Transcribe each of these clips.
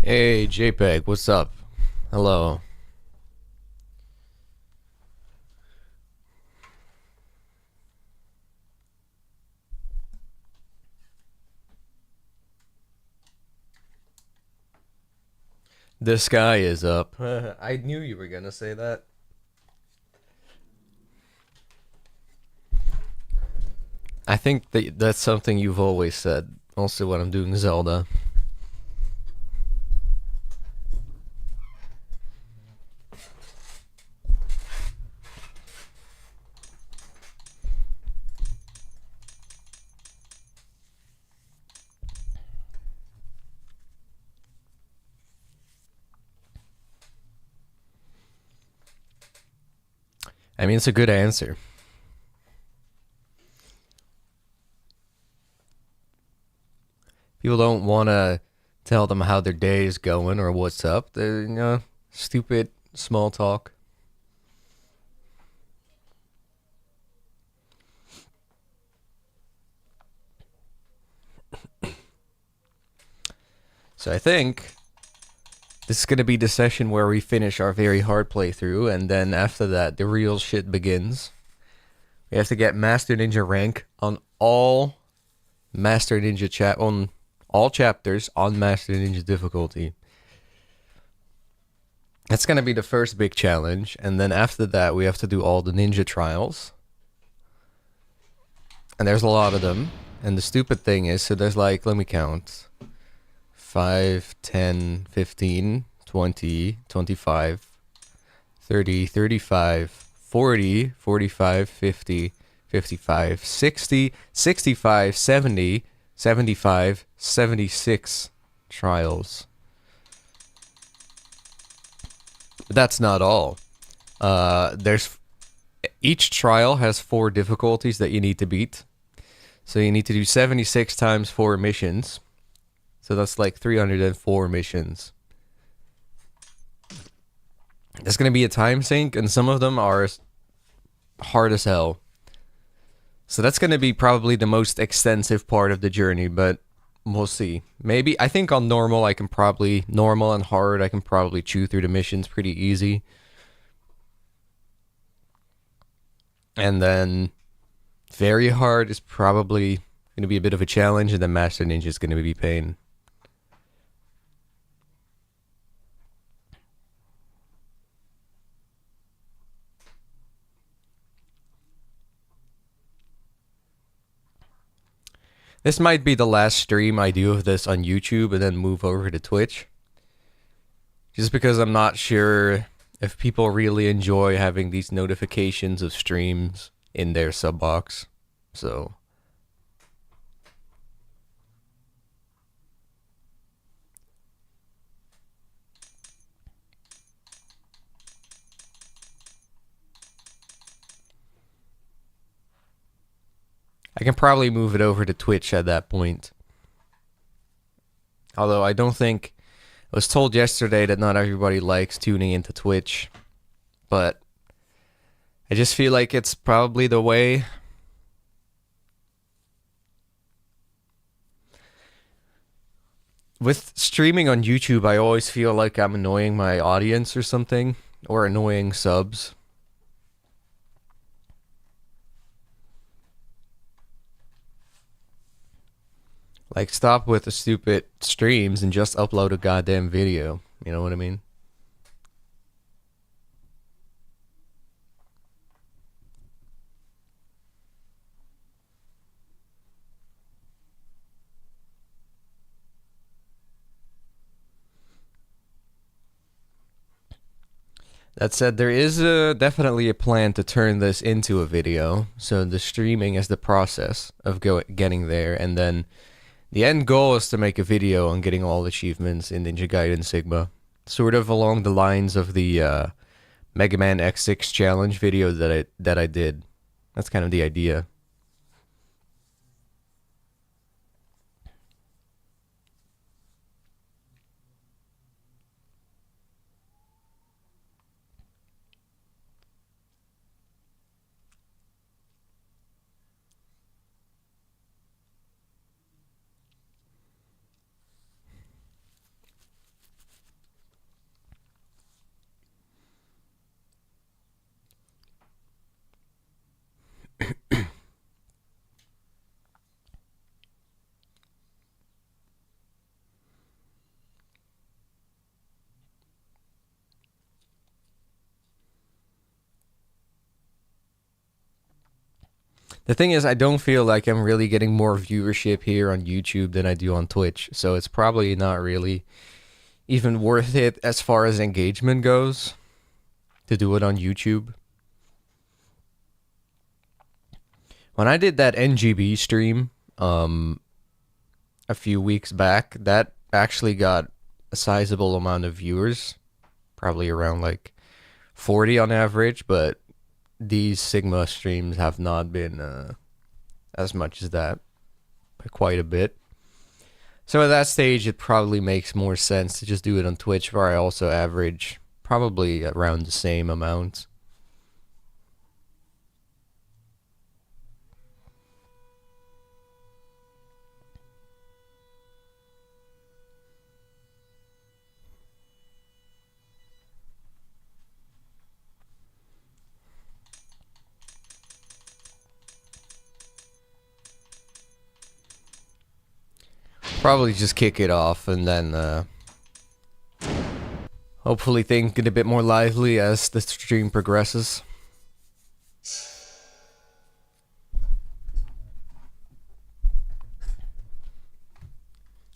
Hey, JPEG, what's up? Hello. The sky is up. I knew you were gonna say that. I think that's something you've always said. Also, when I'm doing Zelda. I mean, it's a good answer. People don't want to tell them how their day is going or what's up. They're, stupid small talk. So I think this is going to be the session where we finish our very hard playthrough, and then after that, the real shit begins. We have to get Master Ninja rank on all Master Ninja on all chapters on Master Ninja difficulty. That's going to be the first big challenge, and then after that, we have to do all the ninja trials. And there's a lot of them. And the stupid thing is, so there's like, let me count. 5, 10, 15, 20, 25, 30, 35, 40, 45, 50, 55, 60, 65, 70, 75, 76 trials. But that's not all. There's each trial has 4 difficulties that you need to beat. So you need to do 76 times 4 missions. So that's like 304 missions. There's going to be a time sink, and some of them are hard as hell. So that's going to be probably the most extensive part of the journey, but we'll see. Maybe, I think on normal and hard, I can probably chew through the missions pretty easy. And then very hard is probably going to be a bit of a challenge, and then Master Ninja is going to be pain. This might be the last stream I do of this on YouTube and then move over to Twitch. Just because I'm not sure if people really enjoy having these notifications of streams in their sub box. So I can probably move it over to Twitch at that point. Although I don't think... I was told yesterday that not everybody likes tuning into Twitch. But I just feel like it's probably the way. With streaming on YouTube, I always feel like I'm annoying my audience or something. Or annoying subs. Like, stop with the stupid streams and just upload a goddamn video. You know what I mean? That said, there is definitely a plan to turn this into a video. So the streaming is the process of getting there, and then the end goal is to make a video on getting all achievements in Ninja Gaiden Sigma. Sort of along the lines of the Mega Man X6 challenge video that I did. That's kind of the idea. The thing is, I don't feel like I'm really getting more viewership here on YouTube than I do on Twitch, so it's probably not really even worth it as far as engagement goes to do it on YouTube. When I did that NGB stream a few weeks back, that actually got a sizable amount of viewers, probably around like 40 on average, but these Sigma streams have not been as much as that, by quite a bit. So at that stage, it probably makes more sense to just do it on Twitch, where I also average probably around the same amount. Probably just kick it off and then hopefully things get a bit more lively as the stream progresses.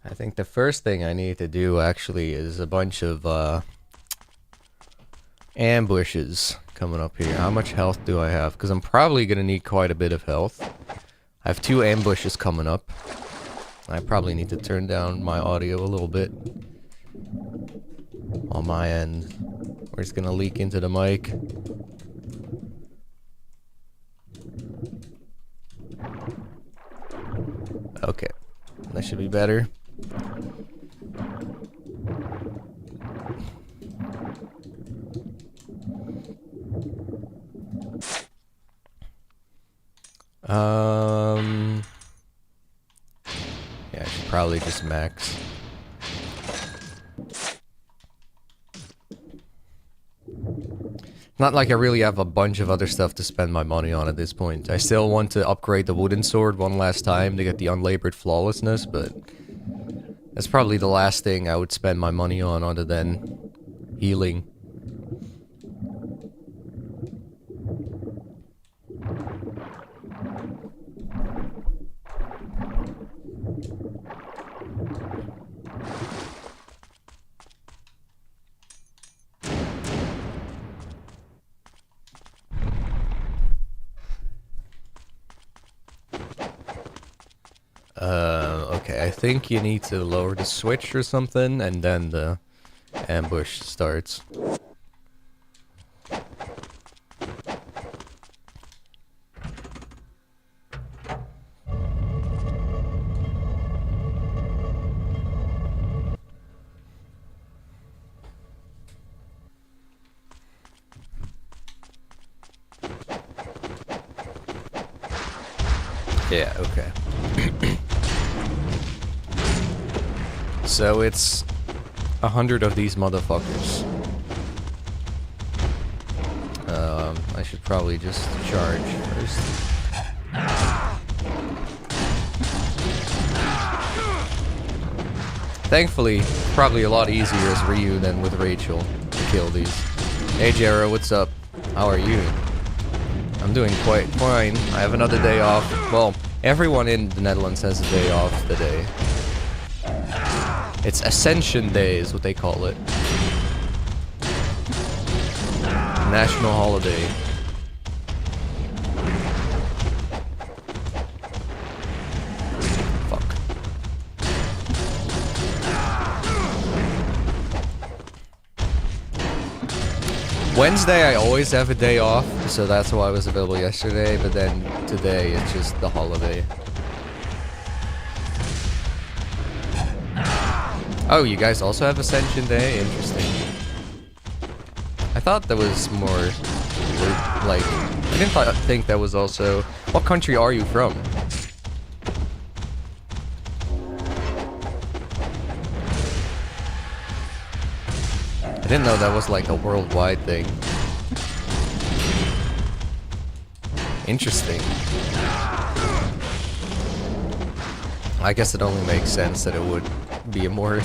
I think the first thing I need to do actually is a bunch of ambushes coming up here. How much health do I have? Because I'm probably going to need quite a bit of health. I have 2 ambushes coming up. I probably need to turn down my audio a little bit on my end, or it's gonna leak into the mic. Okay, that should be better. Yeah, I should probably just max. Not like I really have a bunch of other stuff to spend my money on at this point. I still want to upgrade the wooden sword one last time to get the unlabored flawlessness, but that's probably the last thing I would spend my money on other than healing. Okay, I think you need to lower the switch or something, and then the ambush starts. Yeah, okay. So it's 100 of these motherfuckers. I should probably just charge first. Thankfully, probably a lot easier as Ryu than with Rachel to kill these. Hey Jera, what's up? How are you? I'm doing quite fine. I have another day off. Well, everyone in the Netherlands has a day off today. It's Ascension Day is what they call it. National holiday. Fuck. Wednesday I always have a day off, so that's why I was available yesterday, but then today it's just the holiday. Oh, you guys also have Ascension Day? Interesting. I thought that was more, like, I didn't think that was also... What country are you from? I didn't know that was like a worldwide thing. Interesting. I guess it only makes sense that it would be more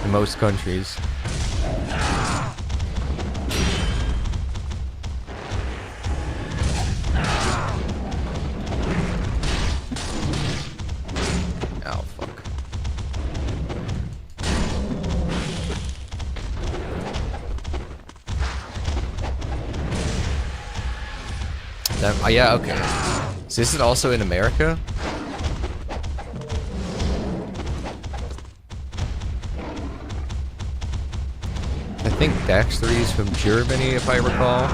in most countries. Oh, yeah, okay. So is it also in America? I think Dax 3 is from Germany, if I recall.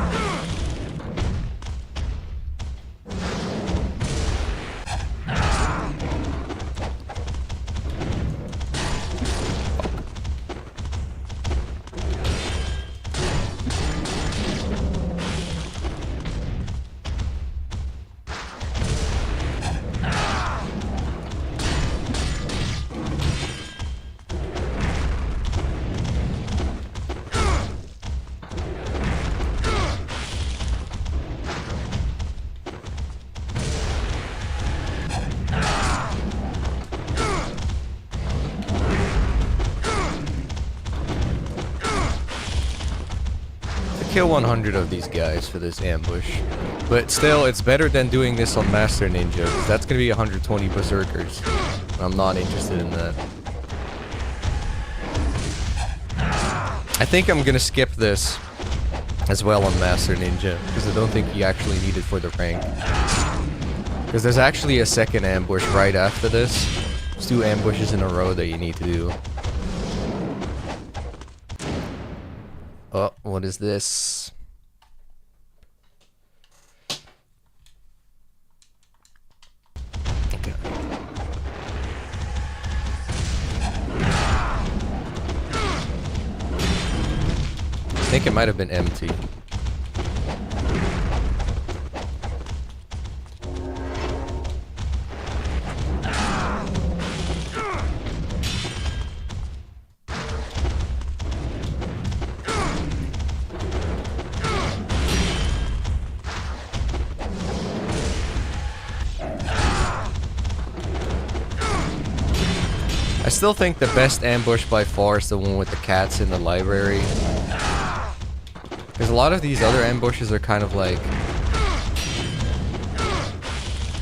Kill 100 of these guys for this ambush. But still, it's better than doing this on Master Ninja, because that's going to be 120 Berserkers. I'm not interested in that. I think I'm going to skip this as well on Master Ninja, because I don't think you actually need it for the rank. Because there's actually a second ambush right after this. There's 2 ambushes in a row that you need to do. Oh, what is this? Okay. I think it might have been empty. I still think the best ambush by far is the one with the cats in the library. Because a lot of these other ambushes are kind of like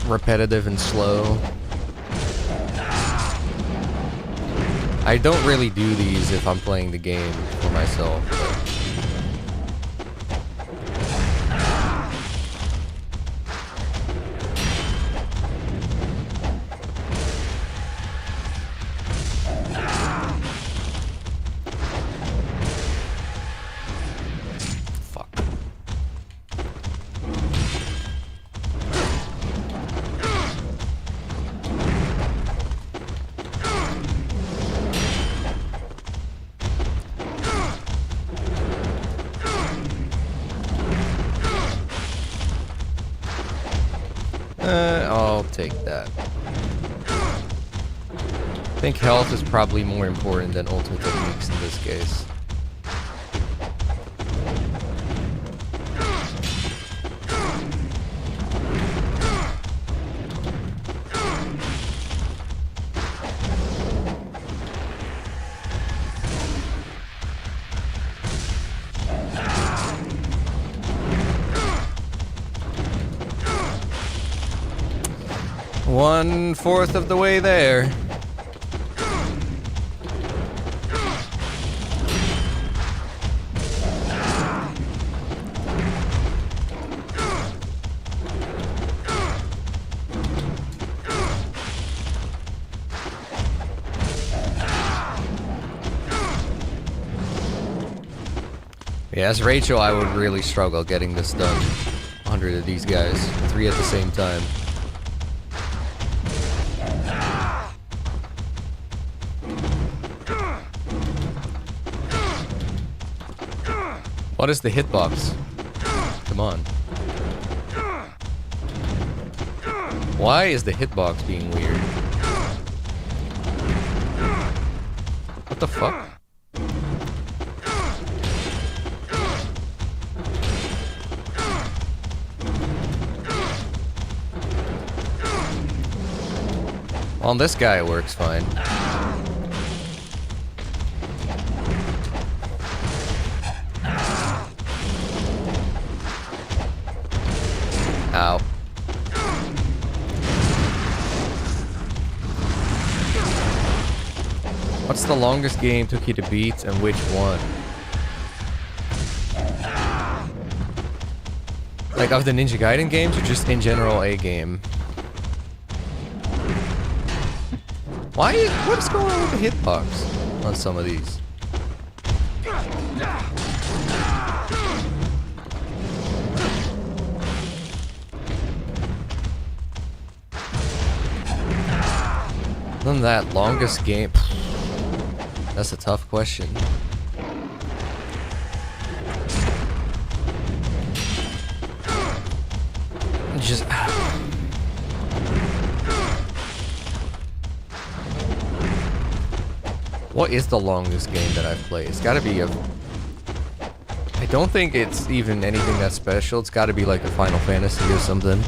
repetitive and slow. I don't really do these if I'm playing the game for myself. But I'll take that. I think health is probably more important than ultimate techniques in this case. One-fourth of the way there. Yeah, as Rachel, I would really struggle getting this done. 100 of these guys, 3 at the same time. What is the hitbox? Come on. Why is the hitbox being weird? What the fuck? On this guy it works fine. Ow. What's the longest game took you to beat and which one? Like, of the Ninja Gaiden games, or just in general a game? What is going on with the hitbox on some of these? Other than that, longest game... That's a tough question. Just... What is the longest game that I've played? It's gotta be a... I don't think it's even anything that special. It's gotta be like a Final Fantasy or something.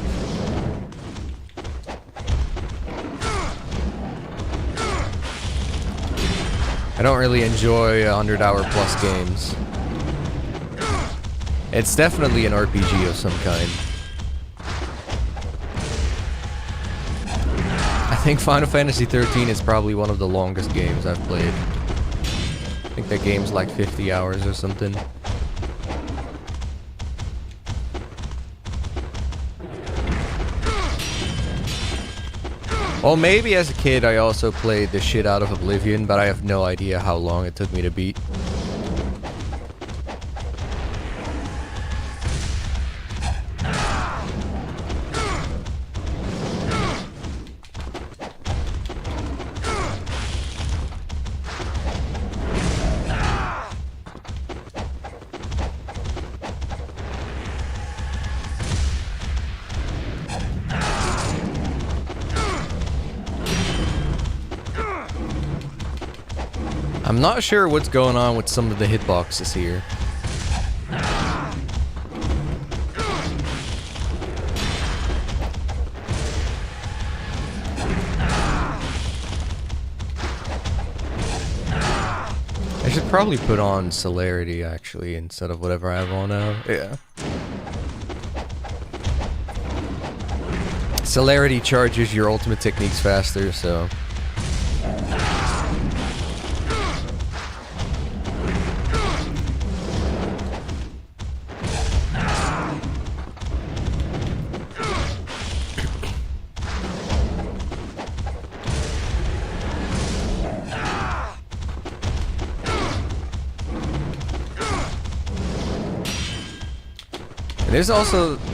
I don't really enjoy 100-hour plus games. It's definitely an RPG of some kind. I think Final Fantasy 13 is probably one of the longest games I've played. I think that game's like 50 hours or something. Well, maybe as a kid I also played the shit out of Oblivion, but I have no idea how long it took me to beat. I'm not sure what's going on with some of the hitboxes here. I should probably put on Celerity actually instead of whatever I have on now. Yeah. Celerity charges your ultimate techniques faster, so...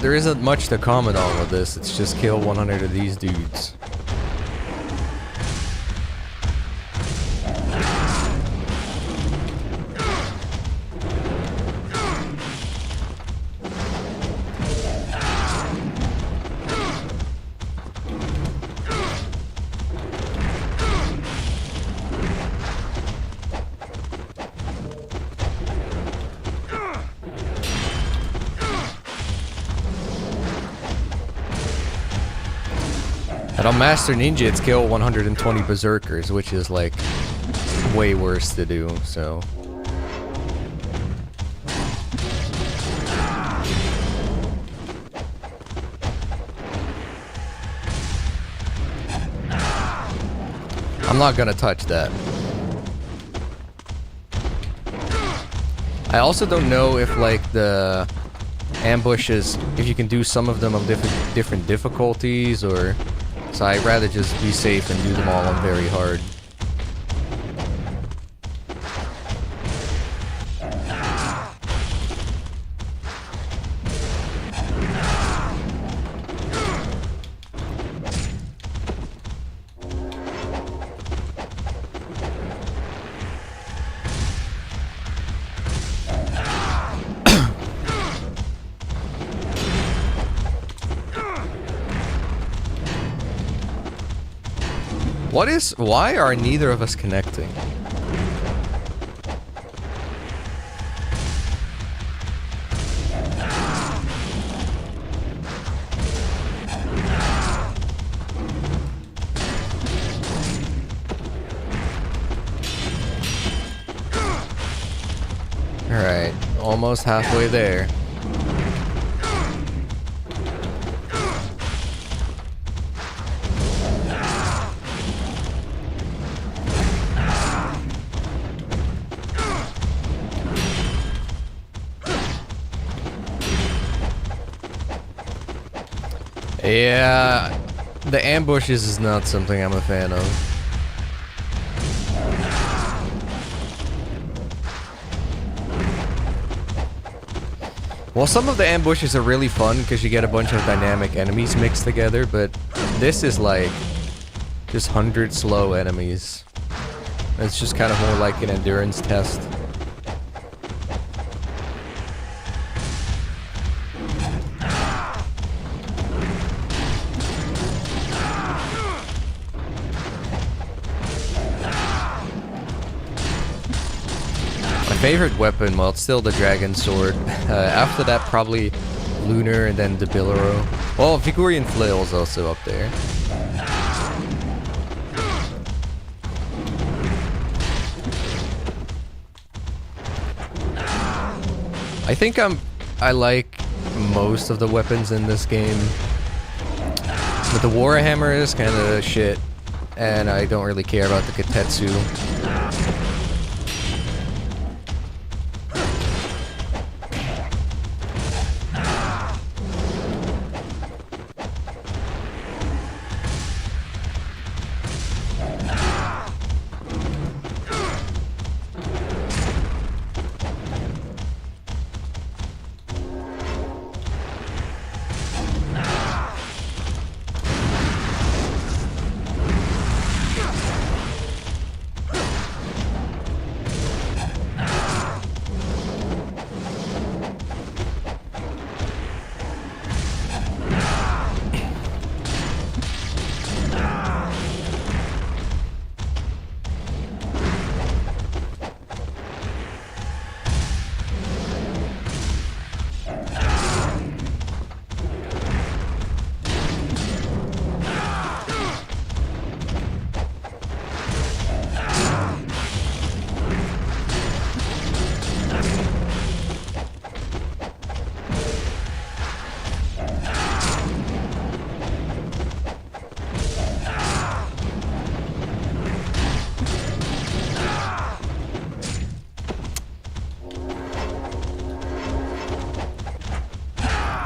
There isn't much to comment on with this, it's just kill 100 of these dudes. And on Master Ninja, it's kill 120 Berserkers, which is like way worse to do, so. I'm not gonna touch that. I also don't know if like the ambushes, if you can do some of them on different difficulties, or... So I'd rather just be safe and do them all on very hard. Why are neither of us connecting? Alright, almost halfway there. Yeah, the ambushes is not something I'm a fan of. Well, some of the ambushes are really fun because you get a bunch of dynamic enemies mixed together, but this is like just 100 slow enemies. It's just kind of more like an endurance test. My favorite weapon, well, it's still the Dragon Sword. After that, probably Lunar and then Debilero. Well, Vigorian Flail is also up there. I think I like most of the weapons in this game. But the Warhammer is kind of shit, and I don't really care about the Katetsu.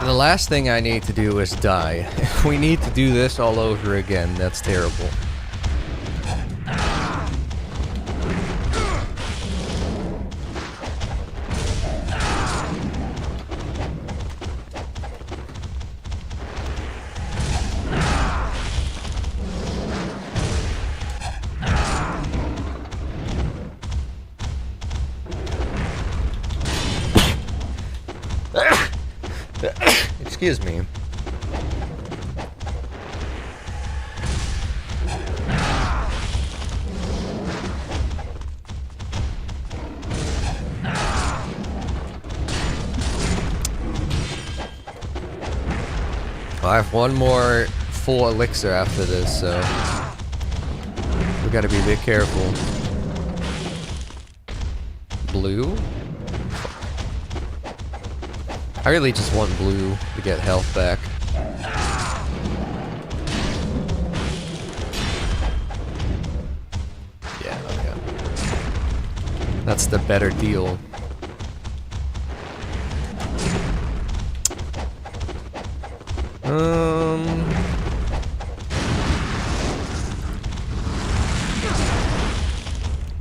The last thing I need to do is die. If we need to do this all over again, that's terrible. Excuse me. I have one more full elixir after this, so we gotta be a bit careful. Blue? I really just want blue to get health back. Yeah, okay. That's the better deal.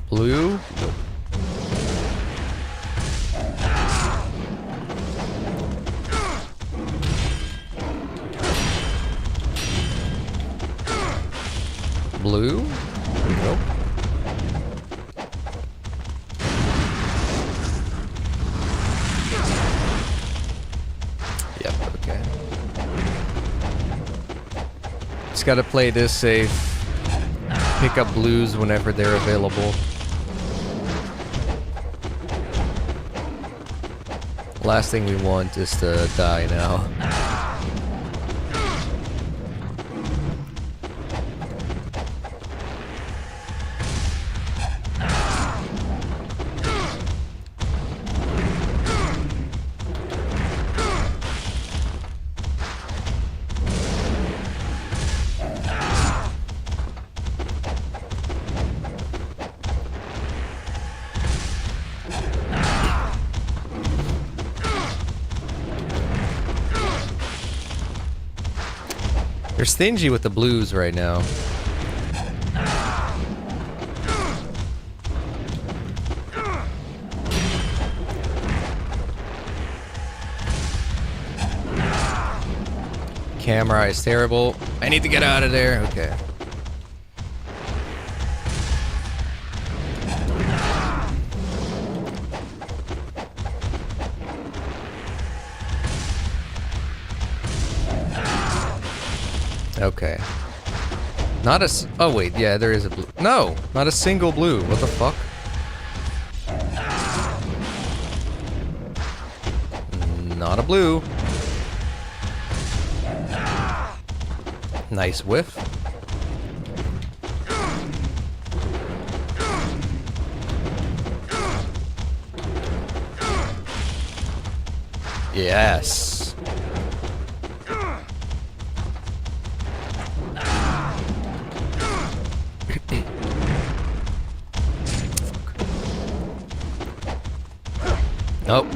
Blue? Nope. Blue? Nope. Yep, okay. Just gotta play this safe. Pick up blues whenever they're available. Last thing we want is to die now. They're stingy with the blues right now. Camera is terrible. I need to get out of there. Okay. Okay. Not a oh wait, yeah, there is a blue. No, not a single blue. What the fuck? Not a blue. Nice whiff. Yes. Nope.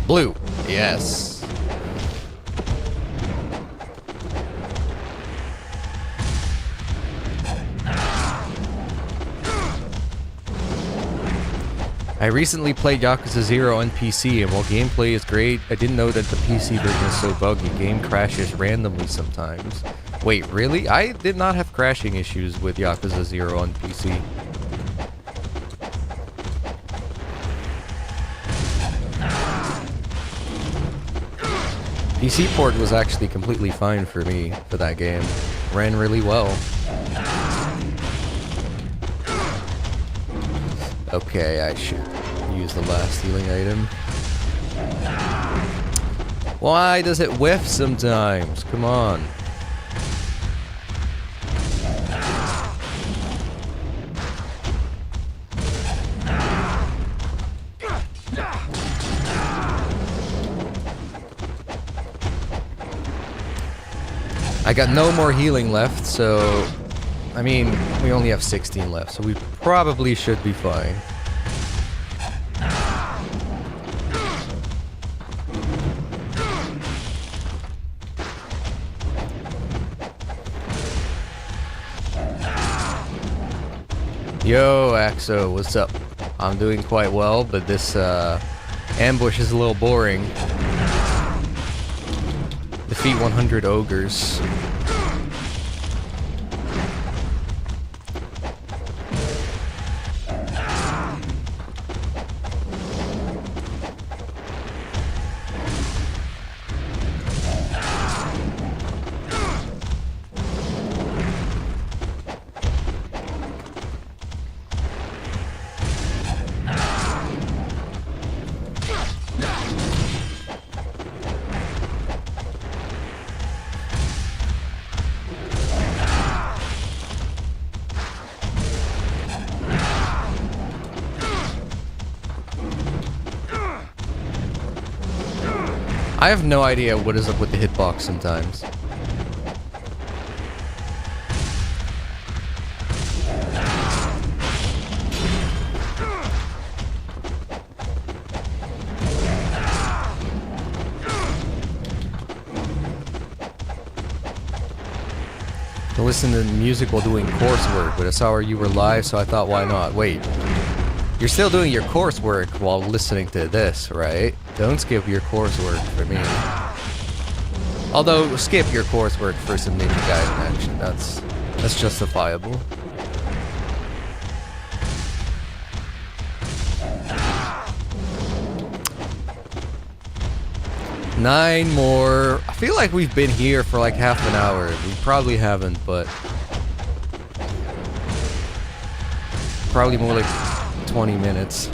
Blue. Yes. I recently played Yakuza 0 on PC, and while gameplay is great, I didn't know that the PC version is so buggy. Game crashes randomly sometimes. Wait, really? I did not have crashing issues with Yakuza 0 on PC. PC port was actually completely fine for me for that game. Ran really well. Okay, I should use the last healing item. Why does it whiff sometimes? Come on. I got no more healing left, so... I mean, we only have 16 left, so we probably should be fine. Yo, Axo, what's up? I'm doing quite well, but this ambush is a little boring. Defeat 100 ogres. I have no idea what is up with the hitbox sometimes. To listen to music while doing coursework, but I saw you were live, so I thought, why not? Wait, you're still doing your coursework while listening to this, right? Don't skip your coursework for me. Although, skip your coursework for some Ninja Gaiden action. That's justifiable. Nine more. I feel like we've been here for like half an hour. We probably haven't, but probably more like 20 minutes.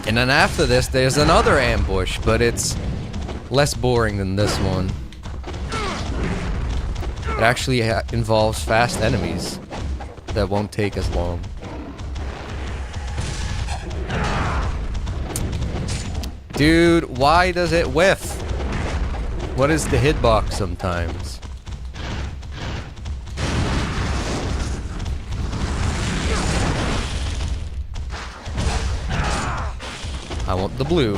And then after this, there's another ambush, but it's less boring than this one. It actually involves fast enemies that won't take as long. Dude, why does it whiff? What is the hitbox sometimes? want the blue.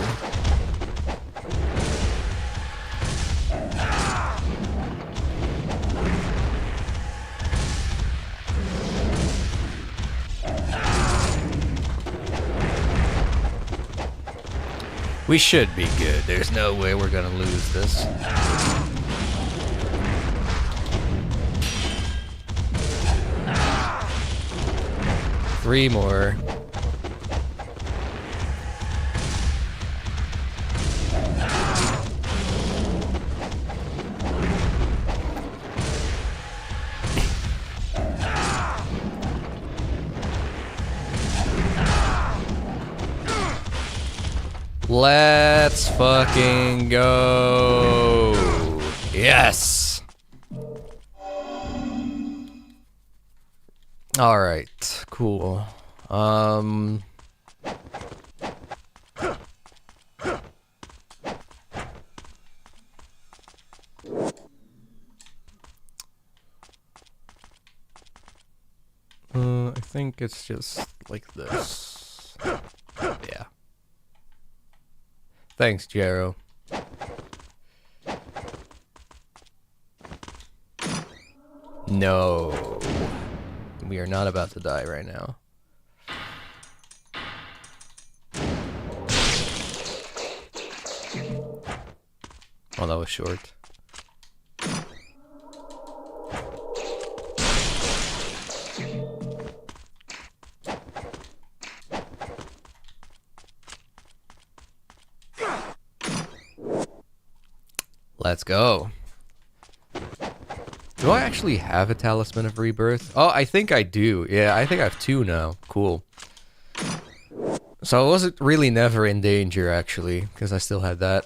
We should be good. There's no way we're gonna lose this. Three more. Let's fucking go. Yes. All right, cool. I think it's just like this. Yeah. Thanks, Jero. No. We are not about to die right now. Oh, that was short. Let's go. Do I actually have a Talisman of Rebirth? Oh, I think I do. Yeah, I think I have two now. Cool. So I wasn't really never in danger, actually, because I still had that.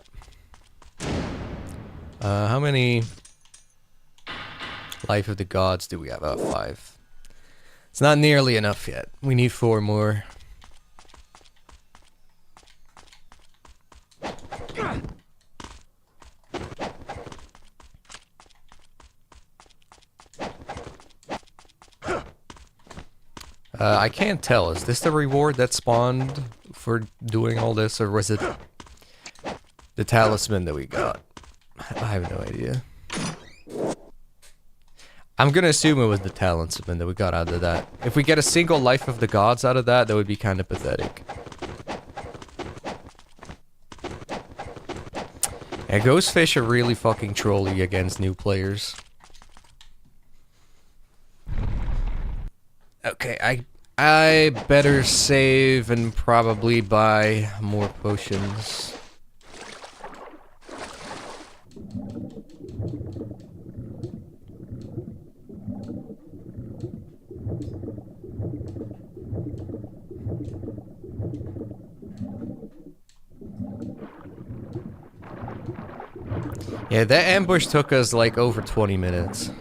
How many Life of the Gods do we have? Oh, 5. It's not nearly enough yet. We need 4 more. I can't tell. Is this the reward that spawned for doing all this, or was it the talisman that we got? I have no idea. I'm gonna assume it was the talisman that we got out of that. If we get a single Life of the Gods out of that, that would be kind of pathetic. Yeah, Ghostfish are really fucking trolly against new players. Okay, I better save and probably buy more potions. Yeah, that ambush took us like over 20 minutes.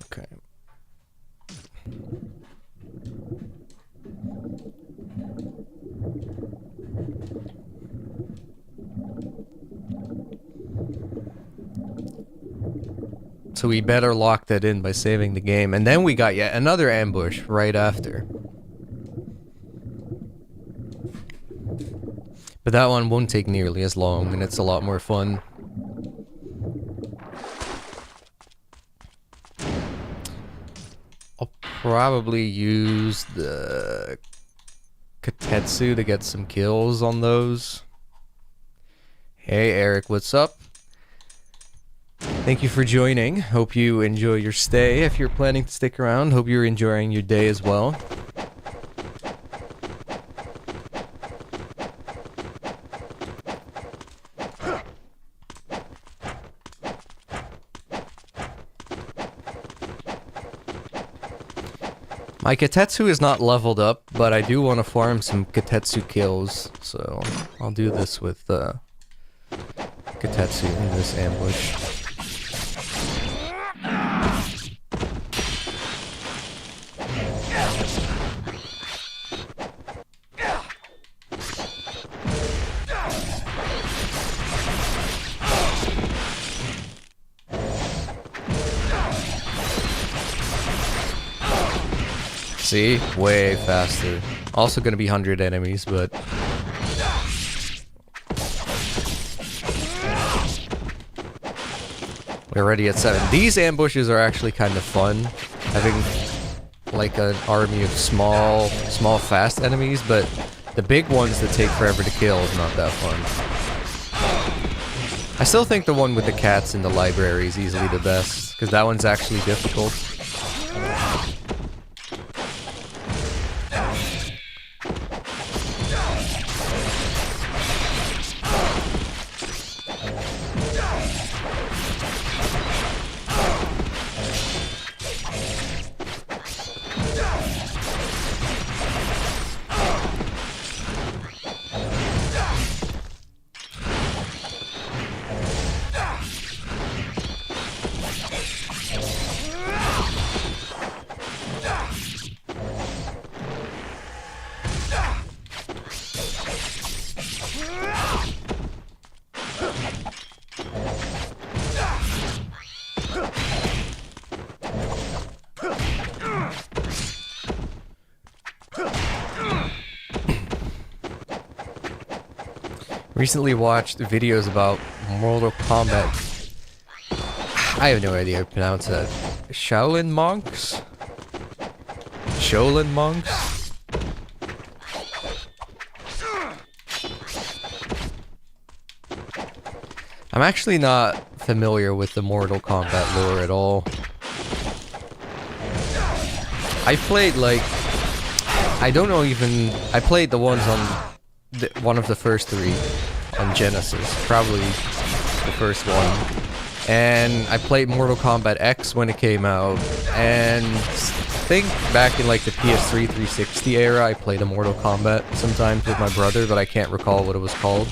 Okay. So we better lock that in by saving the game. And then we got yet another ambush right after. But that one won't take nearly as long, and it's a lot more fun. I'll probably use the Katetsu to get some kills on those. Hey Eric, what's up? Thank you for joining. Hope you enjoy your stay. If you're planning to stick around, hope you're enjoying your day as well. My Katetsu is not leveled up, but I do want to farm some Katetsu kills, so I'll do this with Katetsu in this ambush. See? Way faster. Also gonna be 100 enemies, but... we're already at 7. These ambushes are actually kind of fun. Having, like, an army of small, fast enemies, but the big ones that take forever to kill is not that fun. I still think the one with the cats in the library is easily the best, because that one's actually difficult. Recently watched videos about Mortal Kombat. I have no idea how to pronounce that. Shaolin monks? Shaolin monks? I'm actually not familiar with the Mortal Kombat lore at all. I played like... I don't know even... I played the ones on... one of the first 3 on Genesis, probably the first one. And I played Mortal Kombat X when it came out, and I think back in like the PS3 360 era, I played a Mortal Kombat sometimes with my brother, but I can't recall what it was called.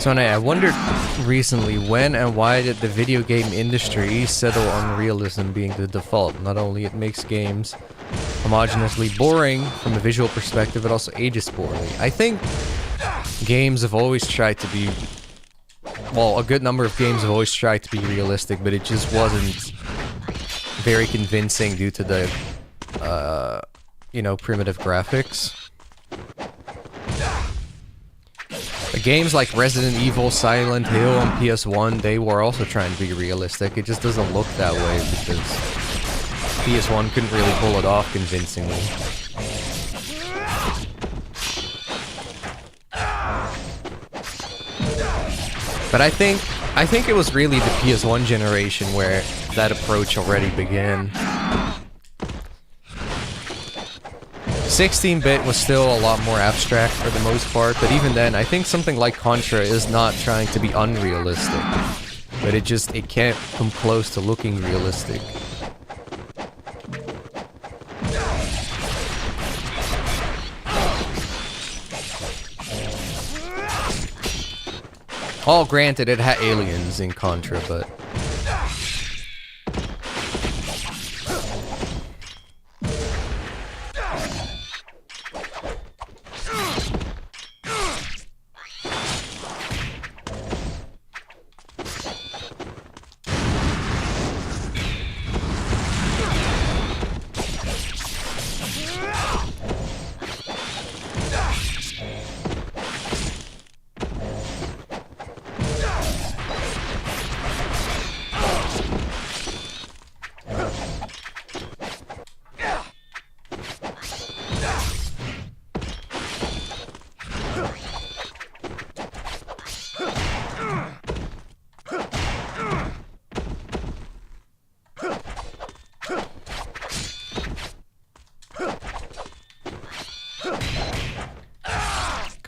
So I wondered recently when and why did the video game industry settle on realism being the default. Not only it makes games homogeneously boring from a visual perspective, it also ages poorly. I think games have always tried to be... well, a good number of games have always tried to be realistic, but it just wasn't very convincing due to the, you know, primitive graphics. Games like Resident Evil, Silent Hill on PS1, they were also trying to be realistic. It just doesn't look that way because PS1 couldn't really pull it off convincingly. But I think it was really the PS1 generation where that approach already began. 16-bit was still a lot more abstract for the most part, but even then, I think something like Contra is not trying to be unrealistic. But it can't come close to looking realistic. All granted, it had aliens in Contra, but...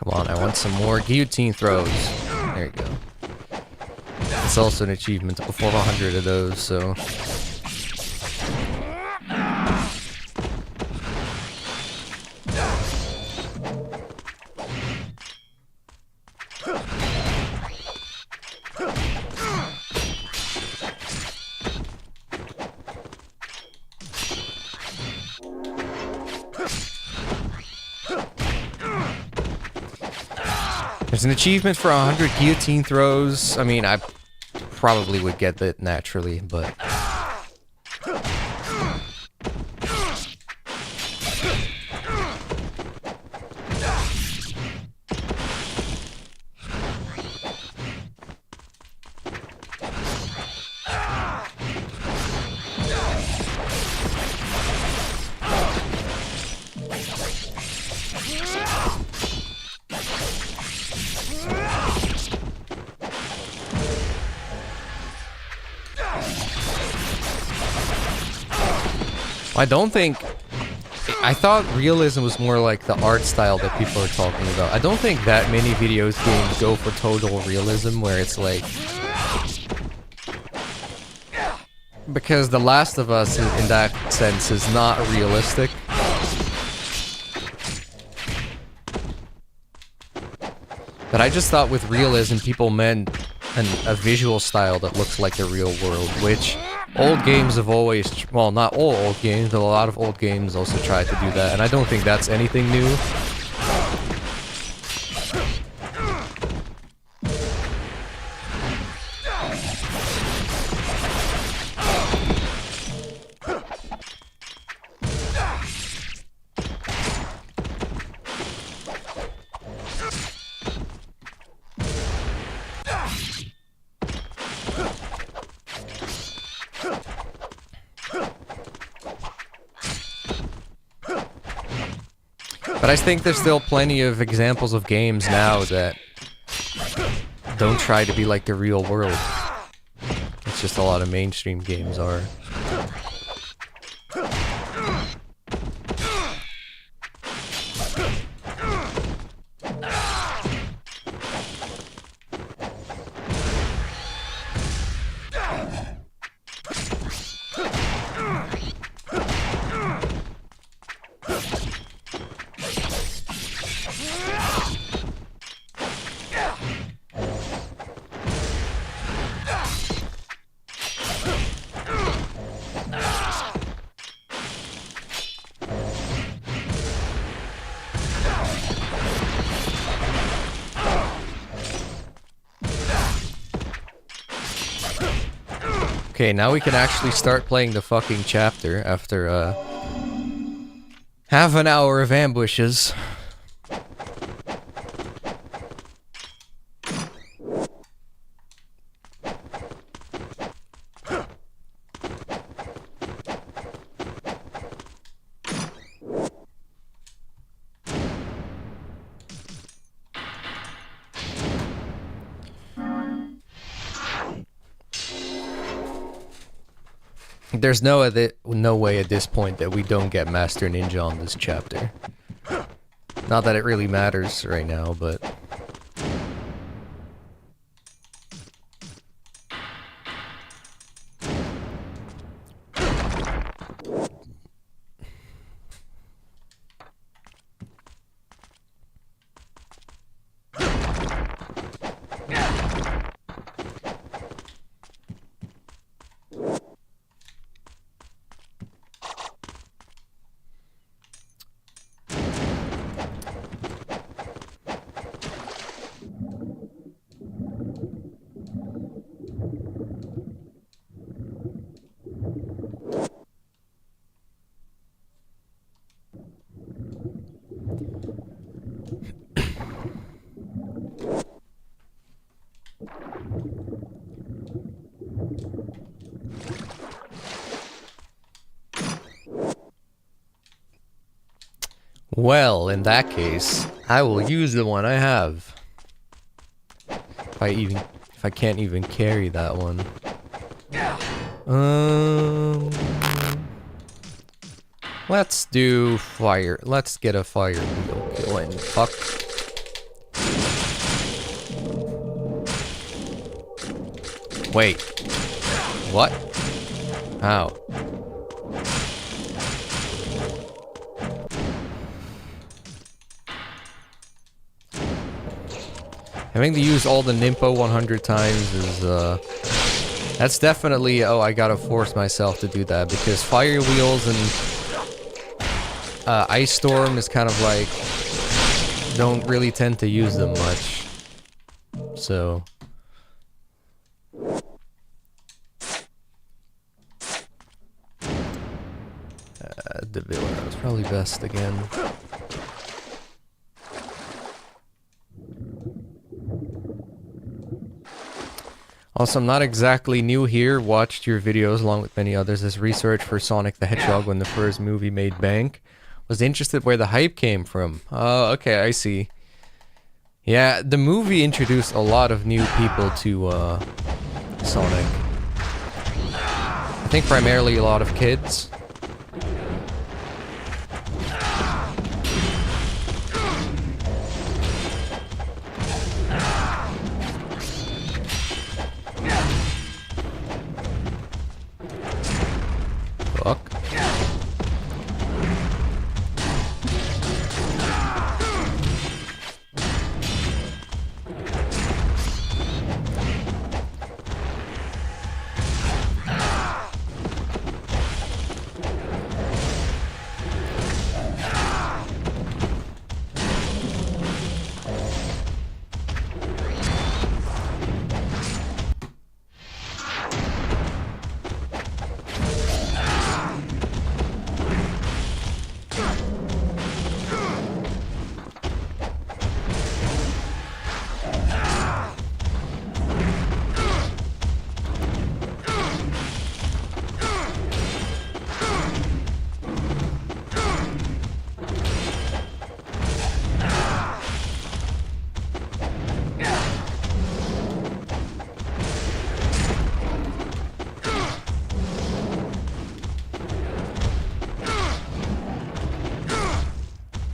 Come on, I want some more guillotine throws. There you go. It's also an achievement to perform 100 of those, so... There's an achievement for 100 guillotine throws. I mean, I probably would get that naturally, but... I don't think... I thought realism was more like the art style that people are talking about. I don't think that many video games go for total realism, where it's like... Because The Last of Us, in that sense, is not realistic. But I just thought with realism, people meant a visual style that looks like the real world, which... Old games have always, well, not all old games, but a lot of old games also try to do that, and I don't think that's anything new. But I think there's still plenty of examples of games now that don't try to be like the real world. It's just a lot of mainstream games are. Okay, now we can actually start playing the fucking chapter after, half an hour of ambushes. There's no way at this point that we don't get Master Ninja on this chapter. Not that it really matters right now, but... Well, in that case, I will use the one I have. If I can't even carry that one. Let's do fire. Let's get a fire beetle going. Fuck. Wait. What? How? Having to use all the Nimpo 100 times is, that's definitely... Oh, I gotta force myself to do that, because Fire Wheels and Ice Storm is kind of like... Don't really tend to use them much. So... Devilla was probably best again. Also, I'm not exactly new here, watched your videos along with many others as research for Sonic the Hedgehog when the first movie made bank. Was interested where the hype came from. Oh, okay, I see. Yeah, the movie introduced a lot of new people to Sonic. I think primarily a lot of kids. Fuck.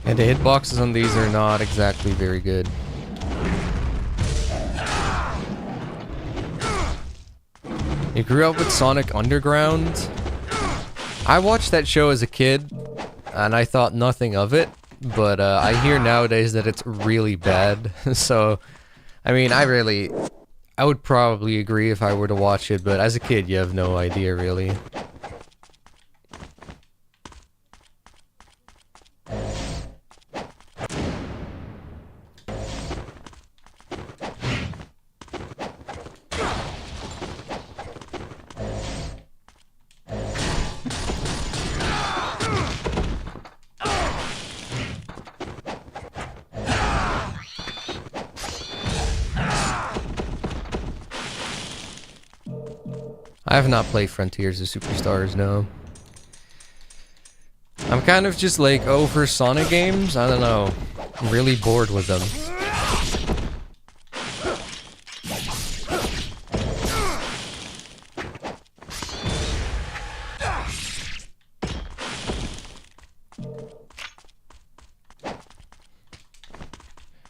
And the hitboxes on these are not exactly very good. You grew up with Sonic Underground? I watched that show as a kid, and I thought nothing of it, but I hear nowadays that it's really bad, so, I mean, I would probably agree if I were to watch it, but as a kid, you have no idea, really. I have not played Frontiers of Superstars, no. I'm kind of just like over Sonic games, I don't know. I'm really bored with them.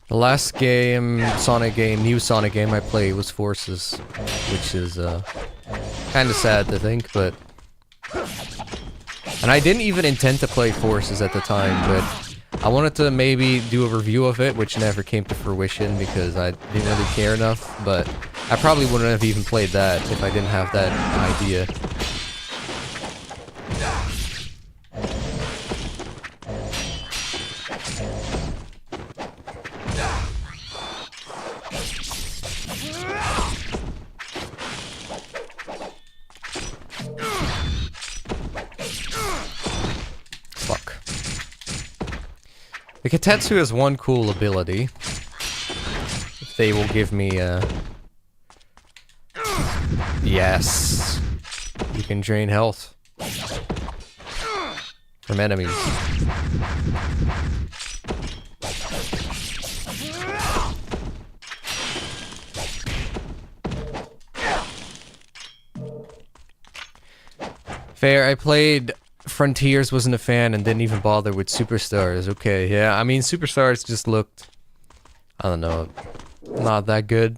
The last game, new Sonic game I played was Forces, which is, kind of sad to think, but... And I didn't even intend to play Forces at the time, but I wanted to maybe do a review of it, which never came to fruition because I didn't really care enough, but I probably wouldn't have even played that if I didn't have that idea. The Katetsu has one cool ability. If they will give me yes. You can drain health from enemies. Fair, I played Frontiers, wasn't a fan, and didn't even bother with Superstars. Okay, yeah, I mean, Superstars just looked, I don't know, not that good.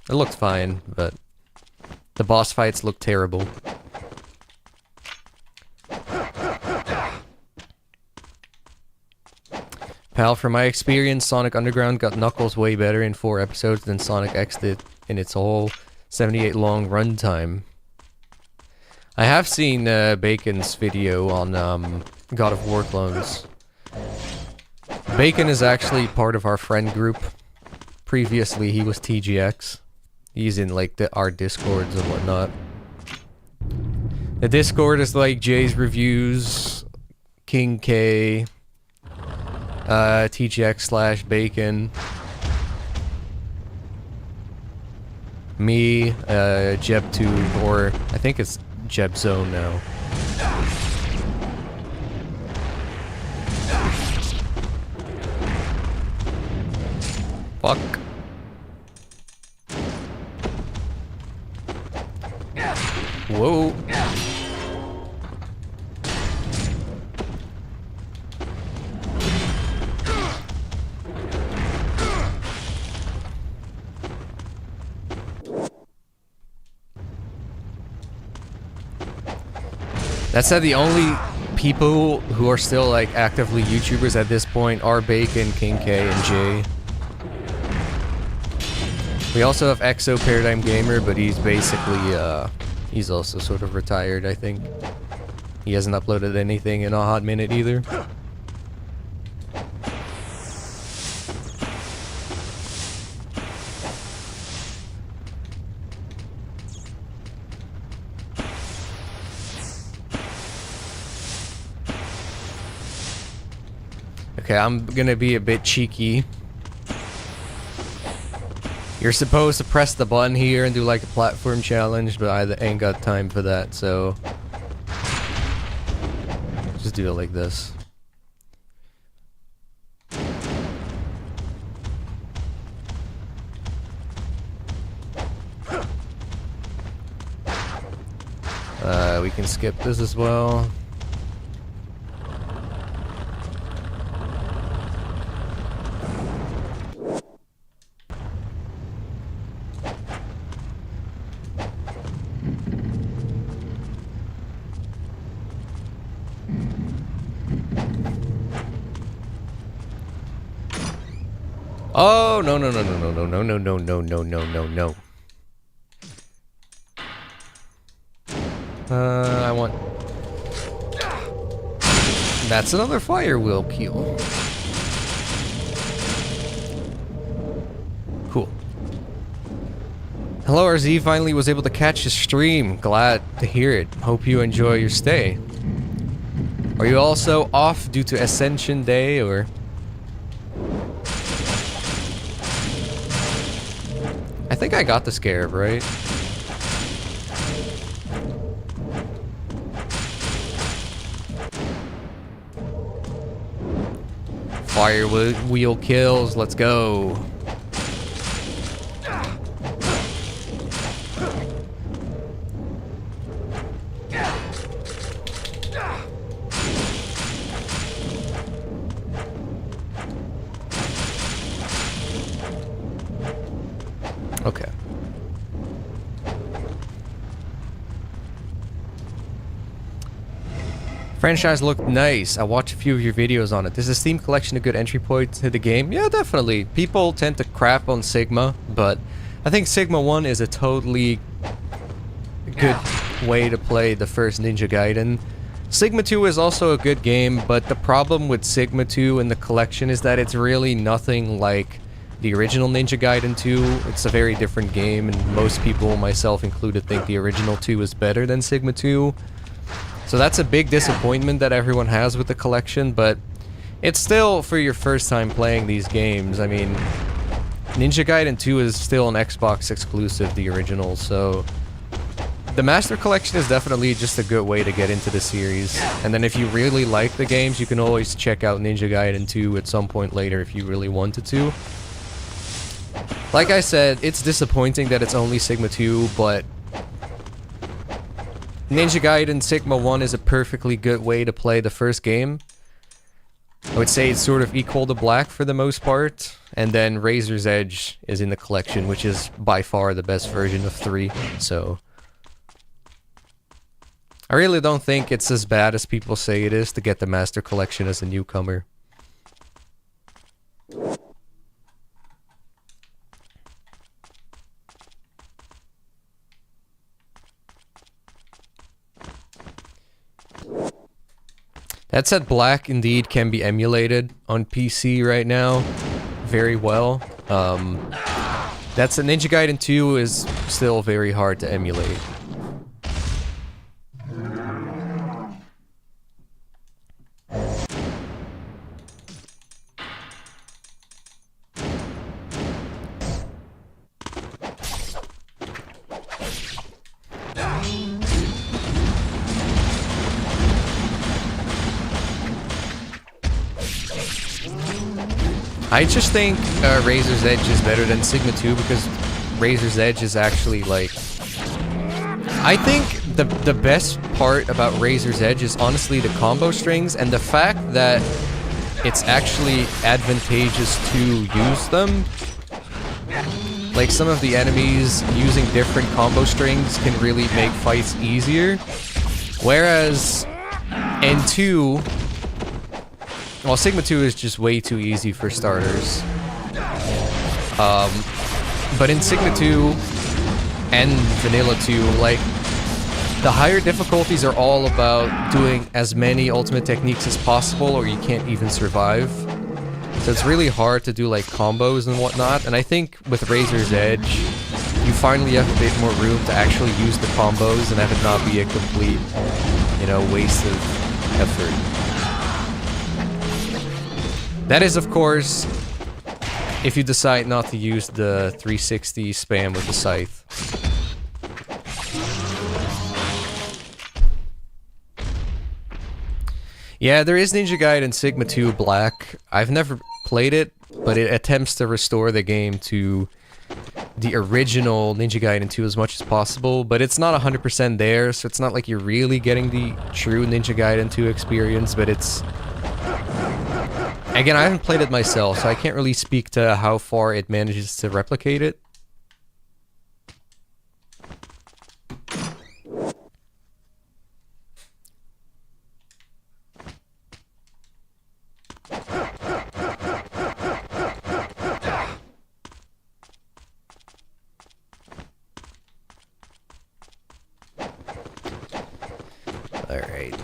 It looked fine, but The boss fights look terrible. Pal, from my experience, Sonic Underground got Knuckles way better in 4 episodes than Sonic X did in its whole 78 long runtime. I have seen Bacon's video on God of War clones. Bacon is actually part of our friend group. Previously, he was TGX. He's in like our Discords and whatnot. The Discord is like Jay's Reviews, King K, TGX/Bacon, me, JebTube, or I think it's JebZone now. Fuck. Whoa. That said, the only people who are still like actively YouTubers at this point are Bacon, King K, and Jay. We also have Exo Paradigm Gamer, but he's basically he's also sort of retired, I think. He hasn't uploaded anything in a hot minute either. Okay, I'm gonna be a bit cheeky. You're supposed to press the button here and do like a platform challenge, but I ain't got time for that, so just do it like this. We can skip this as well. Oh, no, no, no, no, no, no, no, no, no, no, no, no, no, no. I want... That's another fire wheel kill. Cool. Hello, RZ. Finally was able to catch the stream. Glad to hear it. Hope you enjoy your stay. Are you also off due to Ascension Day, or... I think I got the scarab, right? Fire wheel kills, let's go. Okay. Franchise looked nice. I watched a few of your videos on it. Is the Steam collection a good entry point to the game? Yeah, definitely. People tend to crap on Sigma, but I think Sigma 1 is a totally good way to play the first Ninja Gaiden. Sigma 2 is also a good game, but the problem with Sigma 2 and the collection is that it's really nothing like the original Ninja Gaiden 2. It's a very different game, and most people, myself included, think the original 2 is better than Sigma 2. So that's a big disappointment that everyone has with the collection, but it's still for your first time playing these games. I mean, Ninja Gaiden 2 is still an Xbox exclusive, the original, so the Master Collection is definitely just a good way to get into the series. And then if you really like the games, you can always check out Ninja Gaiden 2 at some point later if you really wanted to. Like I said, it's disappointing that it's only Sigma 2, but Ninja Gaiden Sigma 1 is a perfectly good way to play the first game. I would say it's sort of equal to Black for the most part, and then Razor's Edge is in the collection, which is by far the best version of 3, so I really don't think it's as bad as people say it is to get the Master Collection as a newcomer. That said, Black indeed can be emulated on PC right now very well. That's a Ninja Gaiden 2 is still very hard to emulate. I just think Razor's Edge is better than Sigma 2 because Razor's Edge is actually like... I think the best part about Razor's Edge is honestly the combo strings and the fact that it's actually advantageous to use them. Like some of the enemies using different combo strings can really make fights easier. Whereas in 2... Well, Sigma 2 is just way too easy for starters. But in Sigma 2 and Vanilla 2, like, the higher difficulties are all about doing as many ultimate techniques as possible or you can't even survive. So it's really hard to do, like, combos and whatnot. And I think with Razor's Edge, you finally have a bit more room to actually use the combos and have it not be a complete, you know, waste of effort. That is, of course, if you decide not to use the 360 spam with the scythe. Yeah, there is Ninja Gaiden Sigma 2 Black. I've never played it, but it attempts to restore the game to the original Ninja Gaiden 2 as much as possible, but it's not 100% there, so it's not like you're really getting the true Ninja Gaiden 2 experience, but it's... Again, I haven't played it myself, so I can't really speak to how far it manages to replicate it. Alright.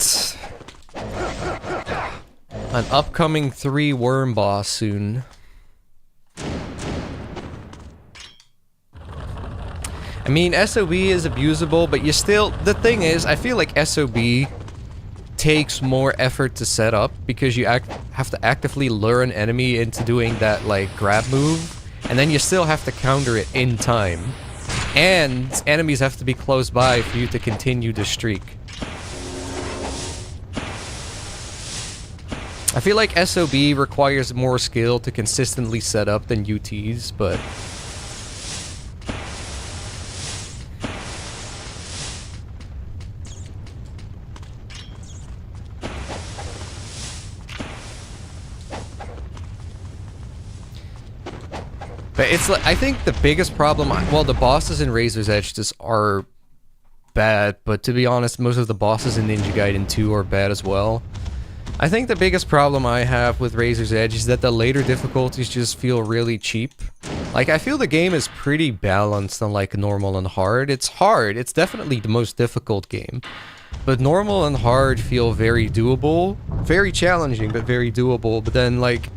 An upcoming 3 worm boss soon. I mean, SOB is abusable, but you still... The thing is, I feel like SOB takes more effort to set up because you have to actively lure an enemy into doing that, like, grab move, and then you still have to counter it in time. And enemies have to be close by for you to continue the streak. I feel like SOB requires more skill to consistently set up than UTs, but... But it's like, I think the biggest problem... Well, the bosses in Razor's Edge just are bad, but to be honest, most of the bosses in Ninja Gaiden 2 are bad as well. I think the biggest problem I have with Razor's Edge is that the later difficulties just feel really cheap. Like, I feel the game is pretty balanced on, like, normal and hard. It's hard. It's definitely the most difficult game. But normal and hard feel very doable. Very challenging, but very doable. But then, like...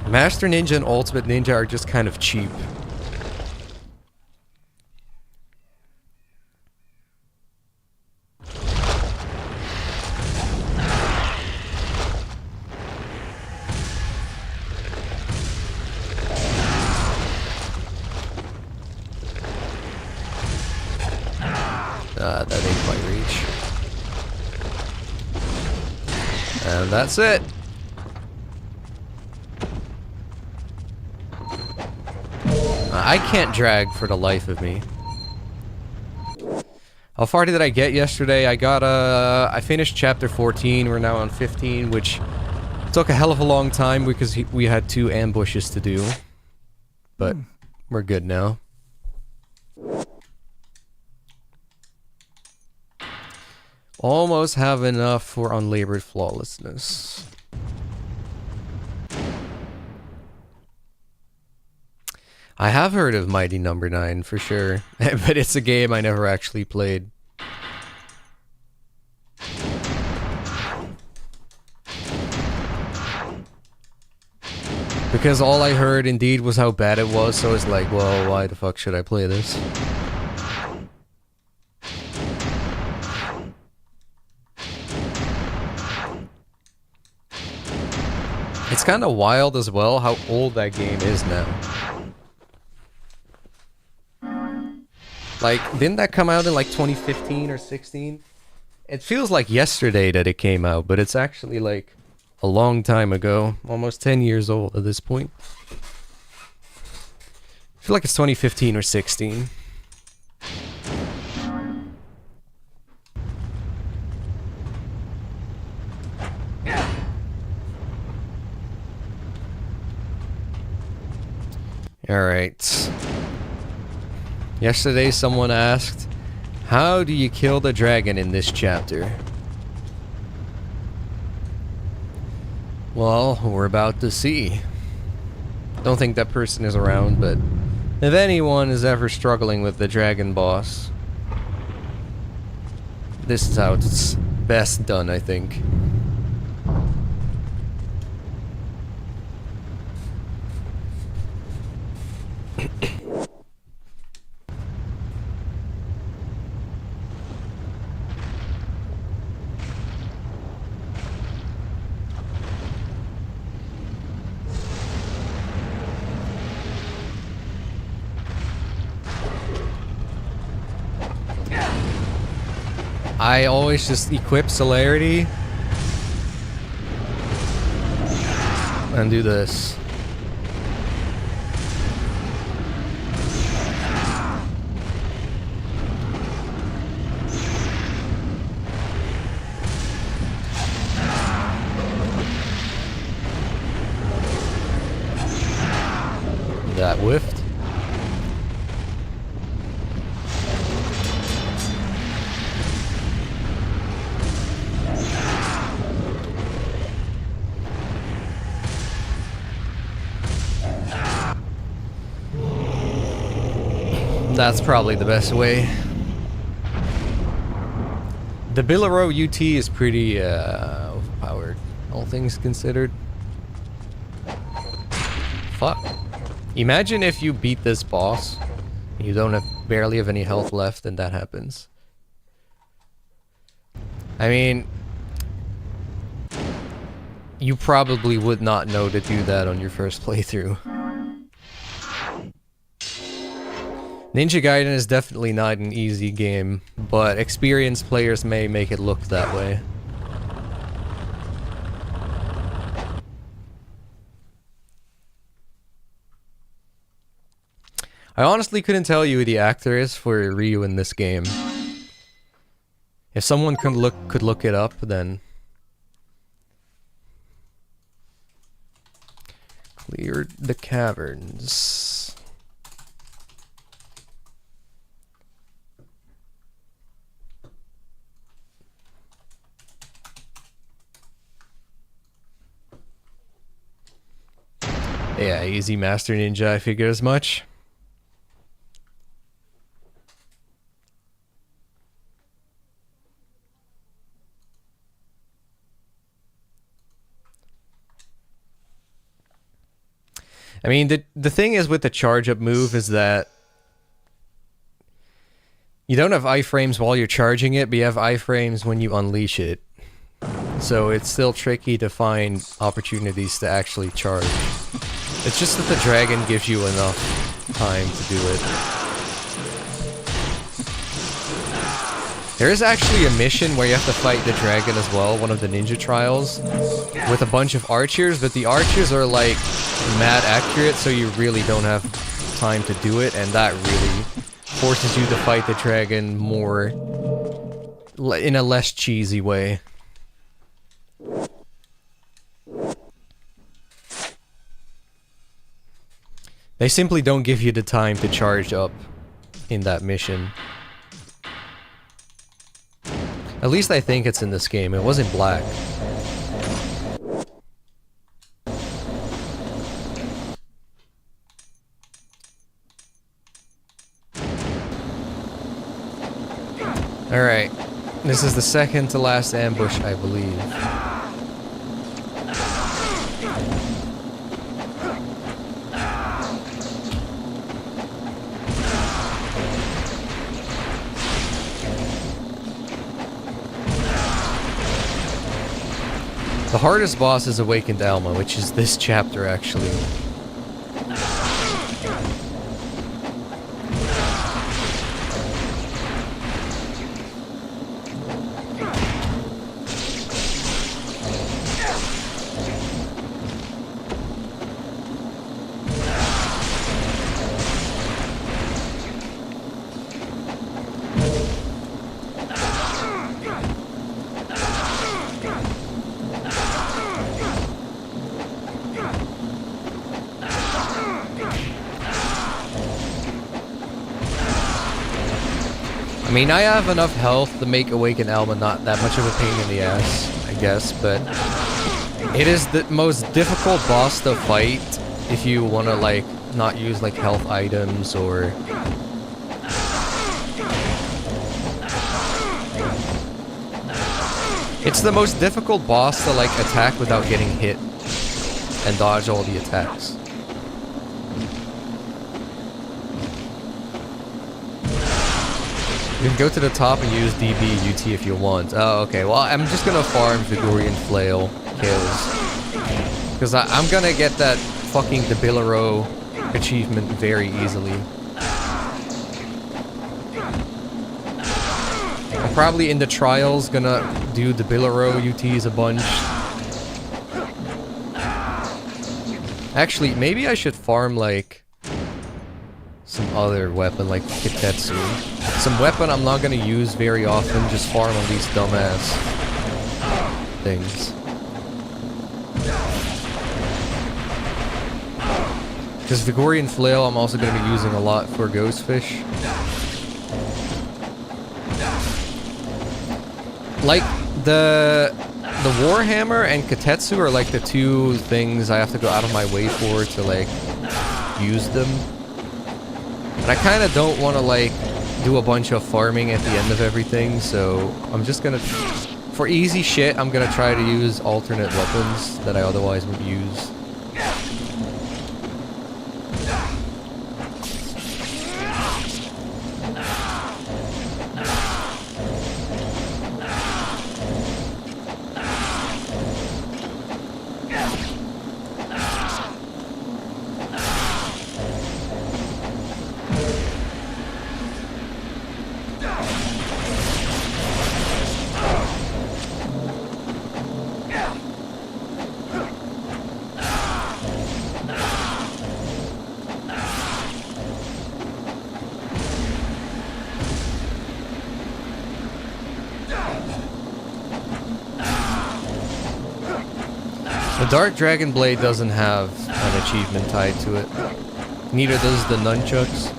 Master Ninja and Ultimate Ninja are just kind of cheap. That ain't quite reach. And that's it. I can't drag for the life of me. How far did I get yesterday? I finished chapter 14, we're now on 15, which took a hell of a long time because we had 2 ambushes to do. But we're good now. Almost have enough for unlabored flawlessness. I have heard of Mighty Number 9 for sure, but it's a game I never actually played. Because all I heard indeed was how bad it was, so it's like, well, why the fuck should I play this? It's kind of wild as well how old that game is now. Like, didn't that come out in like 2015 or 16? It feels like yesterday that it came out, but it's actually like a long time ago. Almost 10 years old at this point. I feel like it's 2015 or 16. Alright. Yesterday someone asked, how do you kill the dragon in this chapter? Well, we're about to see. Don't think that person is around, but if anyone is ever struggling with the dragon boss, this is how it's best done, I think. I always just equip Celerity and do this. That whiffed. That's probably the best way. The Bilaro UT is pretty overpowered, all things considered. Fuck. Imagine if you beat this boss, you don't have barely have any health left, and that happens. I mean, you probably would not know to do that on your first playthrough. Ninja Gaiden is definitely not an easy game, but experienced players may make it look that way. I honestly couldn't tell you who the actor is for Ryu in this game. If someone could look it up, then... Cleared the caverns. Yeah, easy Master Ninja, I figured as much. I mean, the thing is with the charge up move is that you don't have iframes while you're charging it, but you have iframes when you unleash it. So it's still tricky to find opportunities to actually charge. It's just that the dragon gives you enough time to do it. There is actually a mission where you have to fight the dragon as well, one of the ninja trials, with a bunch of archers, but the archers are like mad accurate, so you really don't have time to do it, and that really forces you to fight the dragon more in a less cheesy way. They simply don't give you the time to charge up in that mission. At least I think it's in this game. It wasn't black. Alright. This is the second to last ambush, I believe. The hardest boss is Awakened Alma, which is this chapter, actually. I mean, I have enough health to make Awakened Alma not that much of a pain in the ass, I guess, but it is the most difficult boss to fight if you want to, like, not use, like, health items or... It's the most difficult boss to, like, attack without getting hit and dodge all the attacks. You can go to the top and use DB UT if you want. Oh, okay. Well, I'm just gonna farm Vigorian Flail kills. Because I'm gonna get that fucking Debilero achievement very easily. I'm probably in the trials gonna do Debilero UTs a bunch. Actually, maybe I should farm, like, some other weapon, like Kitetsu. Some weapon I'm not gonna use very often, just farm on these dumbass things. Because Vigorian Flail I'm also gonna be using a lot for Ghostfish. Like, the Warhammer and Kitetsu are like the two things I have to go out of my way for to, like, use them. And I kind of don't want to, like, do a bunch of farming at the end of everything, so I'm just gonna... For easy shit, I'm gonna try to use alternate weapons that I otherwise would use. The Dark Dragon Blade doesn't have an achievement tied to it. Neither does the Nunchucks.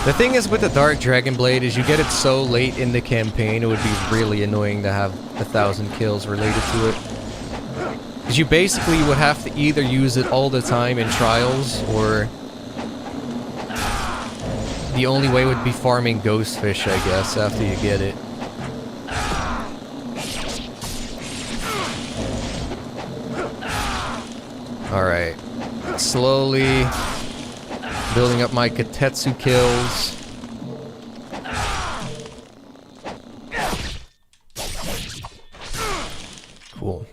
The thing is with the Dark Dragon Blade is you get it so late in the campaign, it would be really annoying to have 1,000 kills related to it. Because you basically would have to either use it all the time in trials, or the only way would be farming Ghostfish, I guess, after you get it. Alright. Slowly building up my Kitetsu kills. Cool.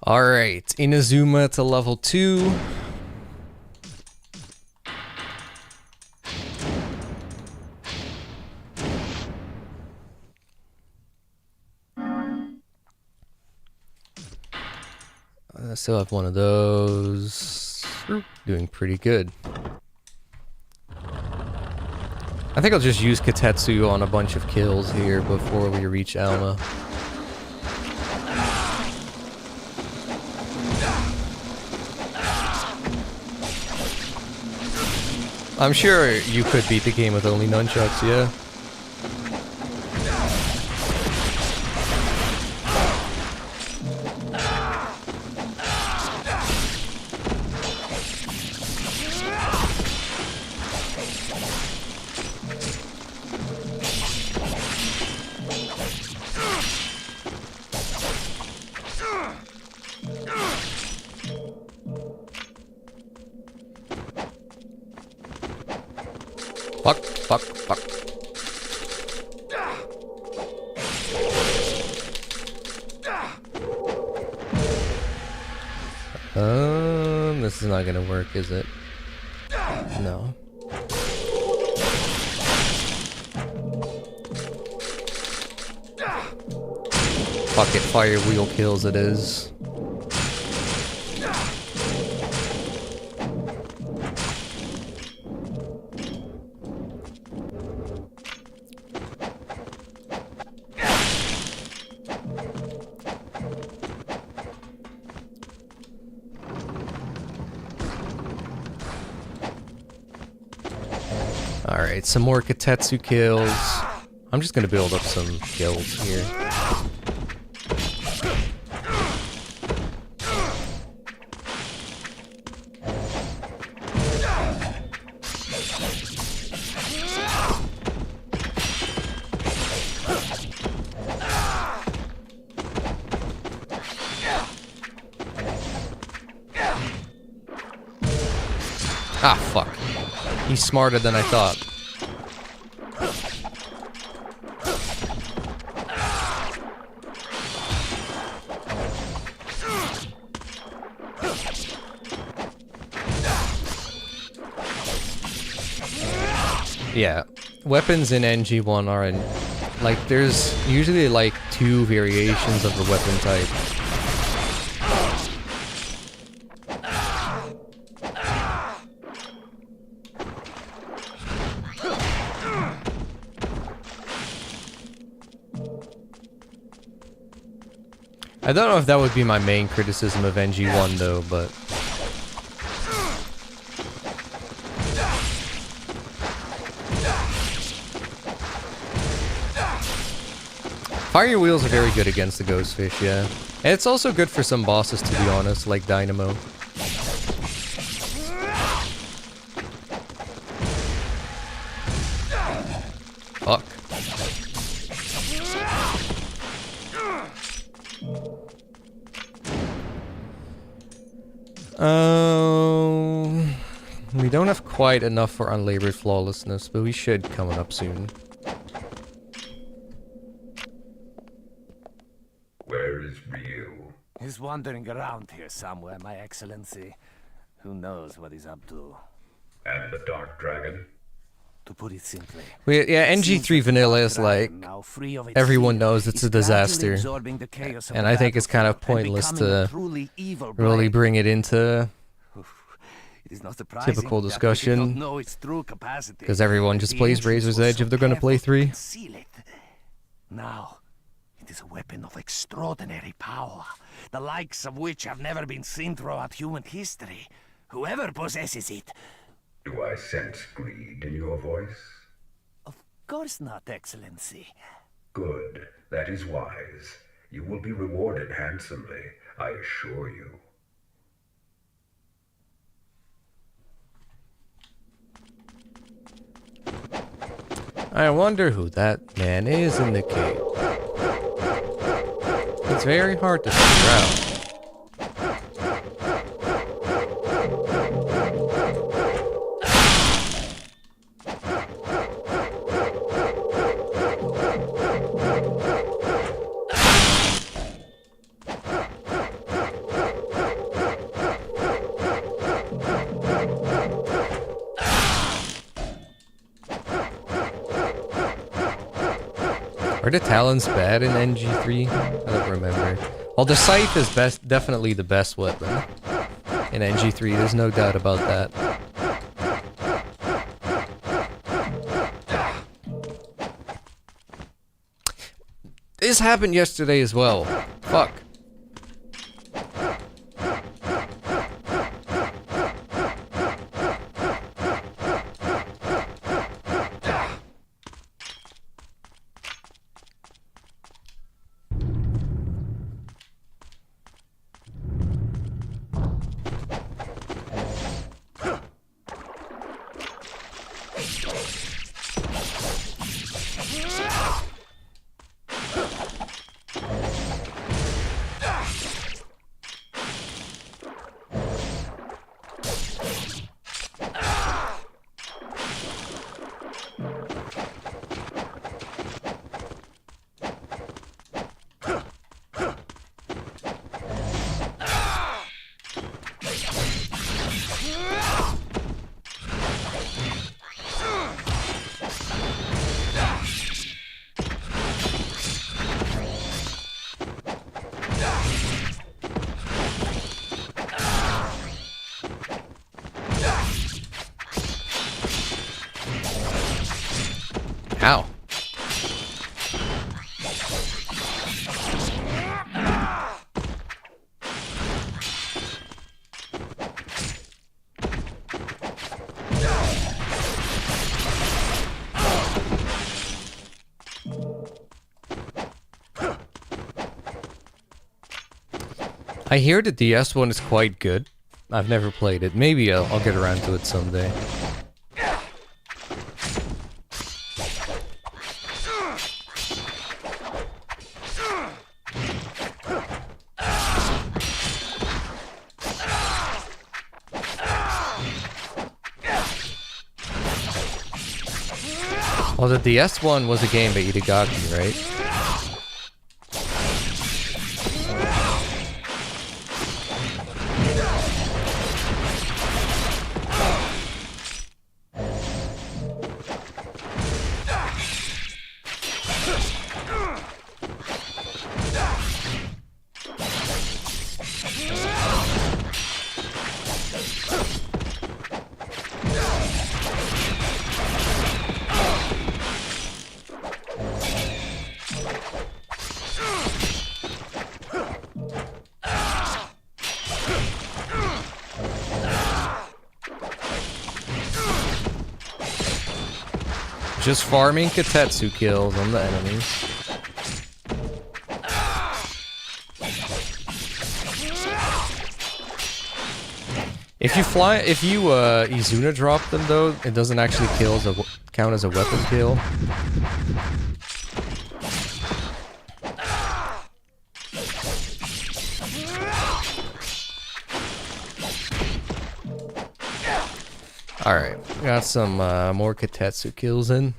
Alright, Inazuma to level 2. I still have one of those. Doing pretty good. I think I'll just use Katetsu on a bunch of kills here before we reach Alma. I'm sure you could beat the game with only nunchucks, yeah. Fuck. This is not gonna work, is it? No. Fuck it, fire wheel kills it is. Alright, some more Katetsu kills. I'm just gonna build up some kills here. Ah, fuck. He's smarter than I thought. Yeah, weapons in NG1 are in, like, there's usually like 2 variations of the weapon type. I don't know if that would be my main criticism of NG1 though, but... Fire wheels are very good against the ghost fish, yeah. And it's also good for some bosses, to be honest, like Dynamo. Fuck. We don't have quite enough for Unlabored Flawlessness, but we should coming up soon. Where is Ryu? He's wandering around here somewhere, my excellency. Who knows what he's up to? And the Dark Dragon? To put it simply, Yeah, NG3 Vanilla is like, everyone knows it's a disaster. And I think it's kind of pointless to really bring it into typical discussion. Because everyone just plays Razor's Edge if they're going to play 3. Now, it is a weapon of extraordinary power, the likes of which have never been seen throughout human history. Whoever possesses it... Do I sense greed in your voice? Of course not, Excellency. Good. That is wise. You will be rewarded handsomely, I assure you. I wonder who that man is in the cave. It's very hard to figure out. Are the Talons bad in NG3? I don't remember. Well, the Scythe is definitely the best weapon in NG3. There's no doubt about that. This happened yesterday as well. Fuck. Ow. I hear the DS one is quite good. I've never played it. Maybe I'll get around to it someday. Well, the DS one was a game by Itagaki, right? Just farming Katetsu kills on the enemies. If you Izuna drop them though, it doesn't actually count as a weapon kill. Alright, got some more Katetsu kills in.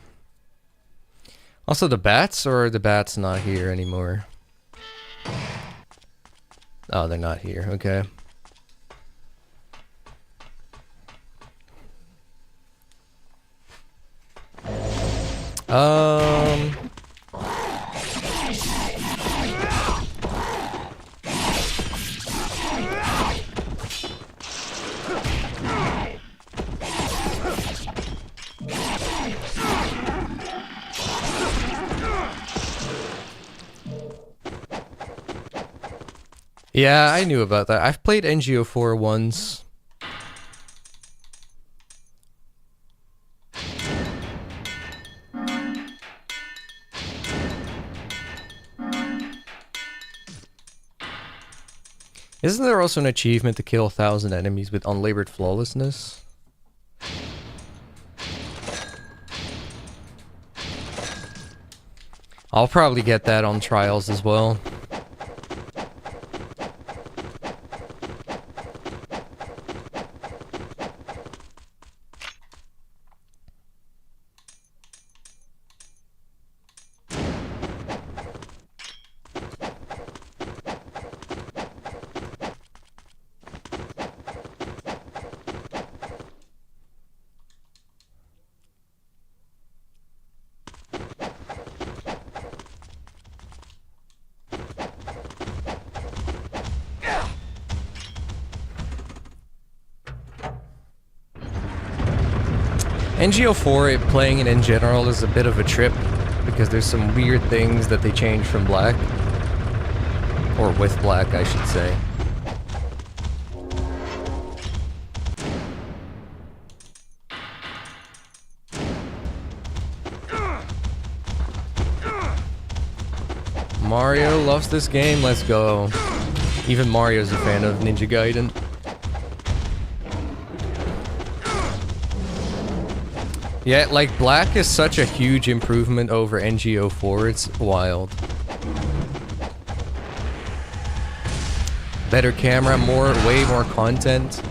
Also the bats, or are the bats not here anymore? Oh, they're not here, okay. Yeah, I knew about that. I've played NGO4 once. Isn't there also an achievement to kill 1,000 enemies with unlabored flawlessness? I'll probably get that on trials as well. NGO4, playing it in general is a bit of a trip because there's some weird things that they change from black. Or with black, I should say. Mario loves this game, let's go. Even Mario's a fan of Ninja Gaiden. Yeah, like, black is such a huge improvement over NGO4, it's wild. Better camera, way more content.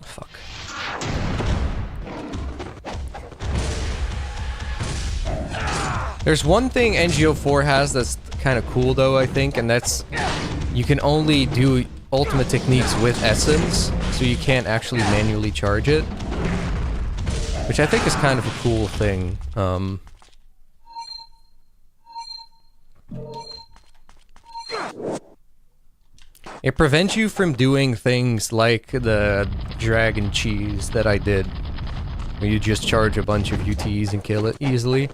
Fuck. There's one thing NGO4 has that's kind of cool though, I think, and that's you can only do ultimate techniques with essence, so you can't actually manually charge it. Which I think is kind of a cool thing. It prevents you from doing things like the dragon cheese that I did, where you just charge a bunch of UTs and kill it easily.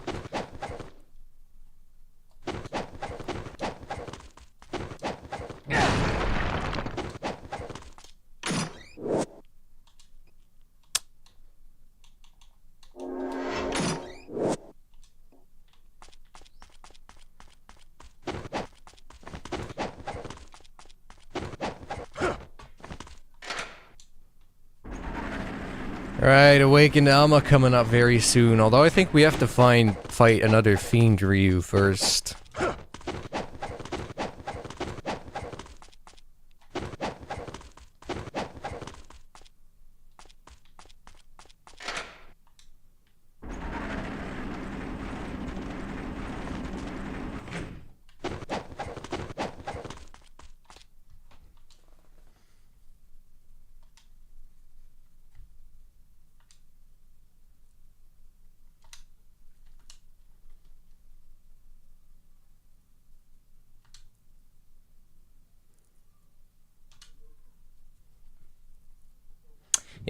Alright, Awakened Alma coming up very soon, although I think we have to fight another Fiend Ryu first.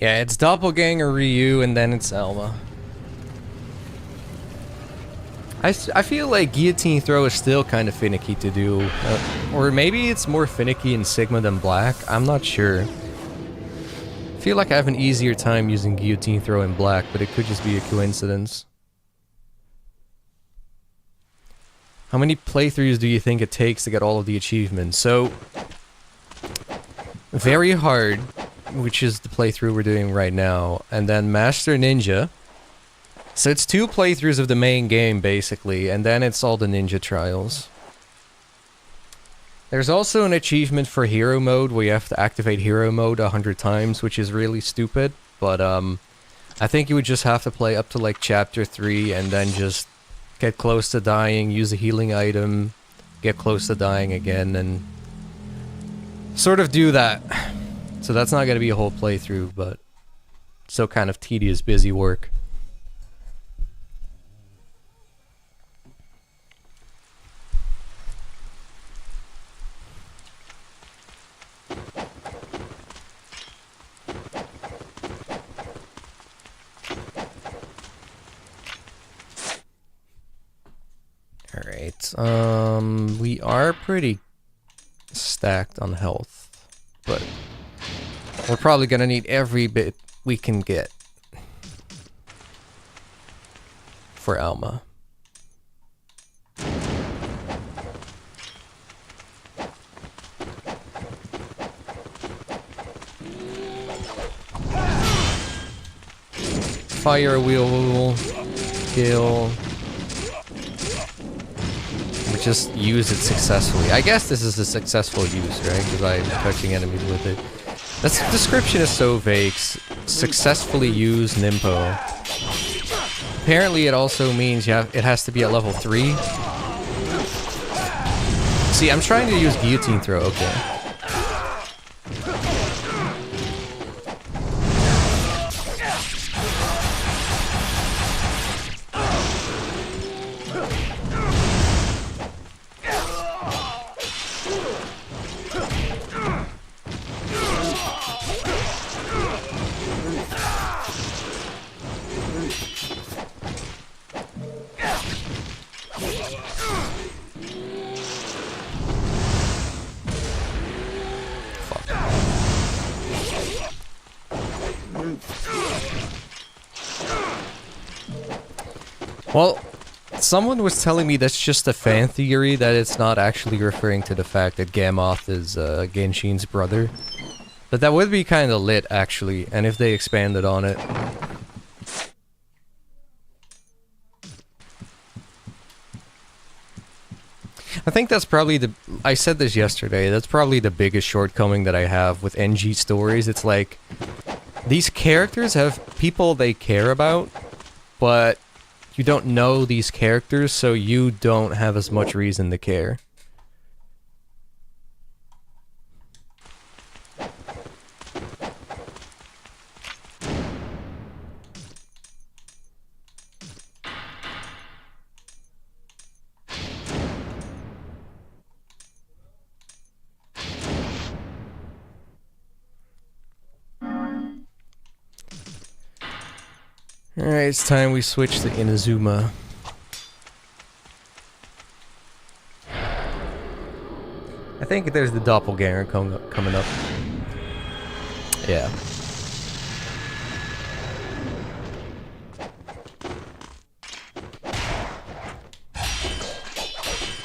Yeah, it's Doppelganger Ryu, and then it's Alma. I feel like Guillotine Throw is still kind of finicky to do. Or maybe it's more finicky in Sigma than Black, I'm not sure. I feel like I have an easier time using Guillotine Throw in Black, but it could just be a coincidence. How many playthroughs do you think it takes to get all of the achievements? So, very hard, which is the playthrough we're doing right now, and then Master Ninja. So it's 2 playthroughs of the main game, basically, and then it's all the ninja trials. There's also an achievement for Hero Mode, where you have to activate Hero Mode 100 times, which is really stupid, but I think you would just have to play up to like Chapter 3, and then just get close to dying, use a healing item, get close to dying again, and sort of do that. So that's not going to be a whole playthrough, but still kind of tedious, busy work. Alright, we are pretty stacked on health, but we're probably gonna need every bit we can get for Alma. Fire wheel kill. We just use it successfully. I guess this is a successful use, right? Because I'm touching enemies with it. The description is so vague. Successfully use Nimpo. Apparently it also means it has to be at level 3. See, I'm trying to use Guillotine Throw, okay. Well, someone was telling me that's just a fan theory, that it's not actually referring to the fact that Gammoth is Genshin's brother. But that would be kind of lit, actually, and if they expanded on it. I think that's probably the... I said this yesterday, that's probably the biggest shortcoming that I have with NG stories. It's like, these characters have people they care about, but you don't know these characters, so you don't have as much reason to care. Alright, it's time we switch to Inazuma. I think there's the doppelganger coming up. Yeah.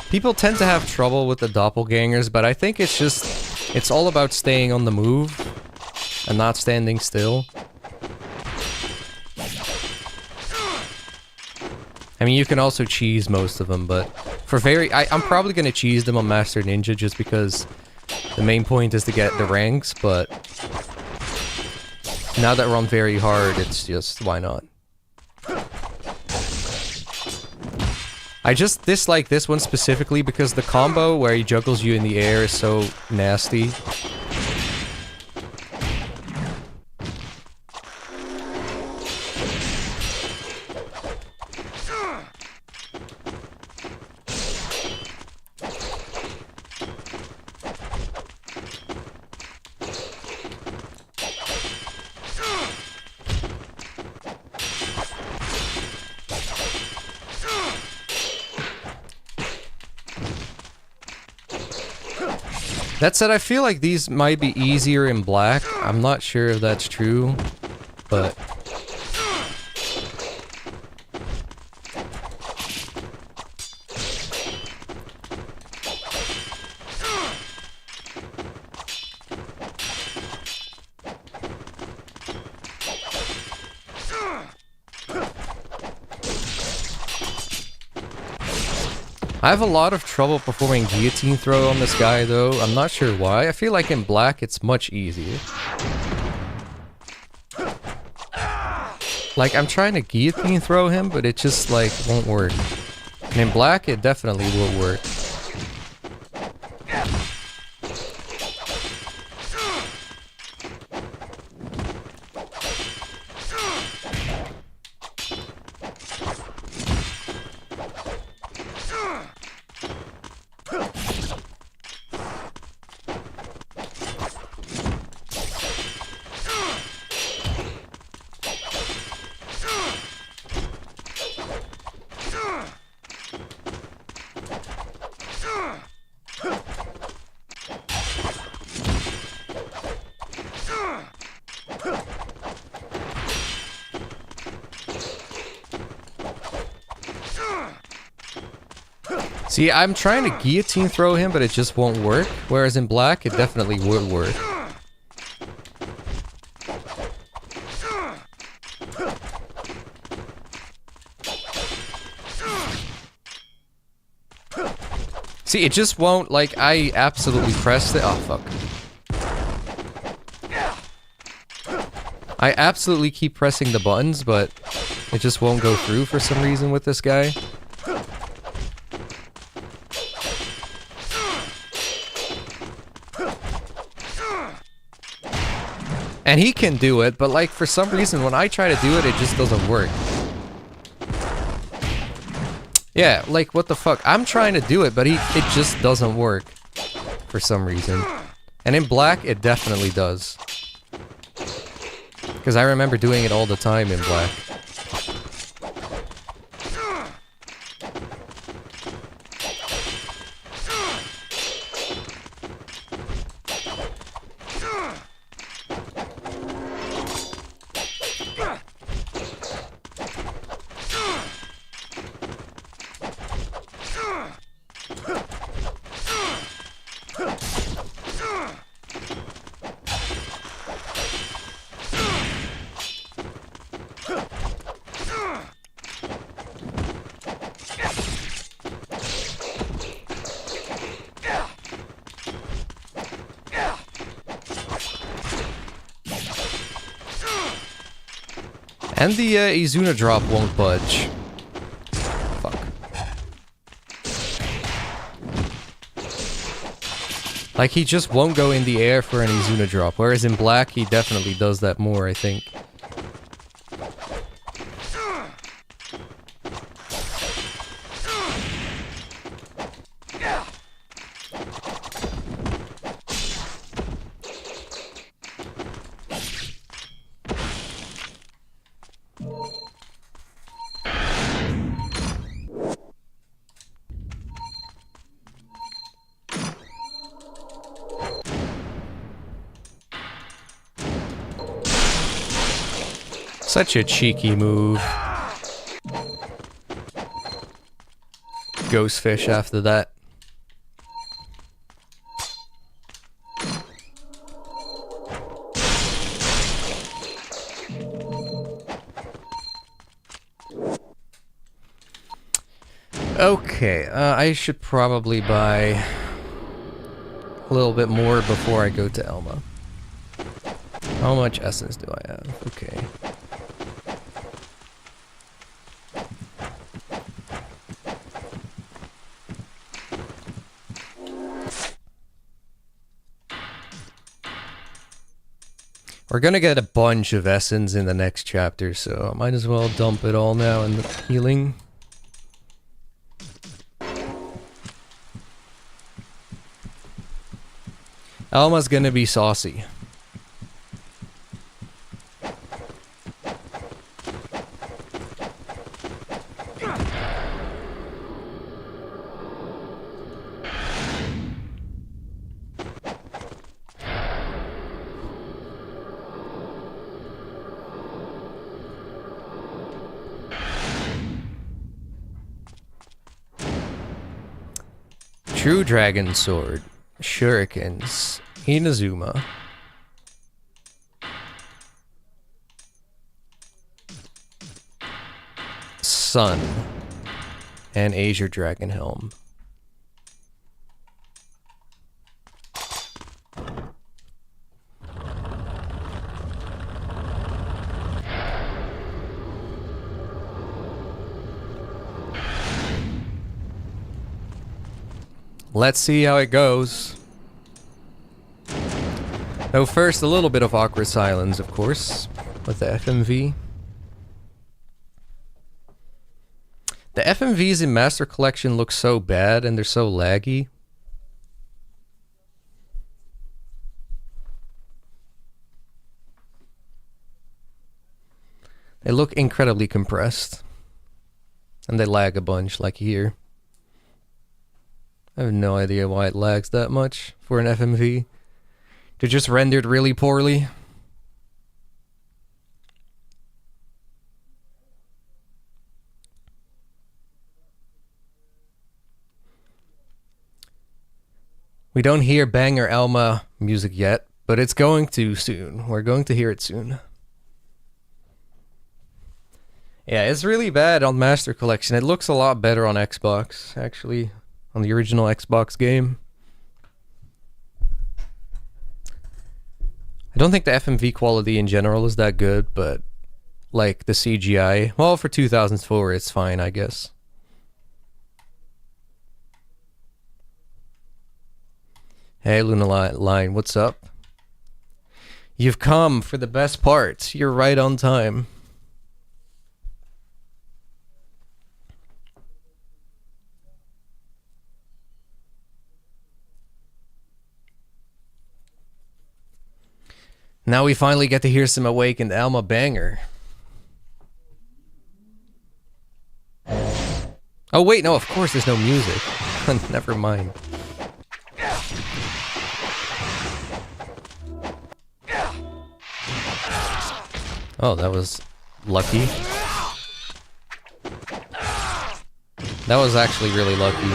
People tend to have trouble with the doppelgangers, but I think it's just... it's all about staying on the move and not standing still. I mean, you can also cheese most of them, but for I'm probably going to cheese them on Master Ninja just because the main point is to get the ranks, but now that we're on very hard, it's just, why not? I just dislike this one specifically because the combo where he juggles you in the air is so nasty. That said, I feel like these might be easier in black. I'm not sure if that's true, but... I have a lot of trouble performing guillotine throw on this guy though. I'm not sure why. I feel like in black it's much easier. Like, I'm trying to guillotine throw him, but it just like won't work. And in black it definitely will work. See, I'm trying to guillotine throw him, but it just won't work. Whereas in black, it definitely would work. See, it just won't, like, I absolutely pressed it. Oh, fuck. I absolutely keep pressing the buttons, but it just won't go through for some reason with this guy. And he can do it, but like for some reason when I try to do it, it just doesn't work. Yeah, like what the fuck? I'm trying to do it, but it just doesn't work. For some reason. And in black, it definitely does. Because I remember doing it all the time in black. And the Izuna drop won't budge. Fuck. Like, he just won't go in the air for an Izuna drop, whereas in black, he definitely does that more, I think. Such a cheeky move. Ghostfish after that. Okay, I should probably buy a little bit more before I go to Elma. How much essence do I have? Okay. We're gonna get a bunch of essence in the next chapter, so I might as well dump it all now in the healing. Alma's gonna be saucy. True Dragon Sword, Shurikens, Inazuma. Sun, and Azure Dragon Helm. Let's see how it goes. Oh, first, a little bit of awkward silence, of course, with the FMV. The FMVs in Master Collection look so bad, and they're so laggy. They look incredibly compressed. And they lag a bunch, like here. I have no idea why it lags that much for an FMV. They're just rendered really poorly. We don't hear Banger Elma music yet, but it's going to soon. We're going to hear it soon. Yeah, it's really bad on Master Collection. It looks a lot better on Xbox, actually. On the original Xbox game. I don't think the FMV quality in general is that good, but like the CGI, well, for 2004 it's fine, I guess. Hey Luna Line, what's up? You've come for the best part. You're right on time. Now we finally get to hear some Awakened Alma banger. Oh wait, no, of course there's no music. Never mind. Oh, that was lucky. That was actually really lucky.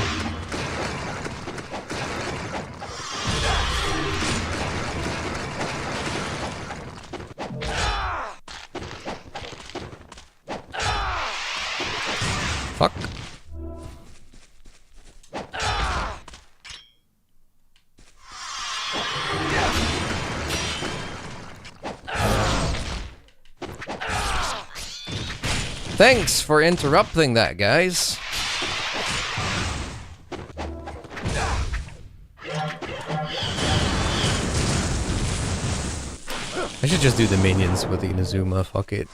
Fuck. Thanks for interrupting that, guys. I should just do the minions with Inazuma, fuck it.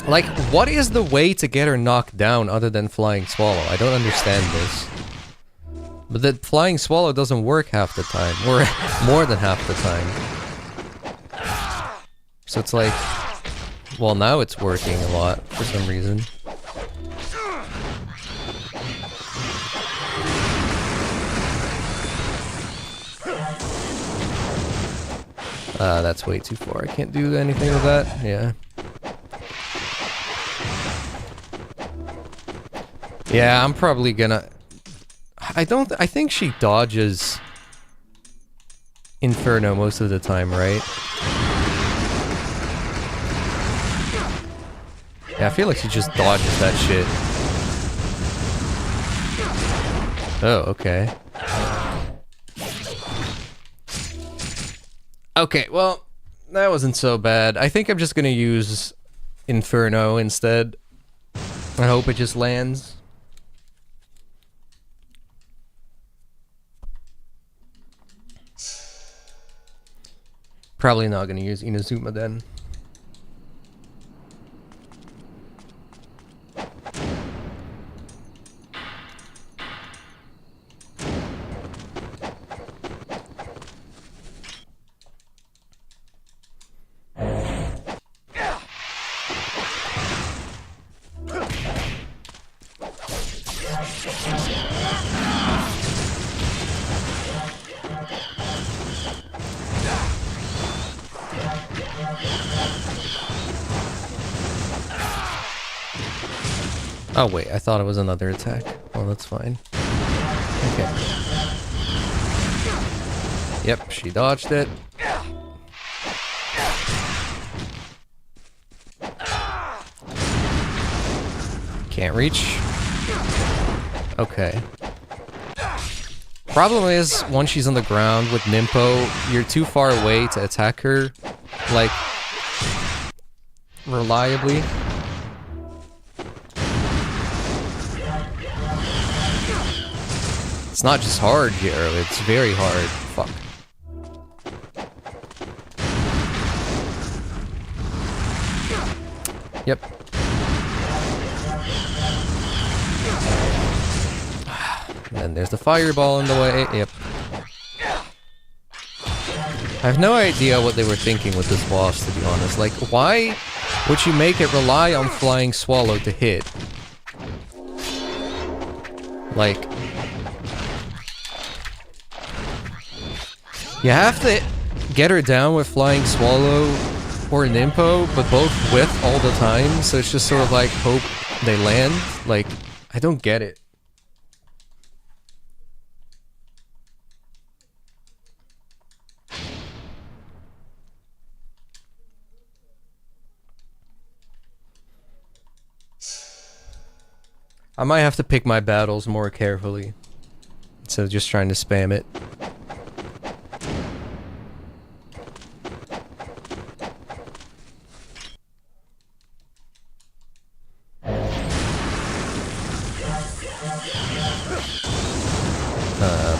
Like, what is the way to get her knocked down other than Flying Swallow? I don't understand this. But the Flying Swallow doesn't work half the time, or more than half the time. So it's like, well, now it's working a lot for some reason. That's way too far. I can't do anything with that. Yeah. Yeah, I'm probably gonna... I think she dodges Inferno most of the time, right? Yeah, I feel like she just dodges that shit. Oh, okay. Okay, well, that wasn't so bad. I think I'm just gonna use Inferno instead. I hope it just lands. Probably not gonna use Inazuma then. Oh wait, I thought it was another attack. Well, that's fine. Okay. Yep, she dodged it. Can't reach. Okay. Problem is, once she's on the ground with Nimpo, you're too far away to attack her, like, reliably. It's not just hard here, it's very hard. Fuck. Yep. And then there's the fireball in the way. Yep. I have no idea what they were thinking with this boss, to be honest. Like, why would you make it rely on Flying Swallow to hit? Like... You have to get her down with Flying Swallow or Nimpo, but both whiff all the time, so it's just sort of like hope they land. Like, I don't get it. I might have to pick my battles more carefully instead of just trying to spam it.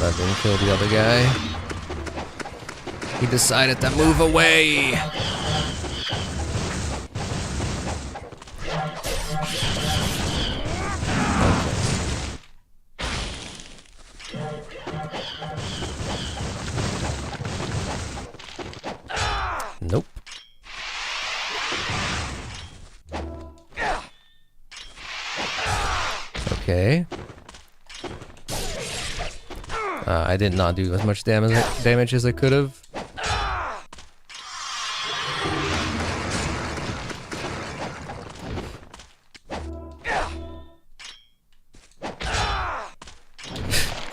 That didn't kill the other guy. He decided to move away. Nope. Okay. I did not do as much damage as I could have.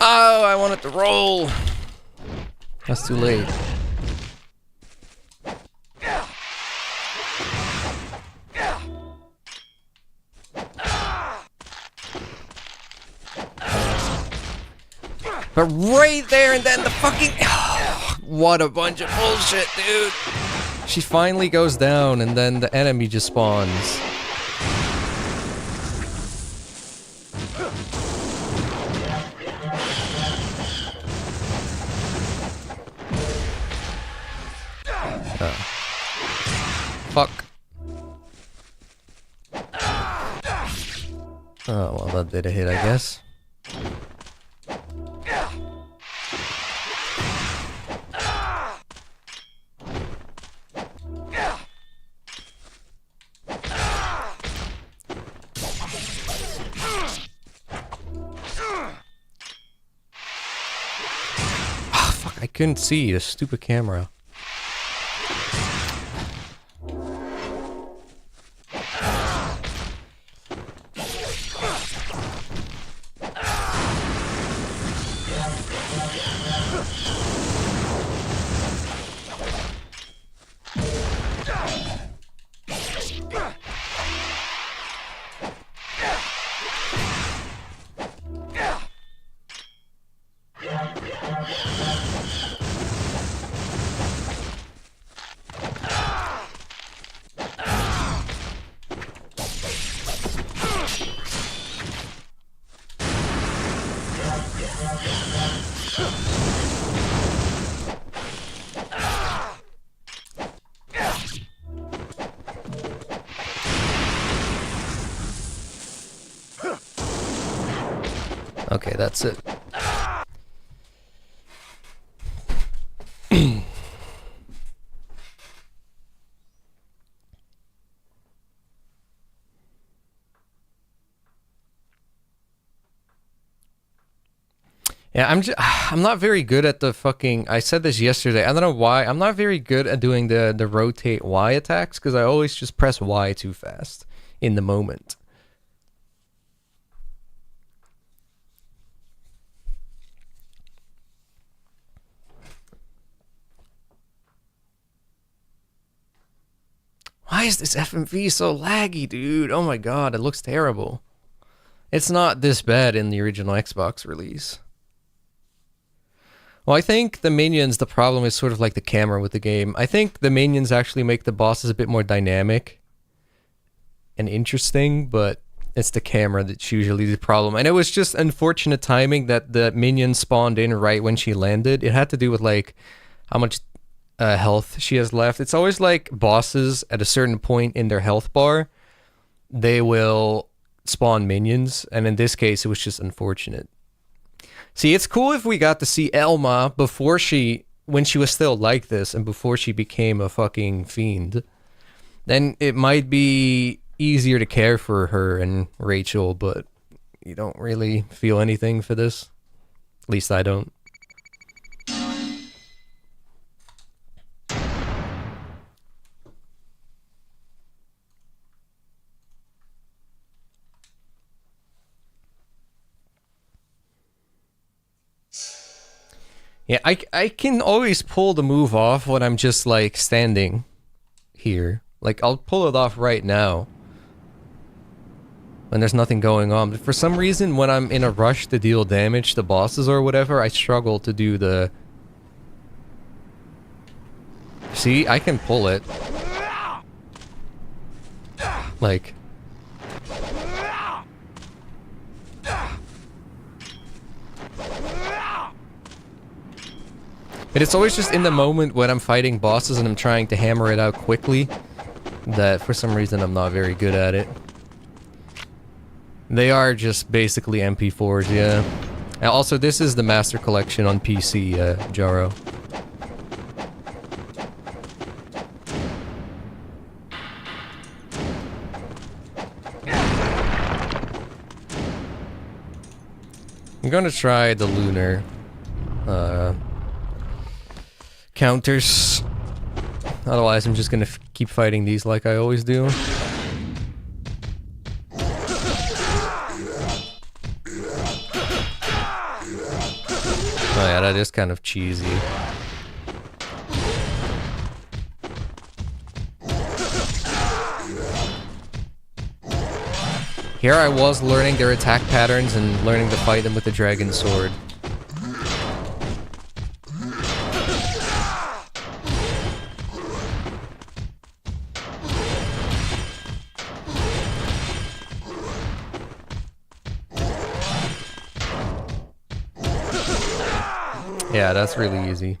Oh, I wanted to roll. That's too late. But right there and then the fucking... what a bunch of bullshit, dude. She finally goes down and then the enemy just spawns. Fuck. Oh, well, that did a hit, I guess. Ah, fuck, I couldn't see the stupid camera. Okay, that's it. Yeah, I'm not very good at the fucking... I said this yesterday. I don't know why. I'm not very good at doing the rotate Y attacks because I always just press Y too fast in the moment. Why is this FMV so laggy, dude? Oh my god, it looks terrible. It's not this bad in the original Xbox release. Well, I think the minions, the problem is sort of like the camera with the game. I think the minions actually make the bosses a bit more dynamic and interesting, but it's the camera that's usually the problem. And it was just unfortunate timing that the minion spawned in right when she landed. It had to do with like how much health she has left. It's always like bosses at a certain point in their health bar, they will spawn minions, and in this case it was just unfortunate. See, it's cool if we got to see Elma before when she was still like this and before she became a fucking fiend. Then it might be easier to care for her and Rachel, but you don't really feel anything for this. At least I don't. Yeah, I can always pull the move off when I'm just like standing here. Like I'll pull it off right now when there's nothing going on. But for some reason, when I'm in a rush to deal damage to bosses or whatever, I struggle to do the... See, I can pull it. Like... But it's always just in the moment when I'm fighting bosses and I'm trying to hammer it out quickly that for some reason I'm not very good at it. They are just basically MP4s, yeah. And also, this is the Master Collection on PC, Jaro. I'm gonna try the lunar counters. Otherwise, I'm just gonna keep fighting these like I always do. Oh yeah, that is kind of cheesy. Here I was learning their attack patterns and learning to fight them with the dragon sword. Yeah, that's really easy.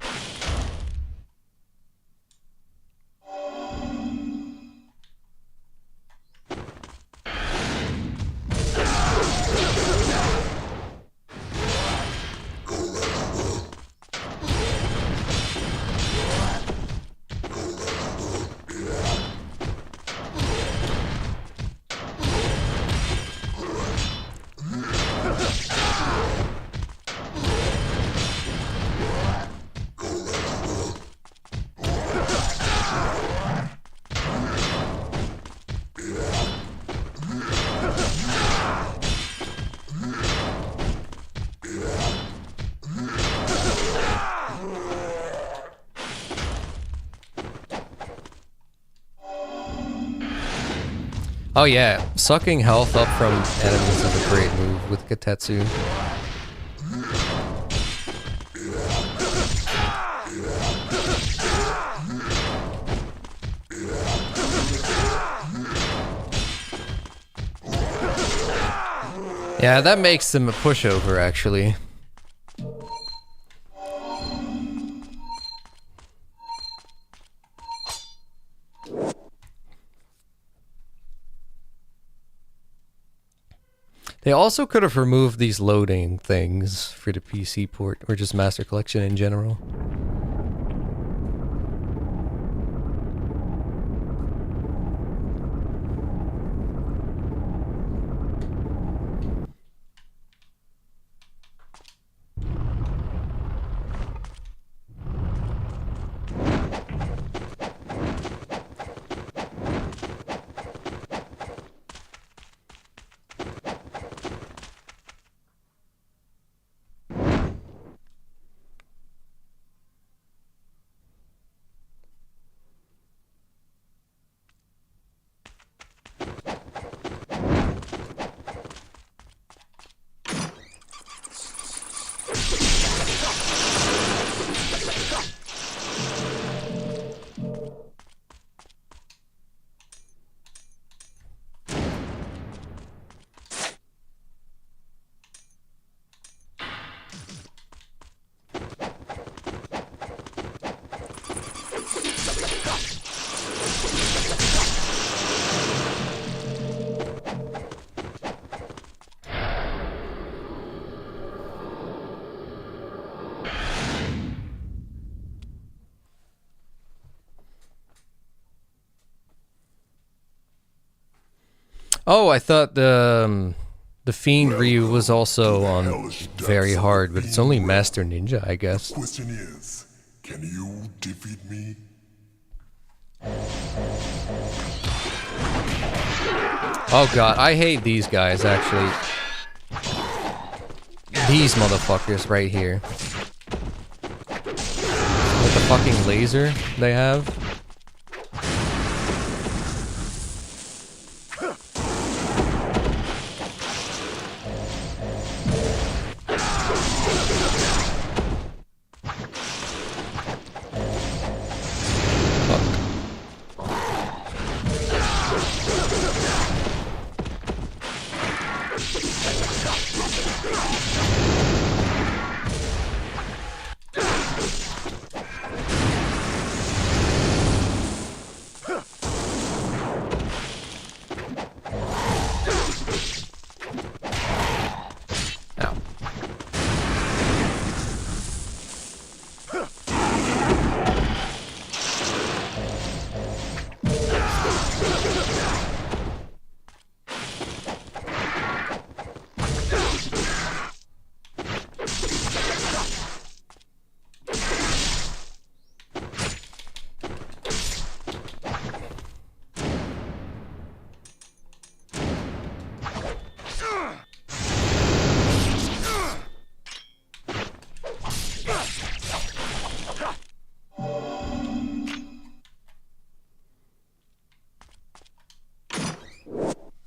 Oh yeah, sucking health up from enemies is a great move with Katetsu. Yeah, that makes them a pushover, actually. They also could have removed these loading things for the PC port, or just Master Collection in general. Oh, I thought the Fiend Ryu was also on very hard, but it's only Master Ninja, I guess. The question is, can you defeat me? Oh god, I hate these guys, actually. These motherfuckers right here. With the fucking laser they have.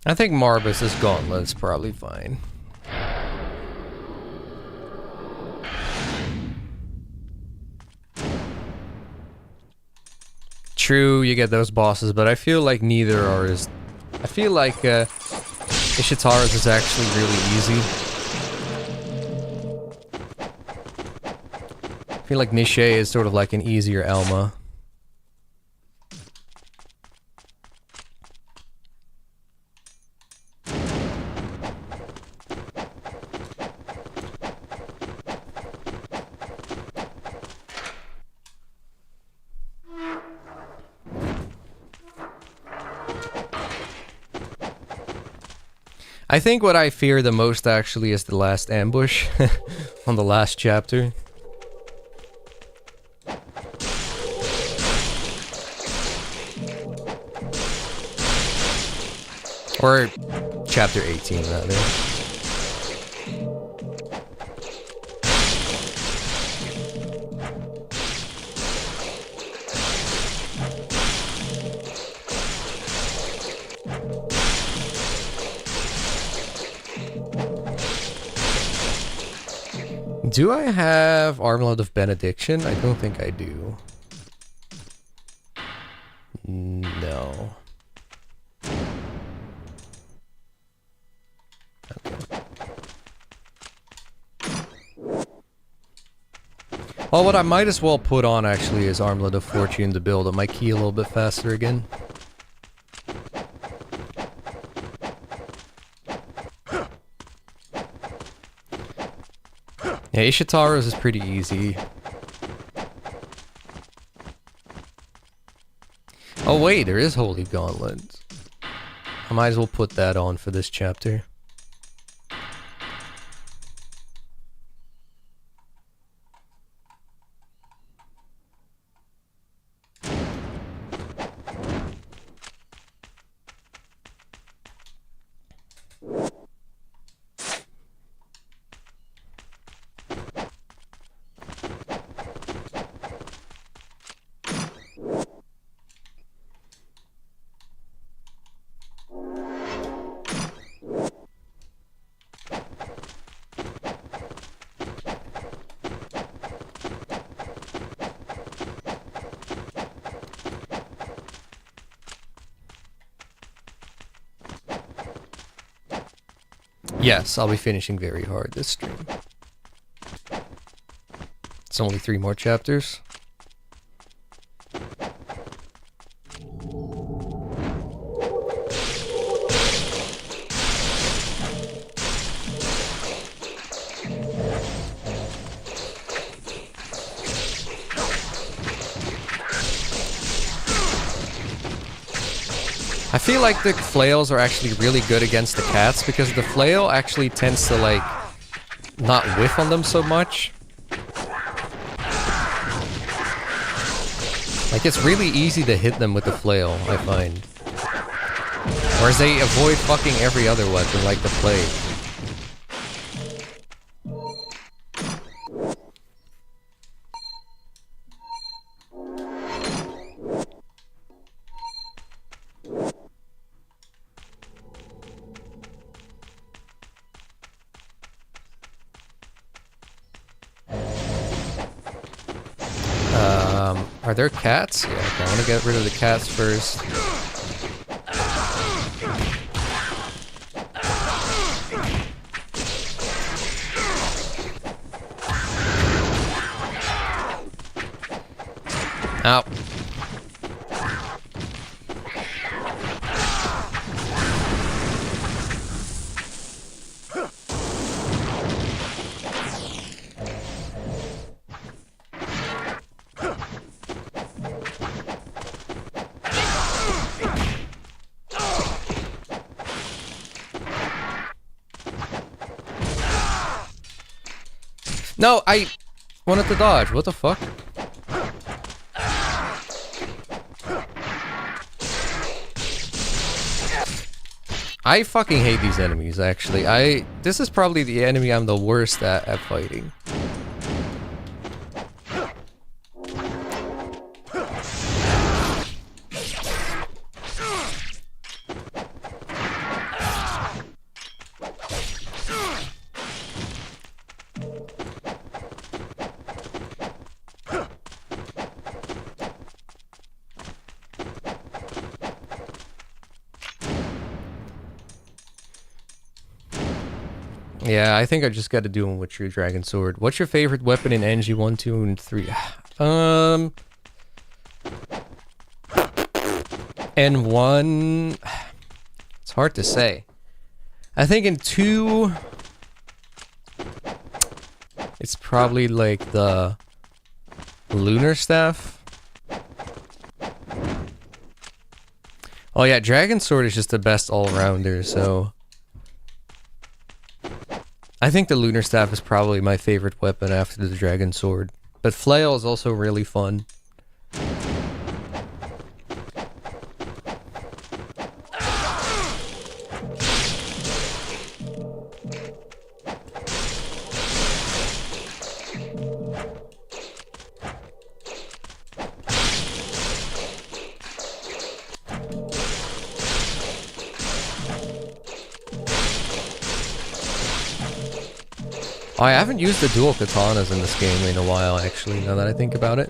I think Marbus' Gauntlet's probably fine. True, you get those bosses, but I feel like neither are as... I feel like Ishitara's is actually really easy. I feel like Niche is sort of like an easier Alma. I think what I fear the most actually is the last ambush on the last chapter. Or chapter 18 rather. Do I have Armlet of Benediction? I don't think I do. No. Okay. Well, what I might as well put on actually is Armlet of Fortune to build up my key a little bit faster again. Yeah, Ishitaro's is pretty easy. Oh wait, there is Holy Gauntlet. I might as well put that on for this chapter. Yes, I'll be finishing very hard this stream. It's only 3 more chapters. I feel like the flails are actually really good against the cats because the flail actually tends to like not whiff on them so much. Like it's really easy to hit them with the flail, I find. Whereas they avoid fucking every other weapon like the plague. Are there cats? Yeah, okay, I want to get rid of the cats first. Ow. No, I wanted to dodge. What the fuck? I fucking hate these enemies, actually. This is probably the enemy I'm the worst at fighting. Yeah, I think I just got to do one with True Dragon Sword. What's your favorite weapon in NG 1, 2, and 3? And 1... It's hard to say. I think in 2... It's probably like the Lunar Staff. Oh yeah, Dragon Sword is just the best all-rounder, so... I think the Lunar Staff is probably my favorite weapon after the Dragon Sword. But Flail is also really fun. Oh, I haven't used the dual katanas in this game in a while, actually, now that I think about it.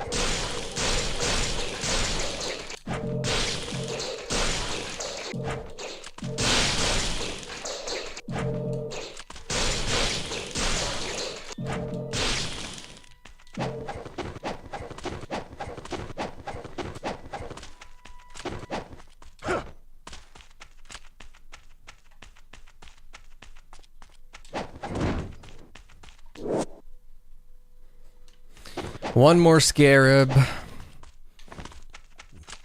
One more Scarab.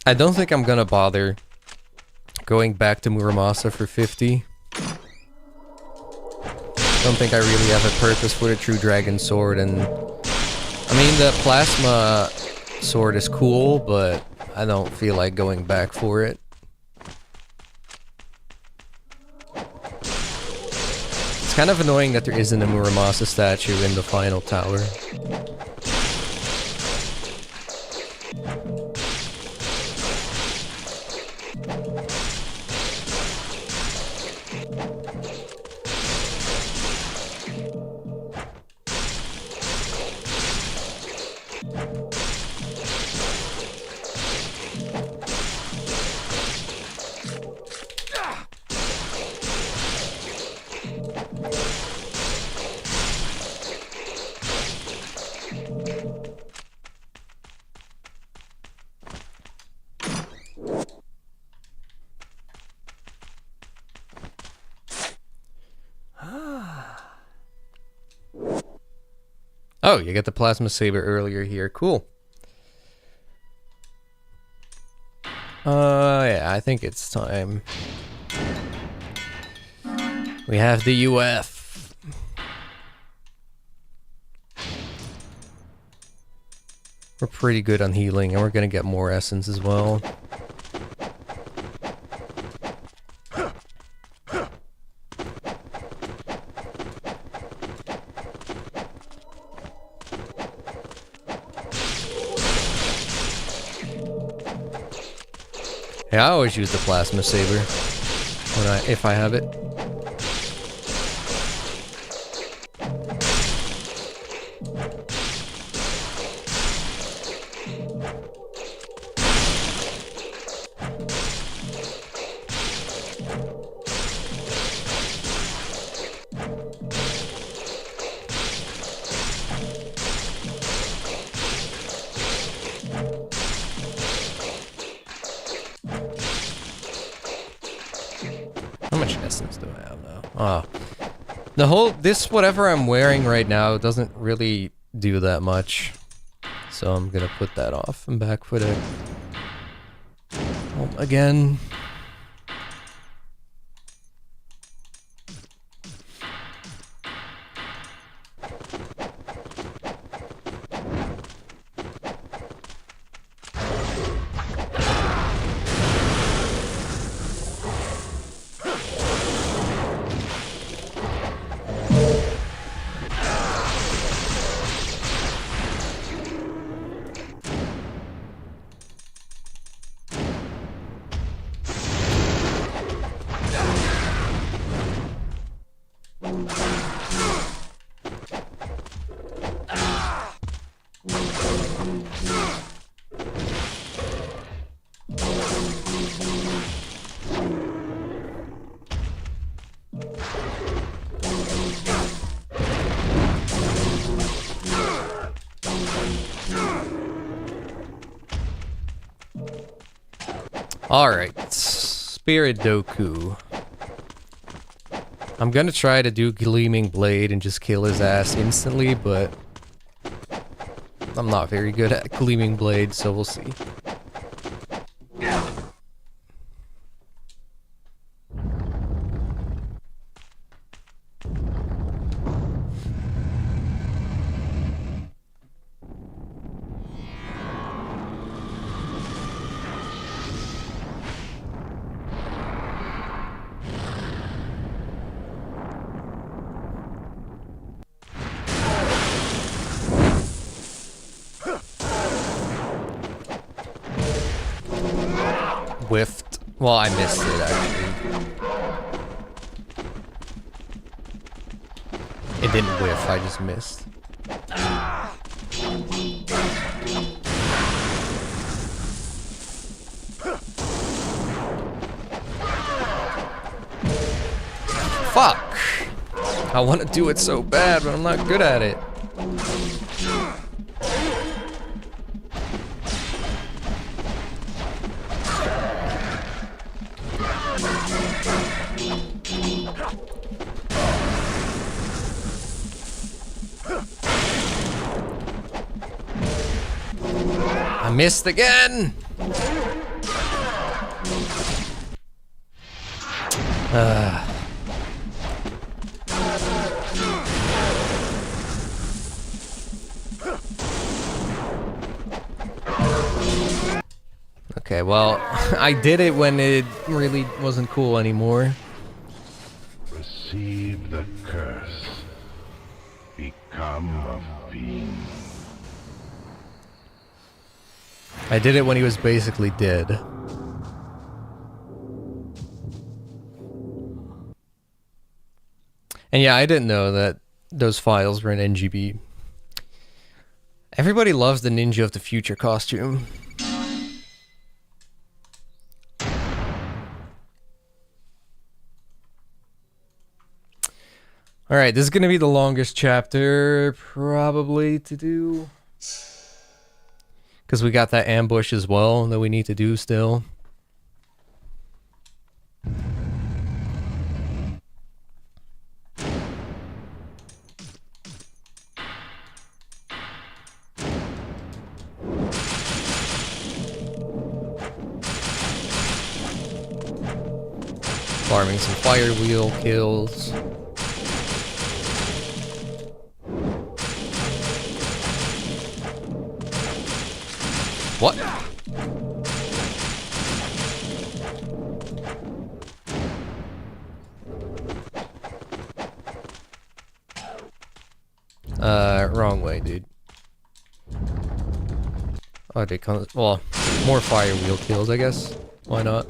I don't think I'm gonna bother going back to Muramasa for 50. Don't think I really have a purpose for the True Dragon Sword, and I mean the Plasma Sword is cool, but I don't feel like going back for it. It's kind of annoying that there isn't a Muramasa statue in the final tower. Oh, you got the Plasma Saber earlier here. Cool. Yeah, I think it's time. We have the UF. We're pretty good on healing, and we're gonna get more essence as well. Yeah, I always use the Plasma Saber if I have it. Whatever I'm wearing right now doesn't really do that much. So I'm gonna put that off and back for the home again. Alright, Spirit Doku. I'm gonna try to do Gleaming Blade and just kill his ass instantly, but I'm not very good at Gleaming Blade, so we'll see. Whiffed. Well, I missed it, actually. It didn't whiff, I just missed. Fuck! I want to do it so bad, but I'm not good at it. I missed again! Okay, well, I did it when it really wasn't cool anymore. Receive the curse. Become a fiend. I did it when he was basically dead. And yeah, I didn't know that those files were in NGB. Everybody loves the Ninja of the Future costume. Alright, this is going to be the longest chapter, probably, to do. Because we got that ambush as well that we need to do still. Farming some fire wheel kills. What? Wrong way, dude. Oh, they come. Well, more fire wheel kills, I guess. Why not?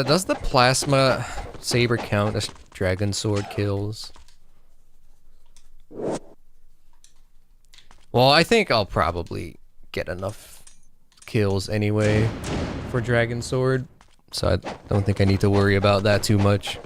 Does the plasma saber count as dragon sword kills? Well, I think I'll probably get enough kills anyway for dragon sword, so I don't think I need to worry about that too much.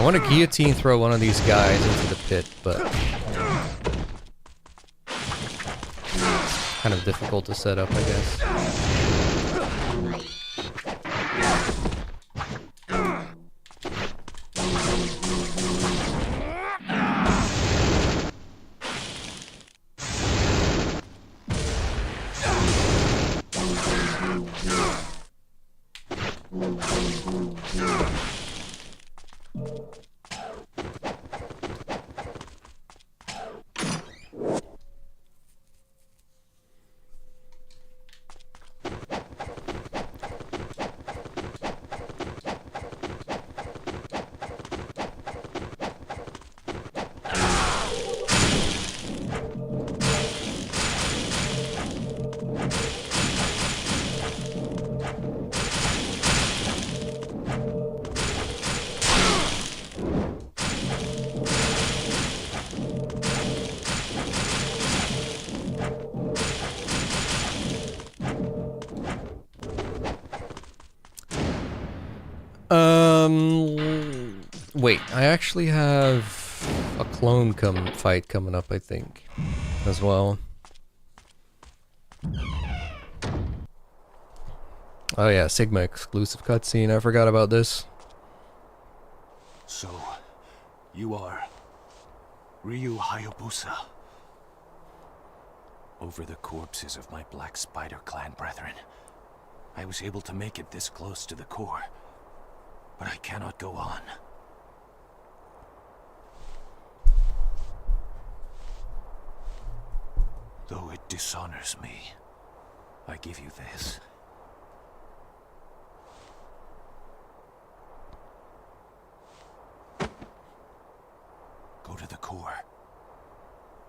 I want to guillotine throw one of these guys into the pit, but kind of difficult to set up, I guess. Wait, I actually have a clone fight coming up, I think, as well. Oh yeah, Sigma exclusive cutscene, I forgot about this. So, you are Ryu Hayabusa. Over the corpses of my Black Spider clan brethren, I was able to make it this close to the core, but I cannot go on. Though it dishonors me, I give you this. Go to the core.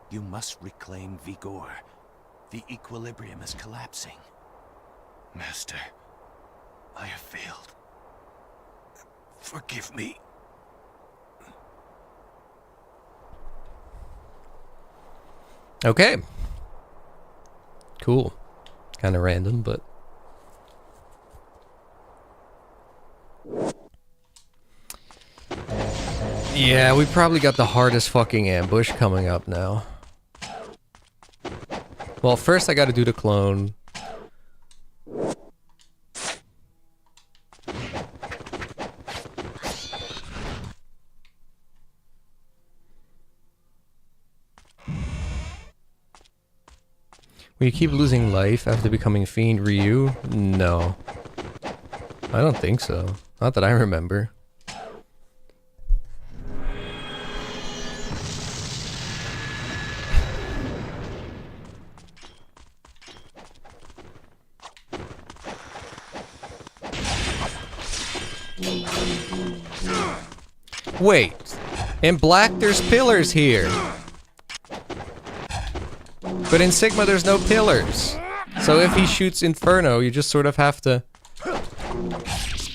You must reclaim Vigor. The equilibrium is collapsing. Master, I have failed. Forgive me. Okay. Cool. Kind of random, but... yeah, we probably got the hardest fucking ambush coming up now. Well, first I gotta do the clone. Will you keep losing life after becoming Fiend Ryu? No. I don't think so. Not that I remember. Wait. In Black, there's pillars here. But in Sigma, there's no pillars. So if he shoots Inferno, you just sort of have to...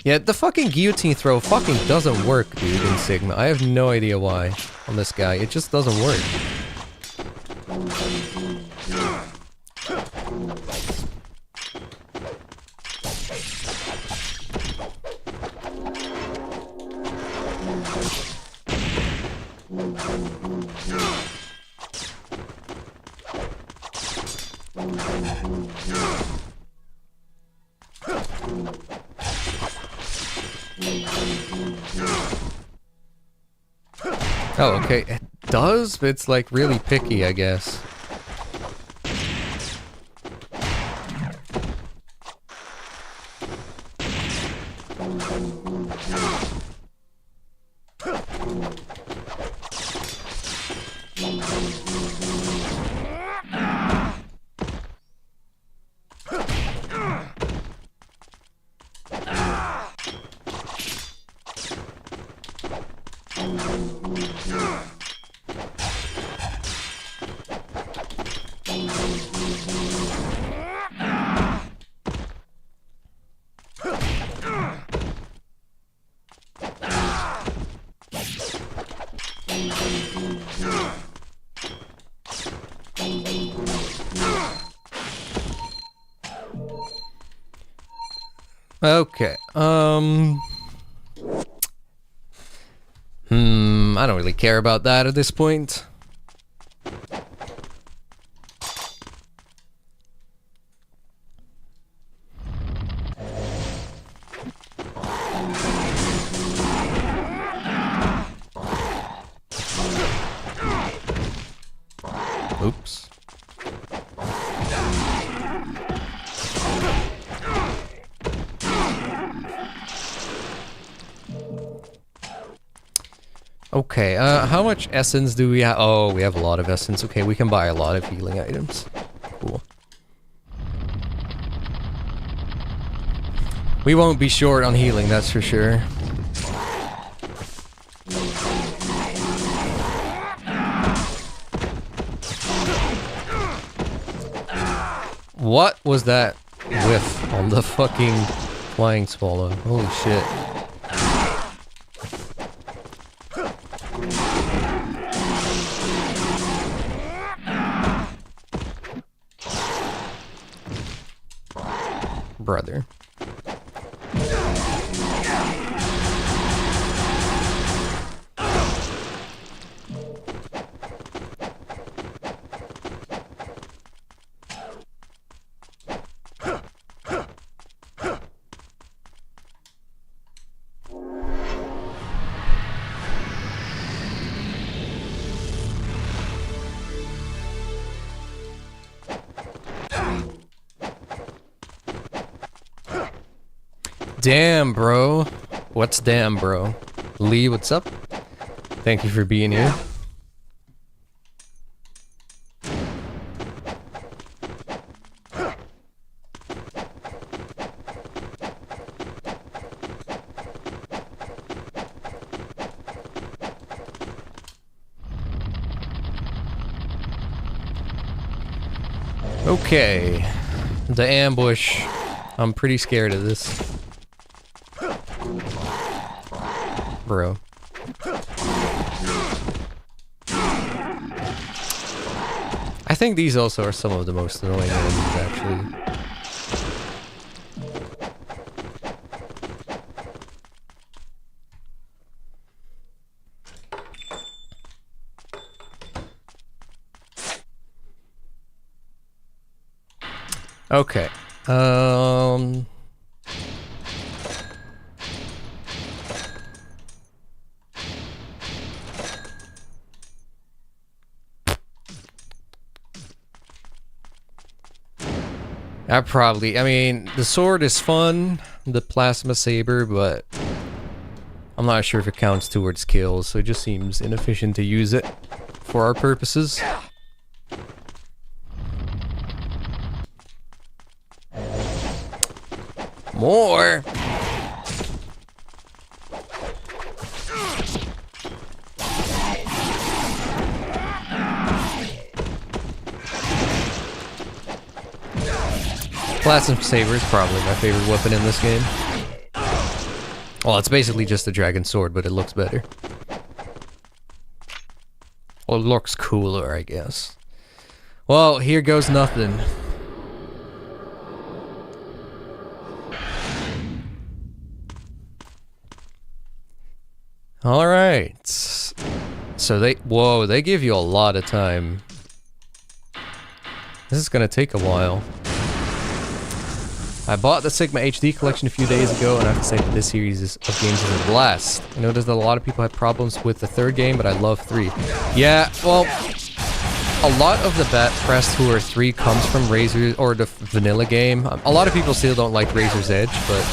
yeah, the fucking guillotine throw fucking doesn't work, dude, in Sigma. I have no idea why on this guy. It just doesn't work. Oh, okay, it does, but it's like really picky, I guess. Okay, I don't really care about that at this point. Oops. Okay, how much essence do we have? Oh, we have a lot of essence. Okay, we can buy a lot of healing items. Cool. We won't be short on healing, that's for sure. What was that whiff on the fucking flying swallow? Holy shit. Brother. Damn, bro. What's damn, bro? Lee, what's up? Thank you for being here. Okay. The ambush. I'm pretty scared of this. Bro. I think these also are some of the most annoying enemies, actually. Okay. I mean, the sword is fun, the plasma saber, but I'm not sure if it counts towards kills, so it just seems inefficient to use it for our purposes. More! Plasma saber is probably my favorite weapon in this game. Well, it's basically just a dragon sword, but it looks better. Well, it looks cooler, I guess. Well, here goes nothing. Alright. So they give you a lot of time. This is gonna take a while. I bought the Sigma HD collection a few days ago, and I have to say that this series of games is a blast. I noticed that a lot of people had problems with the third game, but I love 3. Yeah, well, a lot of the best Tour 3 comes from Razor, or the vanilla game. A lot of people still don't like Razor's Edge, but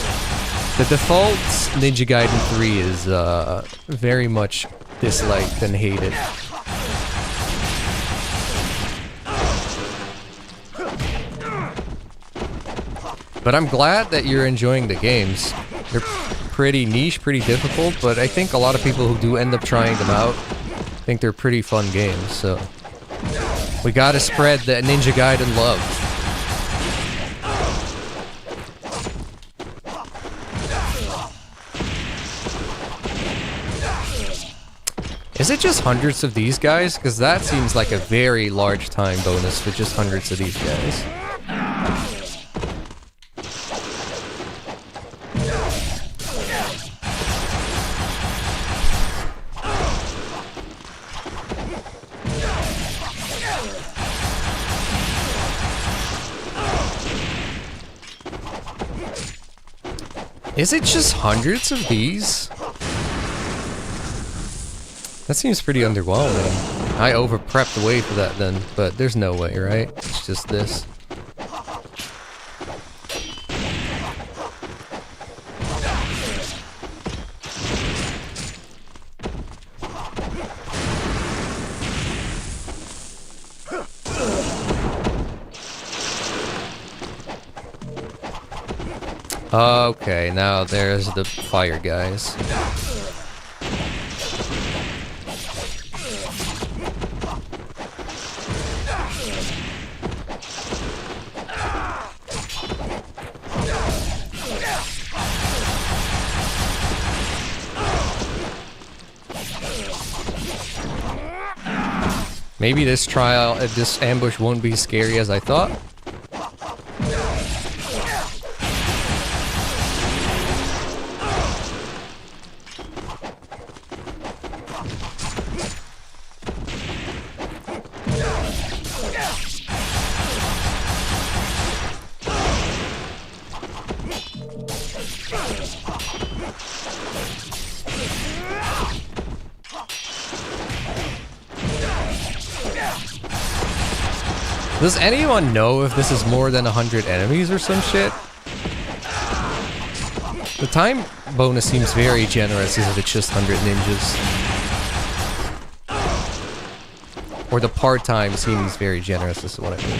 the default Ninja Gaiden 3 is very much disliked and hated. But I'm glad that you're enjoying the games. They're pretty niche, pretty difficult, but I think a lot of people who do end up trying them out think they're pretty fun games, so we gotta spread the Ninja Gaiden love. Is it just hundreds of these guys? Because that seems like a very large time bonus for just hundreds of these guys. Is it just hundreds of these? That seems pretty underwhelming. I over-prepped way for that then, but there's no way, right? It's just this. Okay, now there's the fire guys. Maybe this this ambush won't be as scary as I thought. Does anyone know if this is more than 100 enemies or some shit? The time bonus seems very generous if it's just 100 ninjas. Or the part time seems very generous, is what I mean.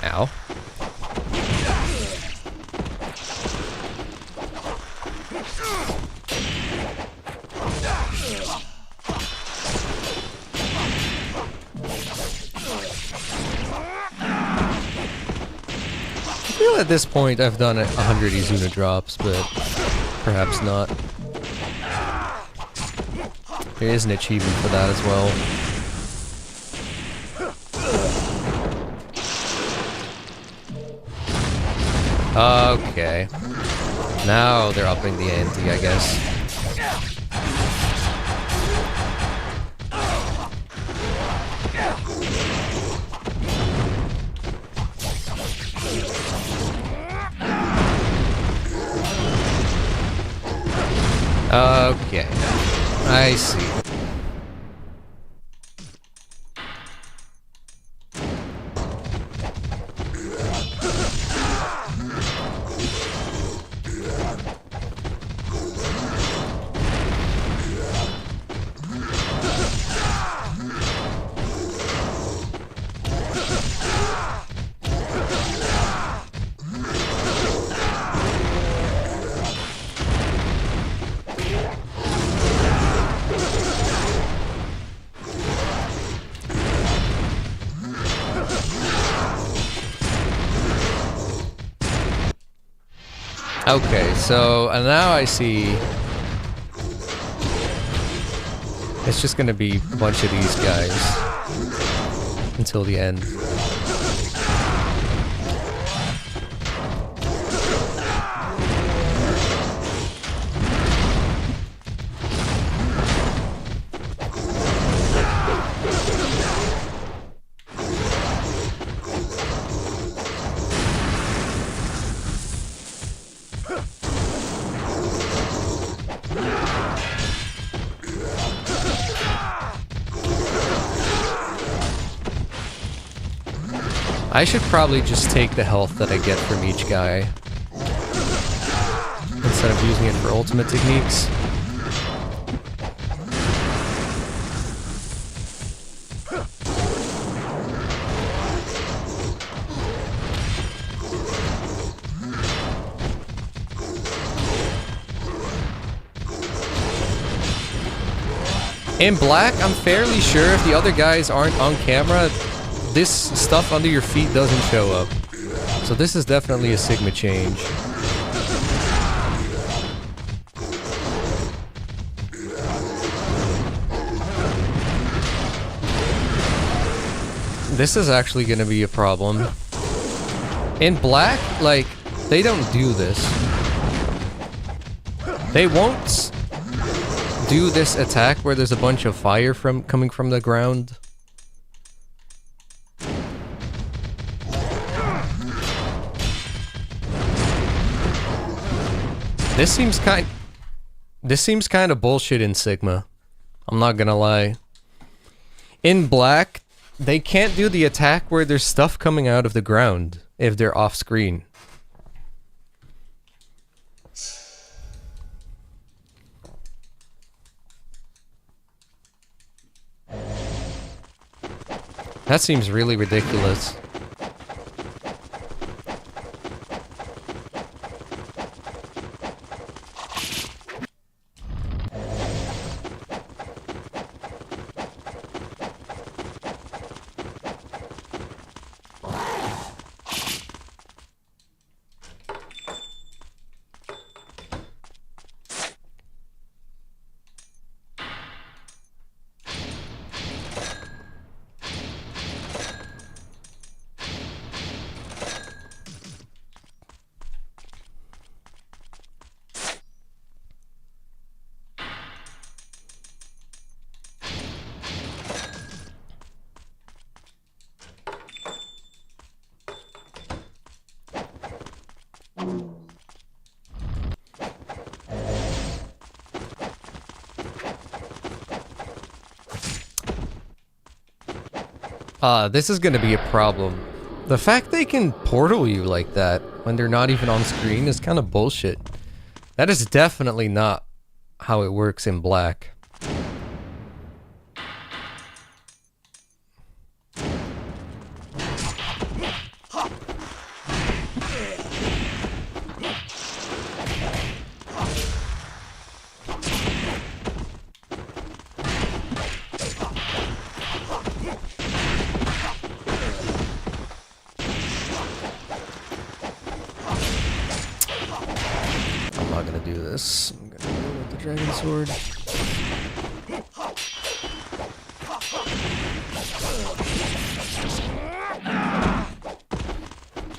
Ow. I feel at this point I've done 100 Izuna drops, but perhaps not. There is an achievement for that as well. Okay. Now they're upping the ante, I guess. Okay. I see. Okay, so now I see it's just gonna be a bunch of these guys until the end. I should probably just take the health that I get from each guy instead of using it for ultimate techniques. In black, I'm fairly sure if the other guys aren't on camera, this stuff under your feet doesn't show up. So this is definitely a Sigma change. This is actually going to be a problem. In black, like, they don't do this. They won't do this attack where there's a bunch of fire coming from the ground. This seems kind of bullshit in Sigma. I'm not gonna lie. In black, they can't do the attack where there's stuff coming out of the ground if they're off screen. That seems really ridiculous. This is gonna be a problem. The fact they can portal you like that when they're not even on screen is kind of bullshit. That is definitely not how it works in black. I'm gonna go with the Dragon Sword.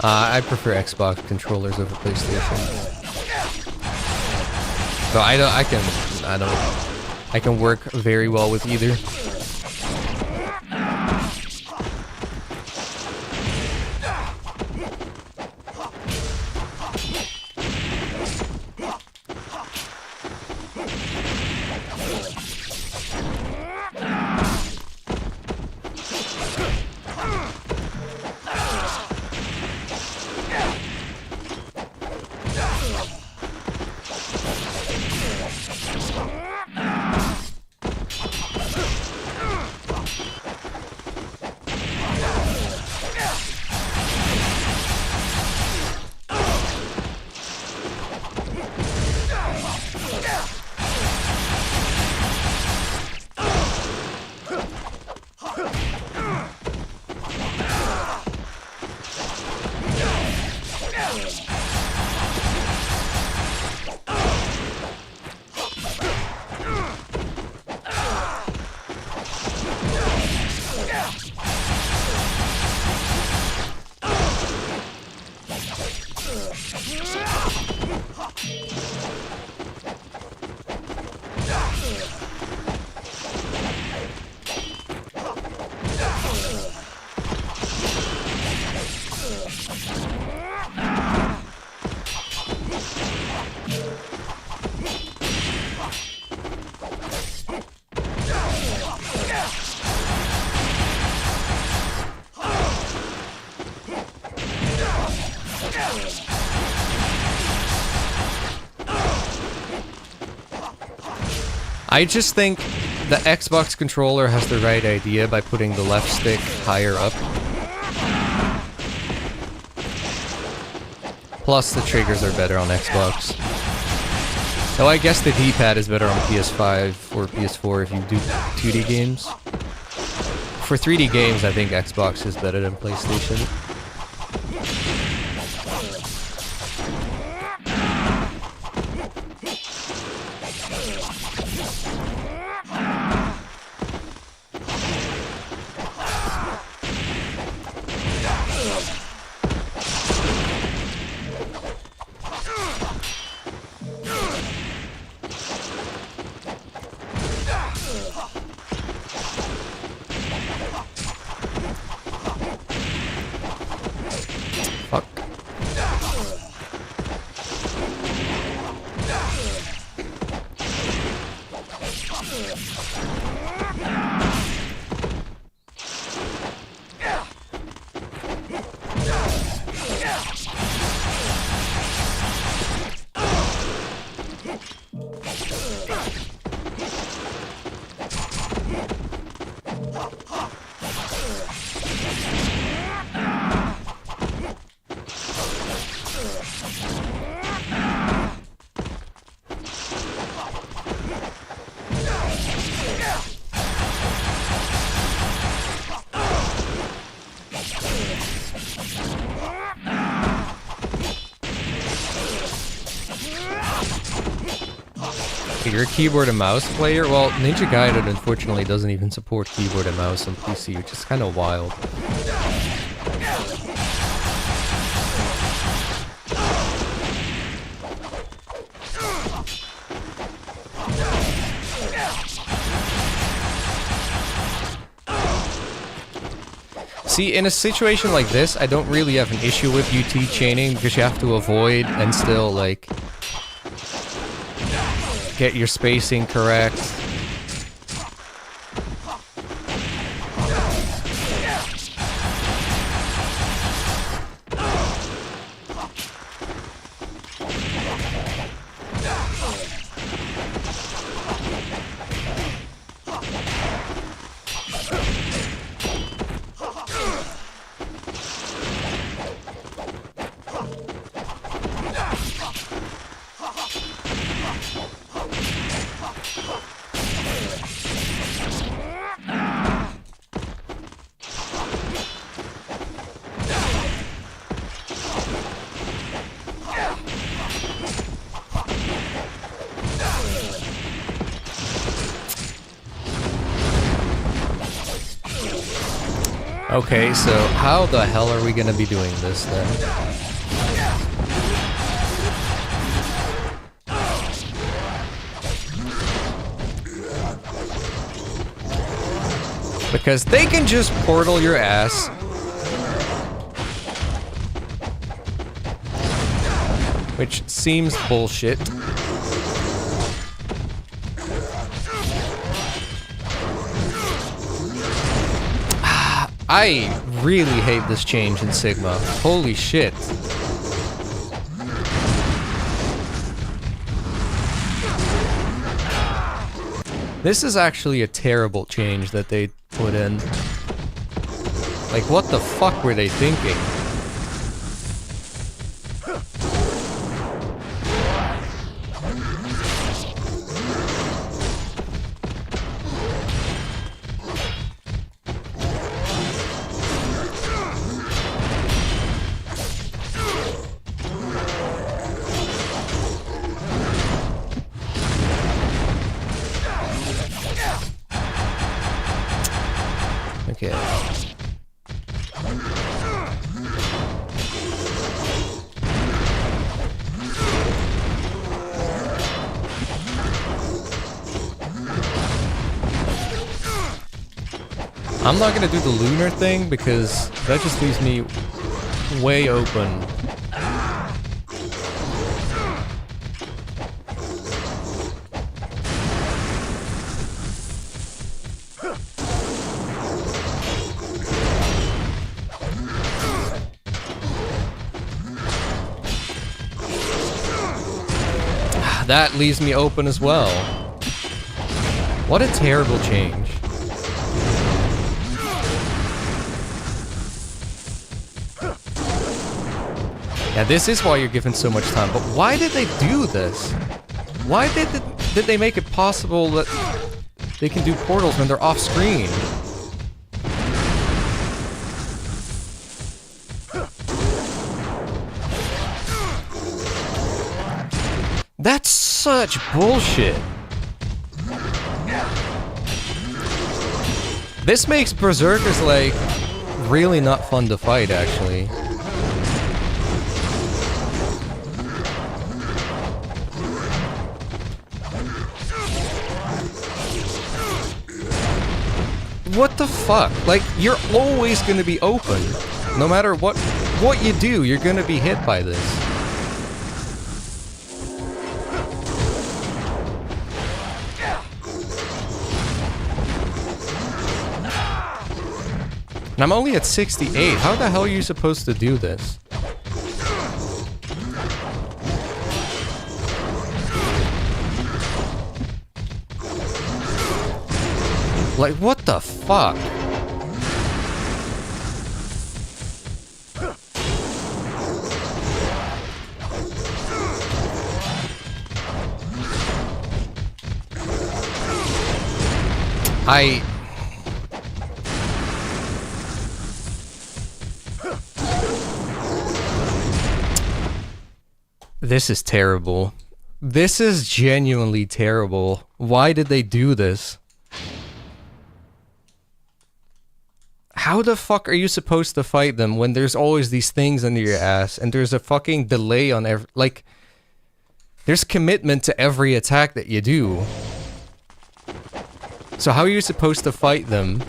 I prefer Xbox controllers over PlayStation. So I can work very well with either. I just think the Xbox controller has the right idea by putting the left stick higher up. Plus, the triggers are better on Xbox. Oh, I guess the D-pad is better on PS5 or PS4 if you do 2D games. For 3D games, I think Xbox is better than PlayStation. Fuck. You're a keyboard and mouse player? Well, Ninja Gaiden unfortunately doesn't even support keyboard and mouse on PC, which is kind of wild. See, in a situation like this, I don't really have an issue with UT chaining because you have to avoid and still, like, get your spacing correct. Okay, so how the hell are we gonna be doing this then? Because they can just portal your ass. Which seems bullshit. I really hate this change in Sigma. Holy shit. This is actually a terrible change that they put in. Like, what the fuck were they thinking? Okay. I'm not gonna do the lunar thing because that just leaves me way open. That leaves me open as well. What a terrible change. Yeah, this is why you're given so much time, but why did they do this? Why did they make it possible that they can do portals when they're off screen? That's such bullshit. This makes Berserkers, like, really not fun to fight, actually. What the fuck? Like, you're always gonna be open. No matter what you do, you're gonna be hit by this. And I'm only at 68. How the hell are you supposed to do this? Like, what the fuck? This is terrible. This is genuinely terrible. Why did they do this? How the fuck are you supposed to fight them when there's always these things under your ass and there's a fucking delay on every... Like, there's commitment to every attack that you do. So how are you supposed to fight them?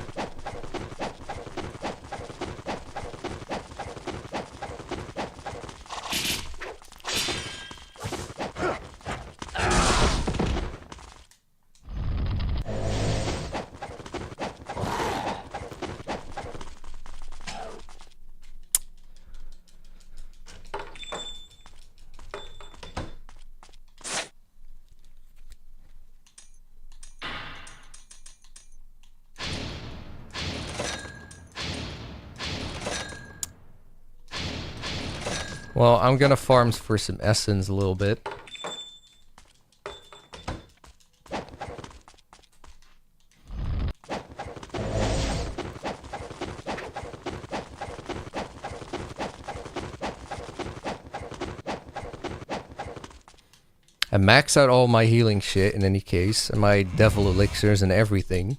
Well, I'm gonna farm for some essence a little bit. I max out all my healing shit in any case, and my devil elixirs and everything.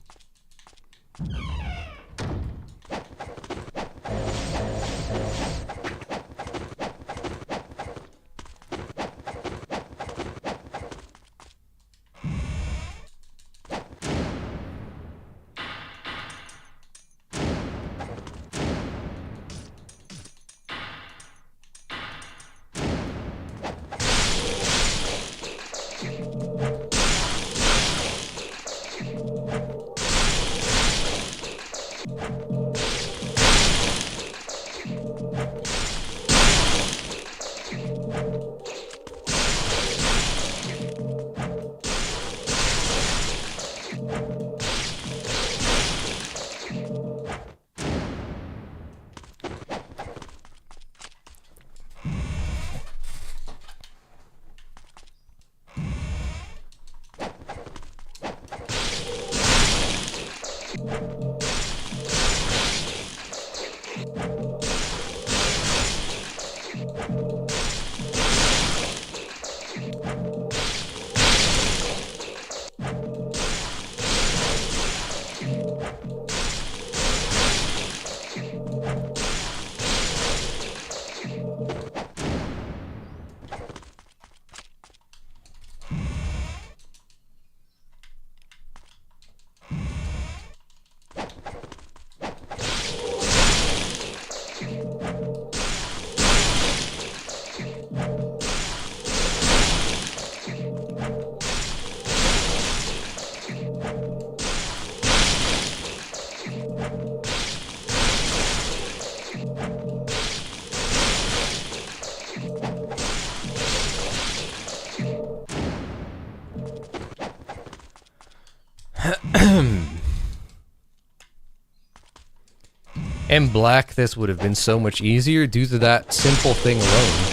In black, this would have been so much easier due to that simple thing alone.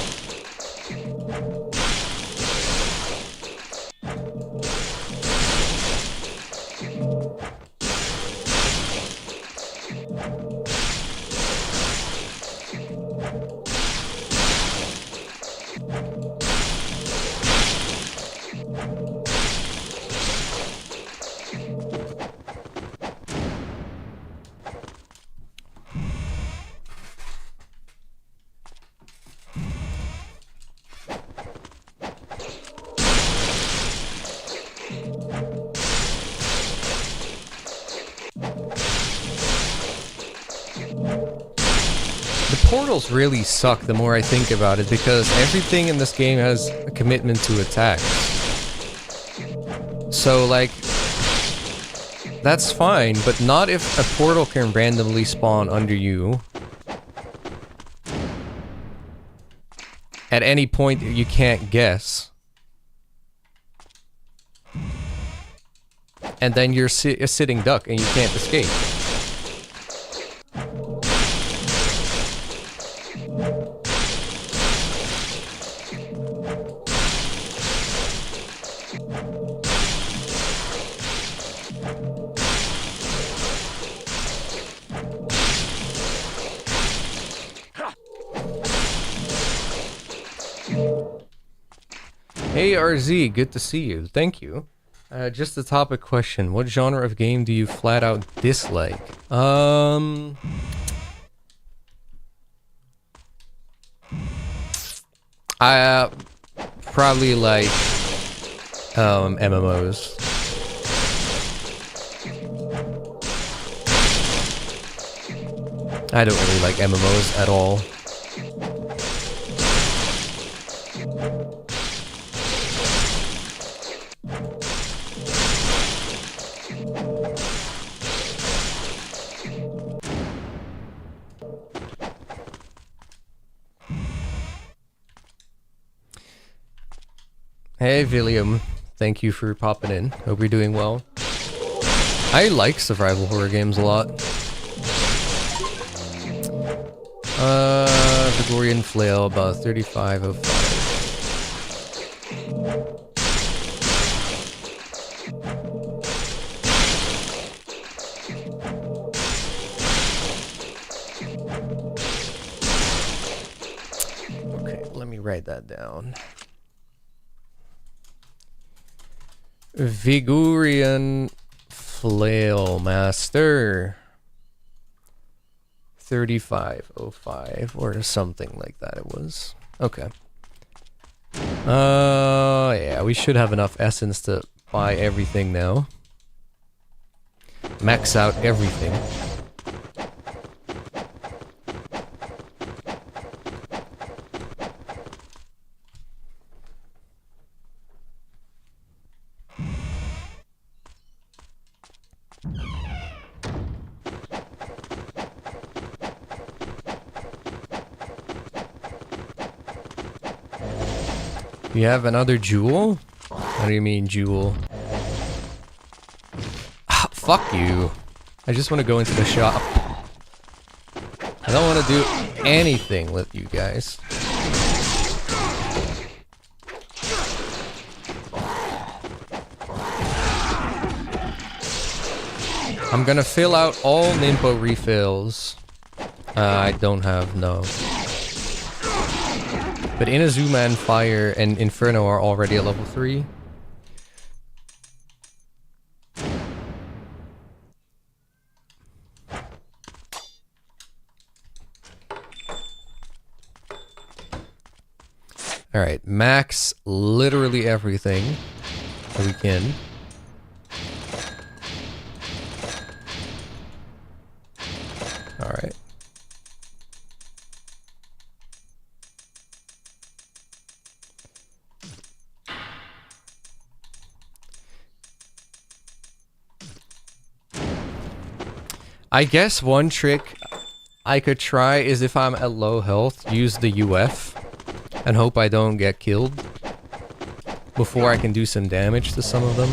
The portals really suck the more I think about it, because everything in this game has a commitment to attack. So, like, that's fine, but not if a portal can randomly spawn under you at any point you can't guess. And then you're a sitting duck and you can't escape. Hey RZ, good to see you. Thank you. Just a topic question. What genre of game do you flat out dislike? I probably like MMOs. I don't really like MMOs at all. Hey William, thank you for popping in. Hope you're doing well. I like survival horror games a lot. Gregorian Flail, about 3505. Okay, let me write that down. Vigorian Flail Master 3505 or something like that it was. Okay. Yeah, we should have enough essence to buy everything now. Max out everything. You have another jewel? What do you mean, jewel? Ah, fuck you. I just want to go into the shop. I don't want to do anything with you guys. I'm gonna fill out all Nimpo refills. I don't have, no. But Inazuma and Fire and Inferno are already at level 3. Alright, max literally everything that we can. Alright. I guess one trick I could try is if I'm at low health, use the UF and hope I don't get killed before I can do some damage to some of them.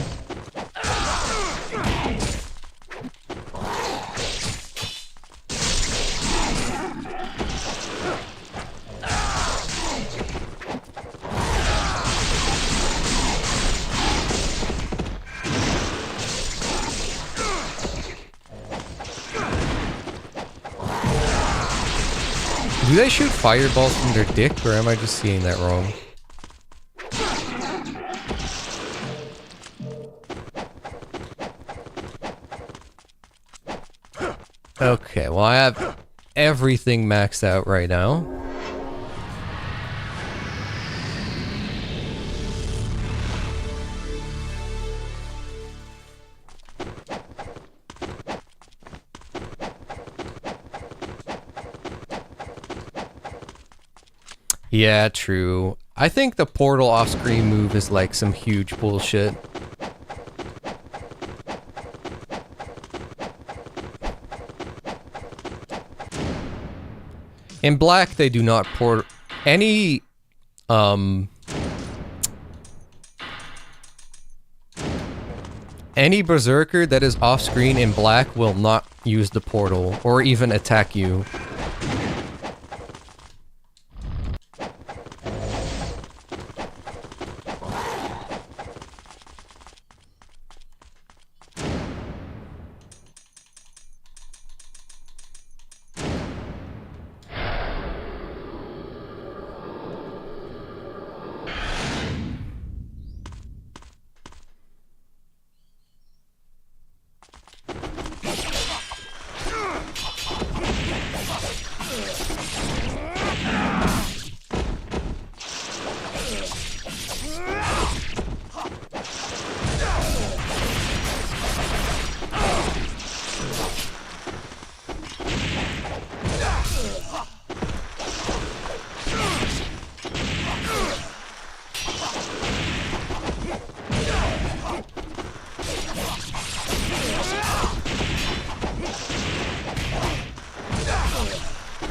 Do they shoot fireballs from their dick, or am I just seeing that wrong? Okay, well I have everything maxed out right now. Yeah, true. I think the portal off-screen move is like some huge bullshit. In Black, they do not port any any berserker that is off-screen in Black will not use the portal or even attack you.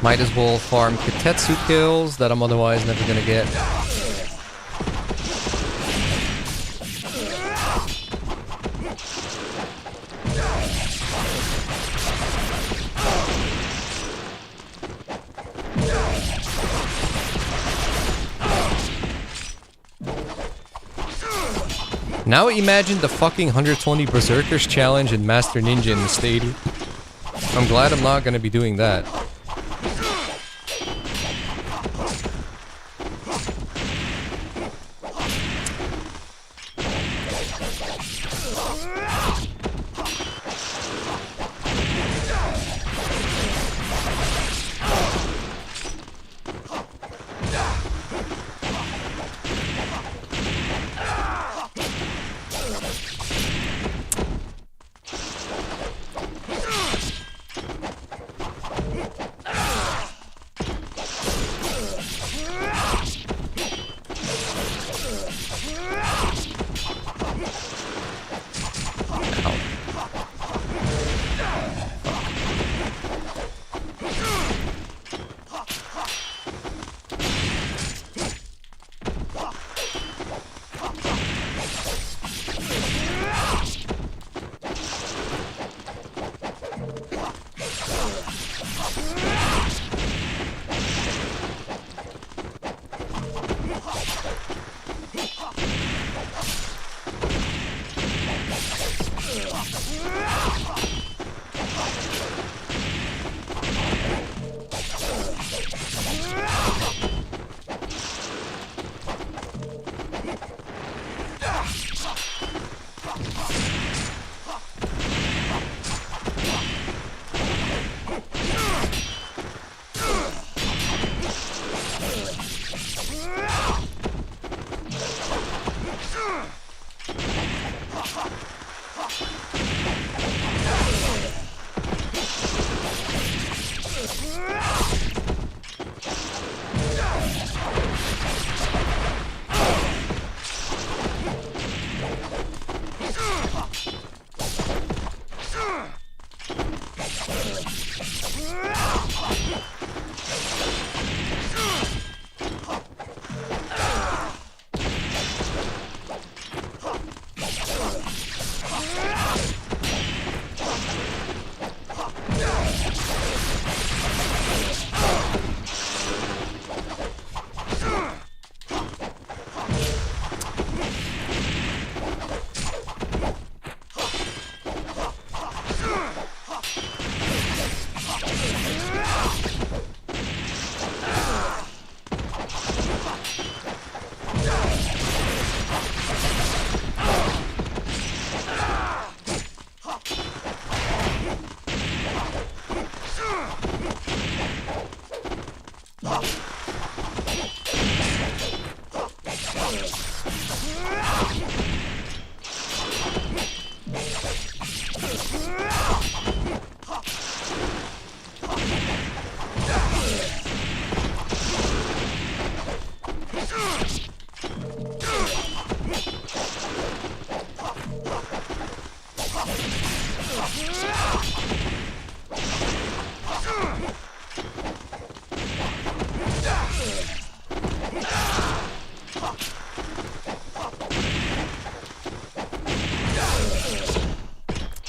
Might as well farm Kitetsu kills that I'm otherwise never gonna get. Now imagine the fucking 120 Berserkers challenge in Master Ninja in the stadium. I'm glad I'm not gonna be doing that.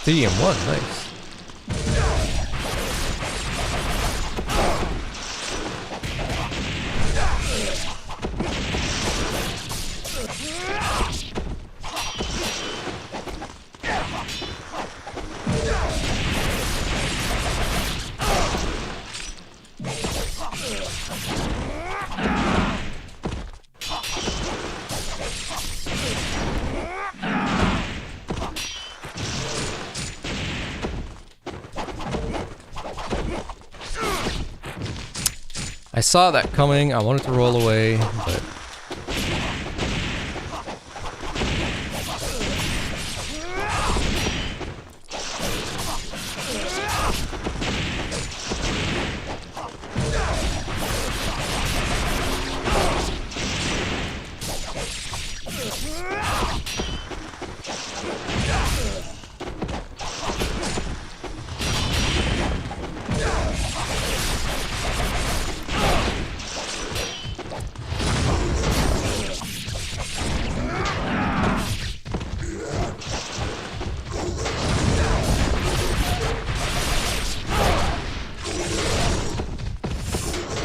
3 and 1, nice. I saw that coming, I wanted to roll away, but...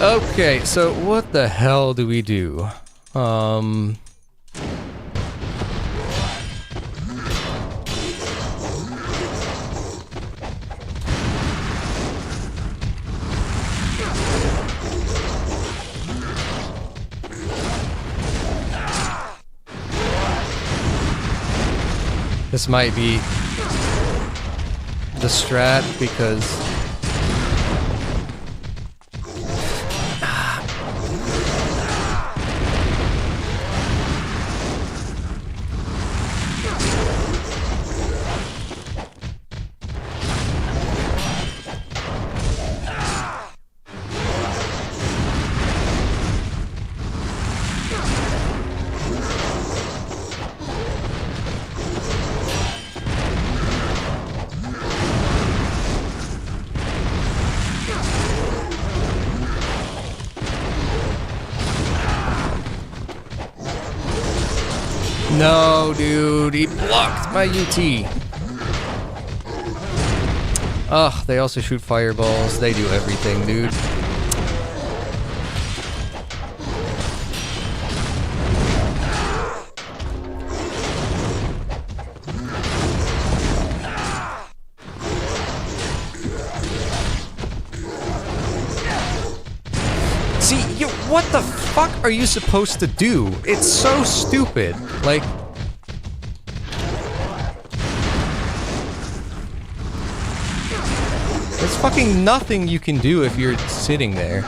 Okay, so what the hell do we do? This might be the strat because no, dude, he blocked my UT. Ugh, they also shoot fireballs. They do everything, dude. See, what the fuck are you supposed to do? It's so stupid. Like... there's fucking nothing you can do if you're sitting there.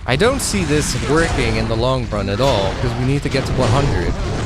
I don't see this working in the long run at all, because we need to get to 100.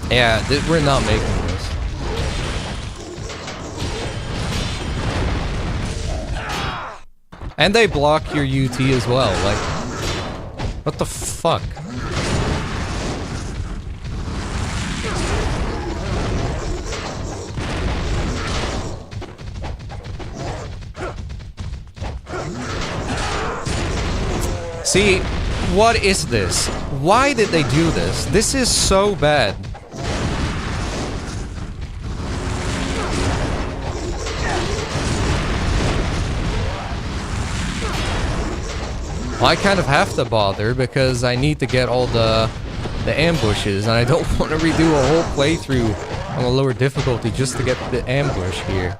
Yeah, we're not making this. And they block your UT as well, like... what the fuck? See, what is this? Why did they do this? This is so bad. Well, I kind of have to bother because I need to get all the the ambushes, and I don't want to redo a whole playthrough on a lower difficulty just to get the ambush here.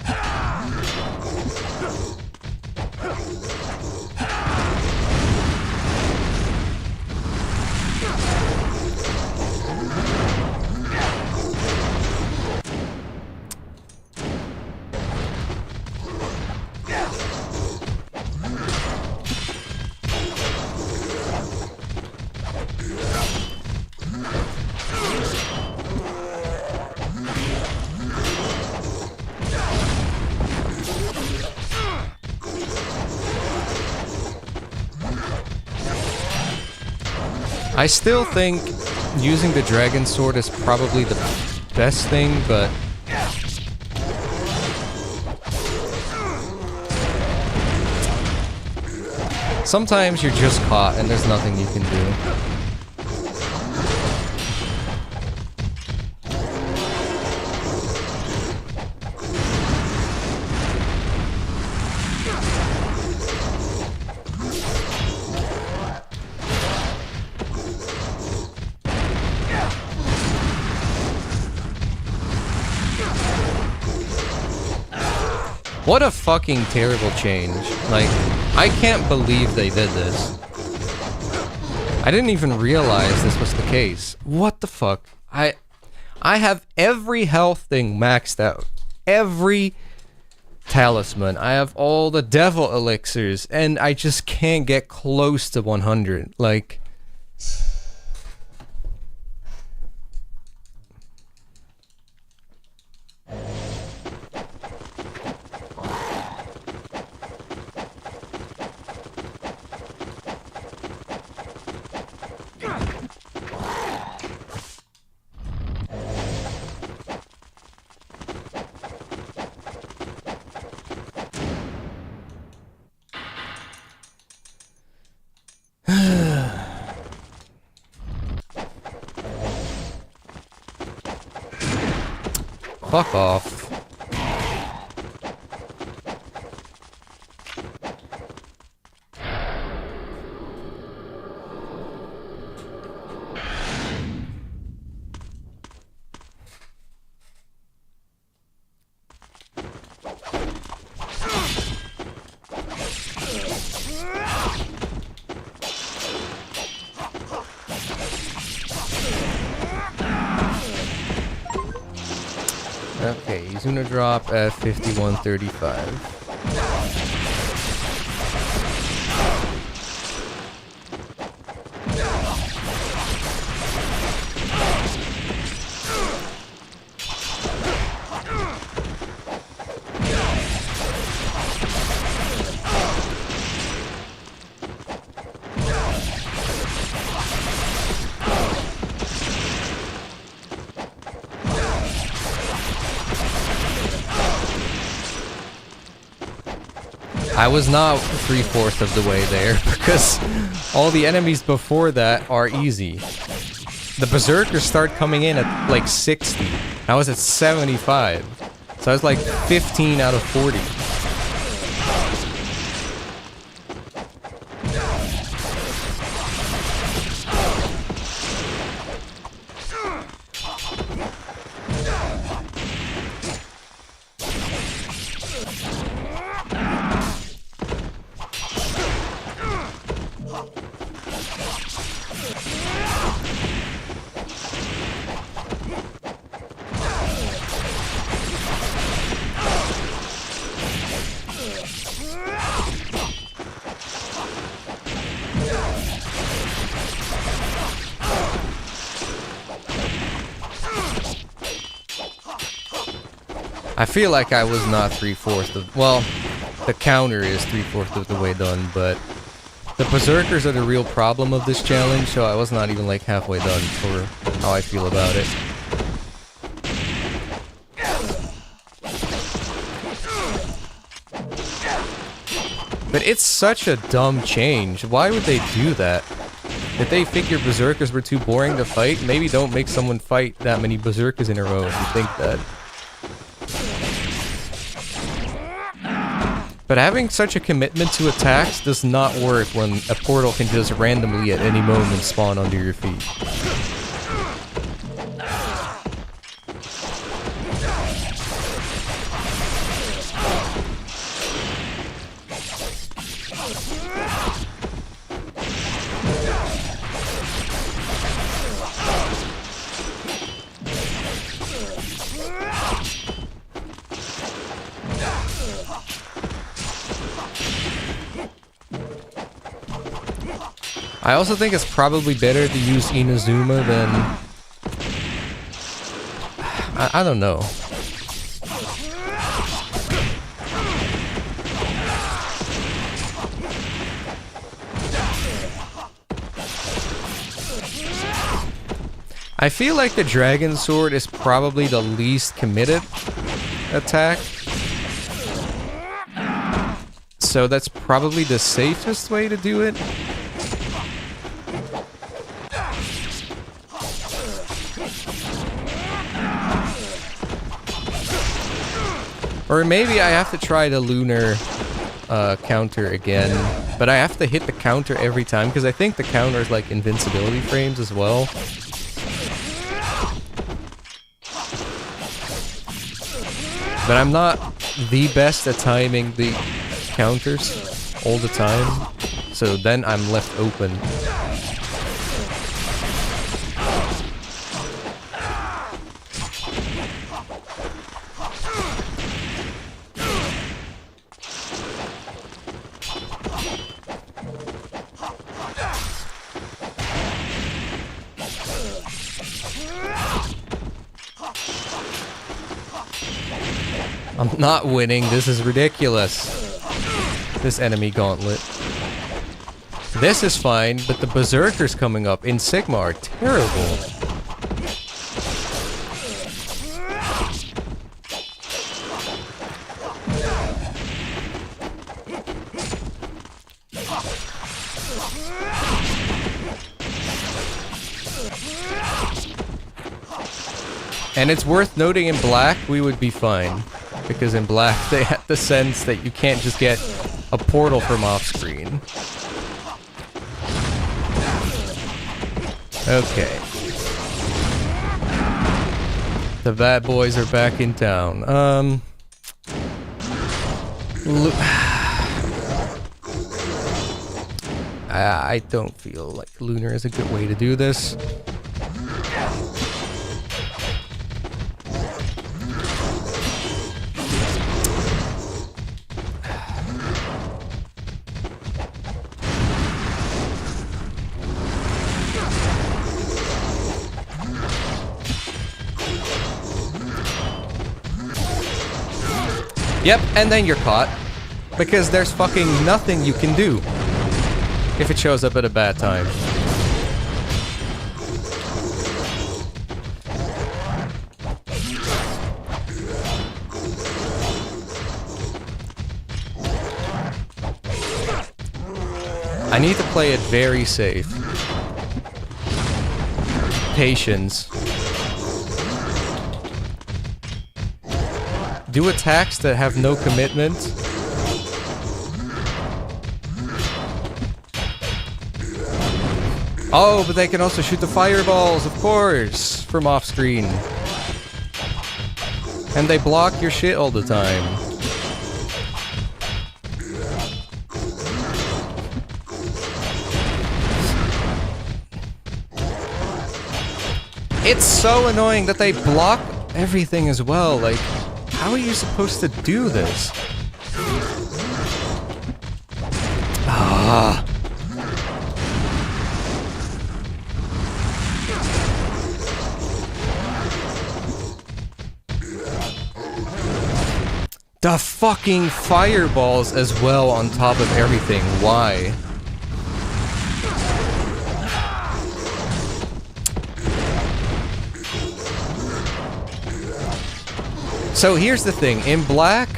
I still think using the Dragon Sword is probably the best thing, but sometimes you're just caught and there's nothing you can do. What a fucking terrible change. Like, I can't believe they did this. I didn't even realize this was the case. What the fuck? I have every health thing maxed out. Every talisman. I have all the devil elixirs, and I just can't get close to 100. Like... Fuck off. Okay, he's gonna drop at 5135. I was not 3/4 of the way there, because all the enemies before that are easy. The Berserkers start coming in at like 60. I was at 75. So I was like 15 out of 40. I feel like I was not 3/4 of... Well, the counter is 3/4 of the way done, but... The Berserkers are the real problem of this challenge, so I was not even like halfway done for how I feel about it. But it's such a dumb change. Why would they do that? Did they figure Berserkers were too boring to fight? Maybe don't make someone fight that many Berserkers in a row if you think that. But having such a commitment to attacks does not work when a portal can just randomly at any moment spawn under your feet. I also think it's probably better to use Inazuma than... I don't know. I feel like the Dragon Sword is probably the least committed attack. So that's probably the safest way to do it. Or maybe I have to try the lunar counter again. But I have to hit the counter every time because I think the counter is like invincibility frames as well. But I'm not the best at timing the counters all the time. So then I'm left open. I'm not winning, this is ridiculous. This enemy gauntlet. This is fine, but the berserkers coming up in Sigma are terrible. And it's worth noting in black, we would be fine. Because in black, they had the sense that you can't just get a portal from off-screen. Okay. The bad boys are back in town. I don't feel like Lunar is a good way to do this. Yep, and then you're caught. Because there's fucking nothing you can do if it shows up at a bad time. I need to play it very safe. Patience. Do attacks that have no commitment. Oh, but they can also shoot the fireballs, of course, from off screen. And they block your shit all the time. It's so annoying that they block everything as well, like... How are you supposed to do this? Ah. The fucking fireballs as well on top of everything. Why? So here's the thing, in black,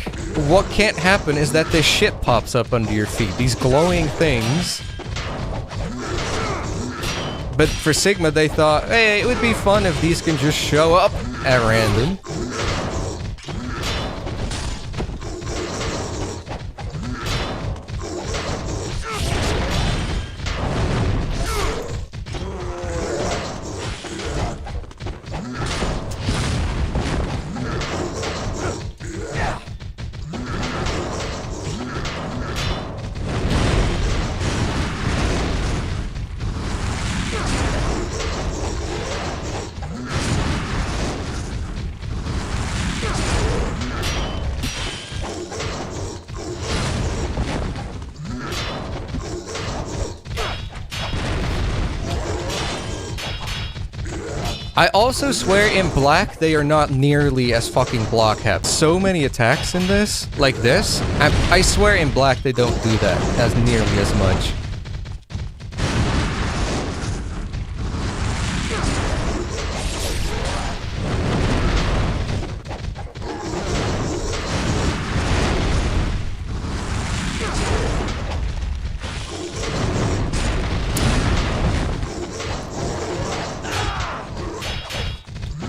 what can't happen is that this shit pops up under your feet, these glowing things. But for Sigma they thought, hey, it would be fun if these can just show up at random. I also swear in black they are not nearly as fucking blockhead. So many attacks in this, like this. I swear in black they don't do that as nearly as much.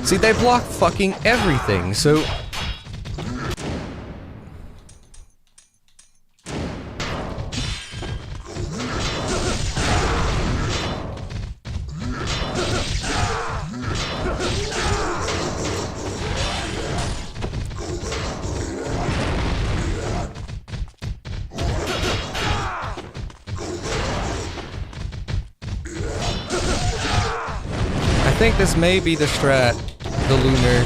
See, they block fucking everything, so... I think this may be the strat. The lunar.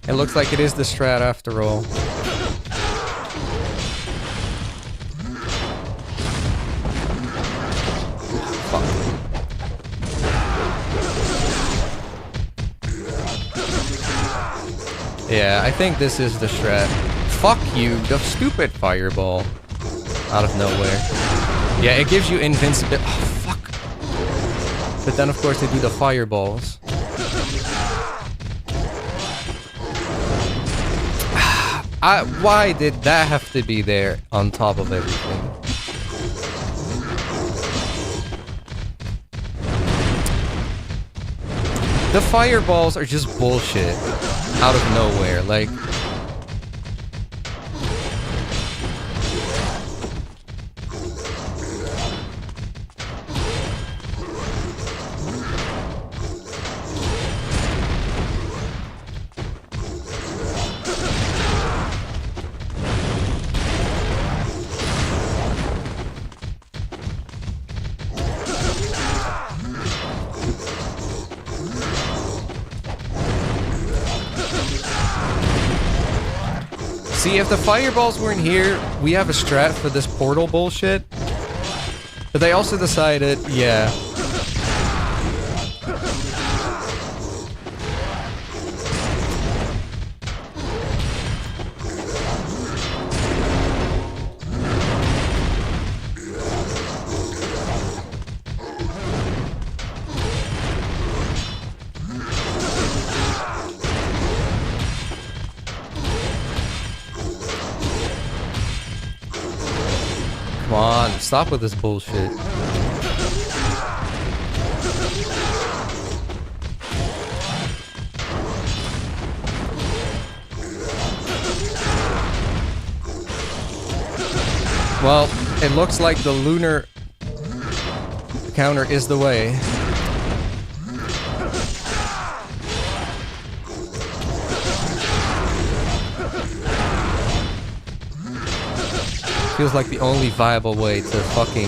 It looks like it is the strat after all. Fuck. Yeah, I think this is the strat. Fuck you, the stupid fireball. Out of nowhere. Yeah, it gives you invincibility. Oh, fuck. But then, of course, they do the fireballs. Why did that have to be there on top of everything? The fireballs are just bullshit. Out of nowhere, like... See, if the fireballs weren't here, we have a strat for this portal bullshit. But they also decided, yeah. Come on, stop with this bullshit. Well, it looks like the lunar counter is the way. Feels like the only viable way to fucking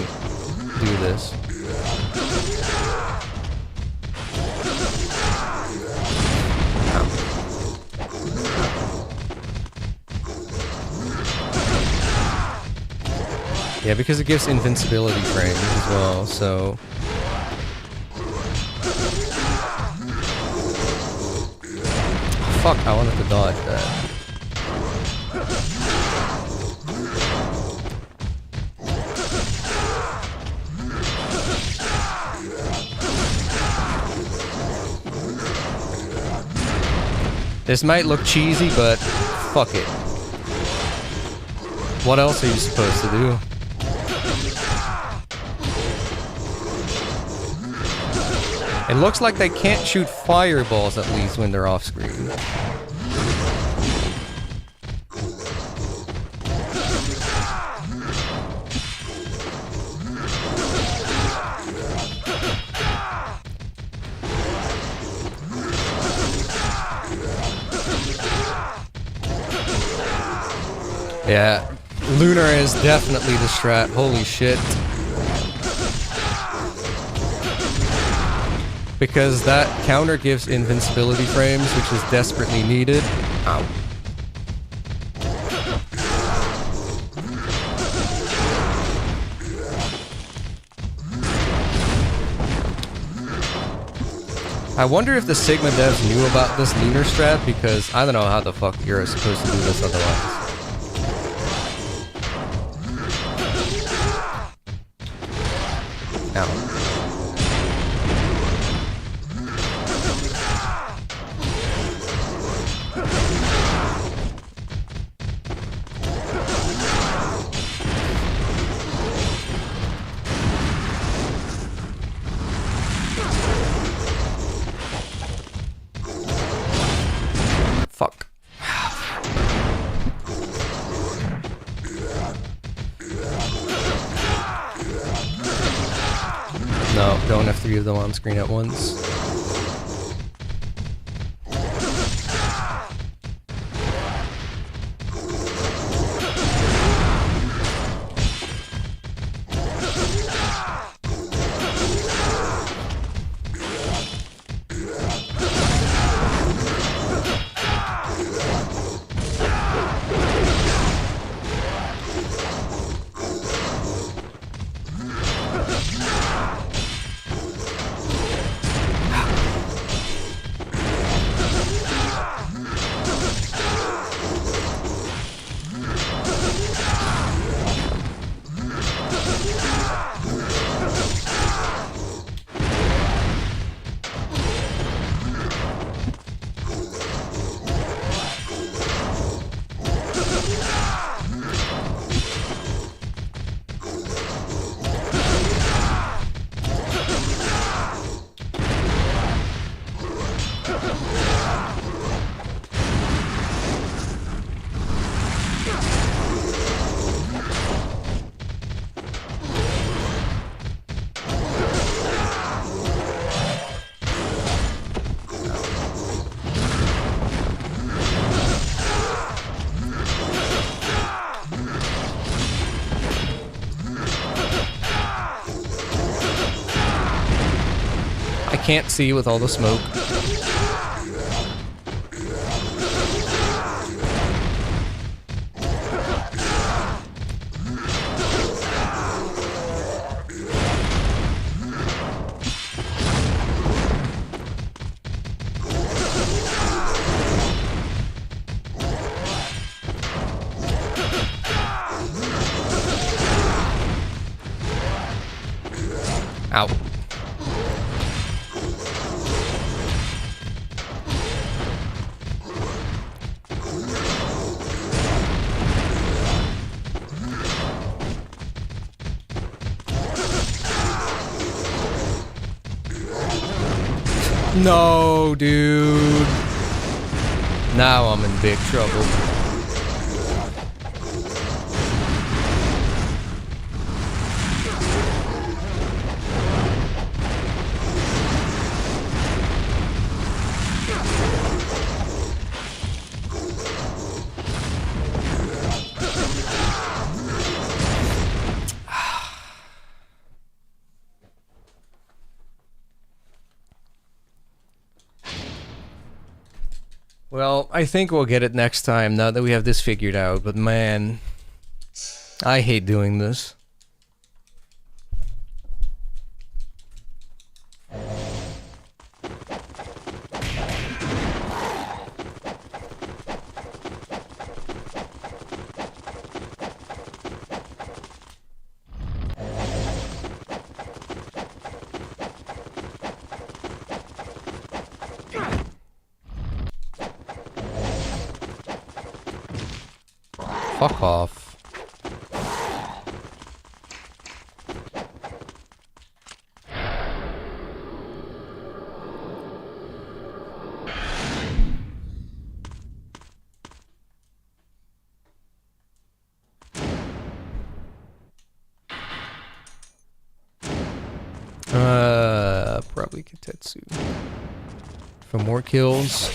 do this. Yeah, because it gives invincibility frames as well, so... Fuck, I wanted to dodge that. This might look cheesy, but fuck it. What else are you supposed to do? It looks like they can't shoot fireballs, at least when they're off screen. Yeah, Lunar is definitely the strat. Holy shit. Because that counter gives invincibility frames, which is desperately needed. Ow. I wonder if the Sigma devs knew about this lunar strat, because I don't know how the fuck you're supposed to do this otherwise. Ow. Fuck. No, don't have three of them on screen at once. I can't see with all the smoke. Ow. No, dude. Now I'm in big trouble. Well, I think we'll get it next time now that we have this figured out, but man, I hate doing this. Fuck off. Probably Kitetsu. For more kills.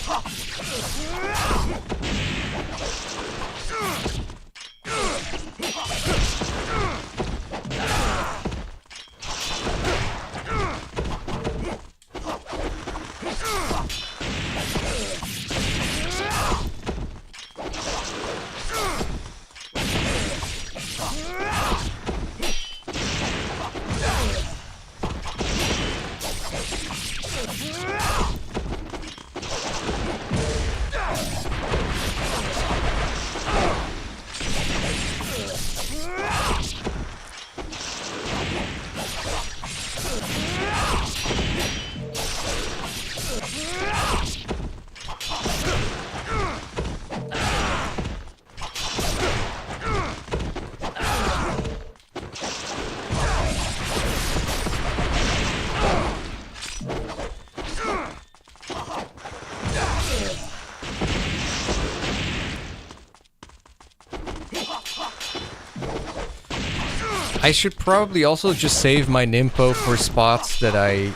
I should probably also just save my Nimpo for spots that I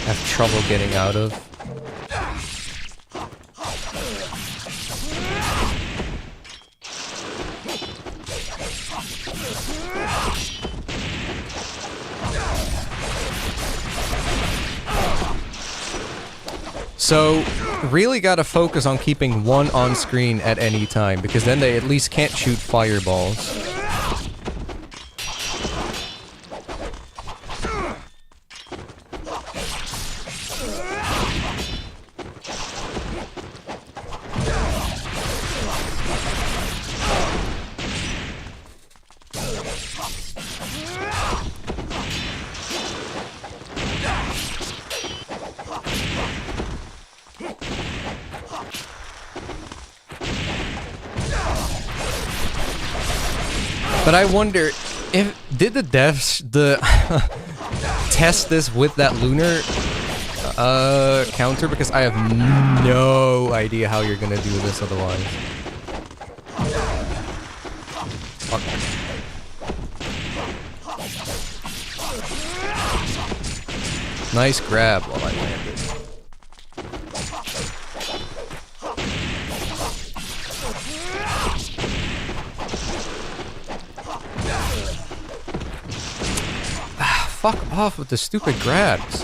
have trouble getting out of. So, really gotta focus on keeping one on screen at any time, because then they at least can't shoot fireballs. But I wonder if did the devs test this with that lunar counter, because I have no idea how you're gonna do this otherwise. Fuck. Nice grab while I landed. Fuck off with the stupid grabs.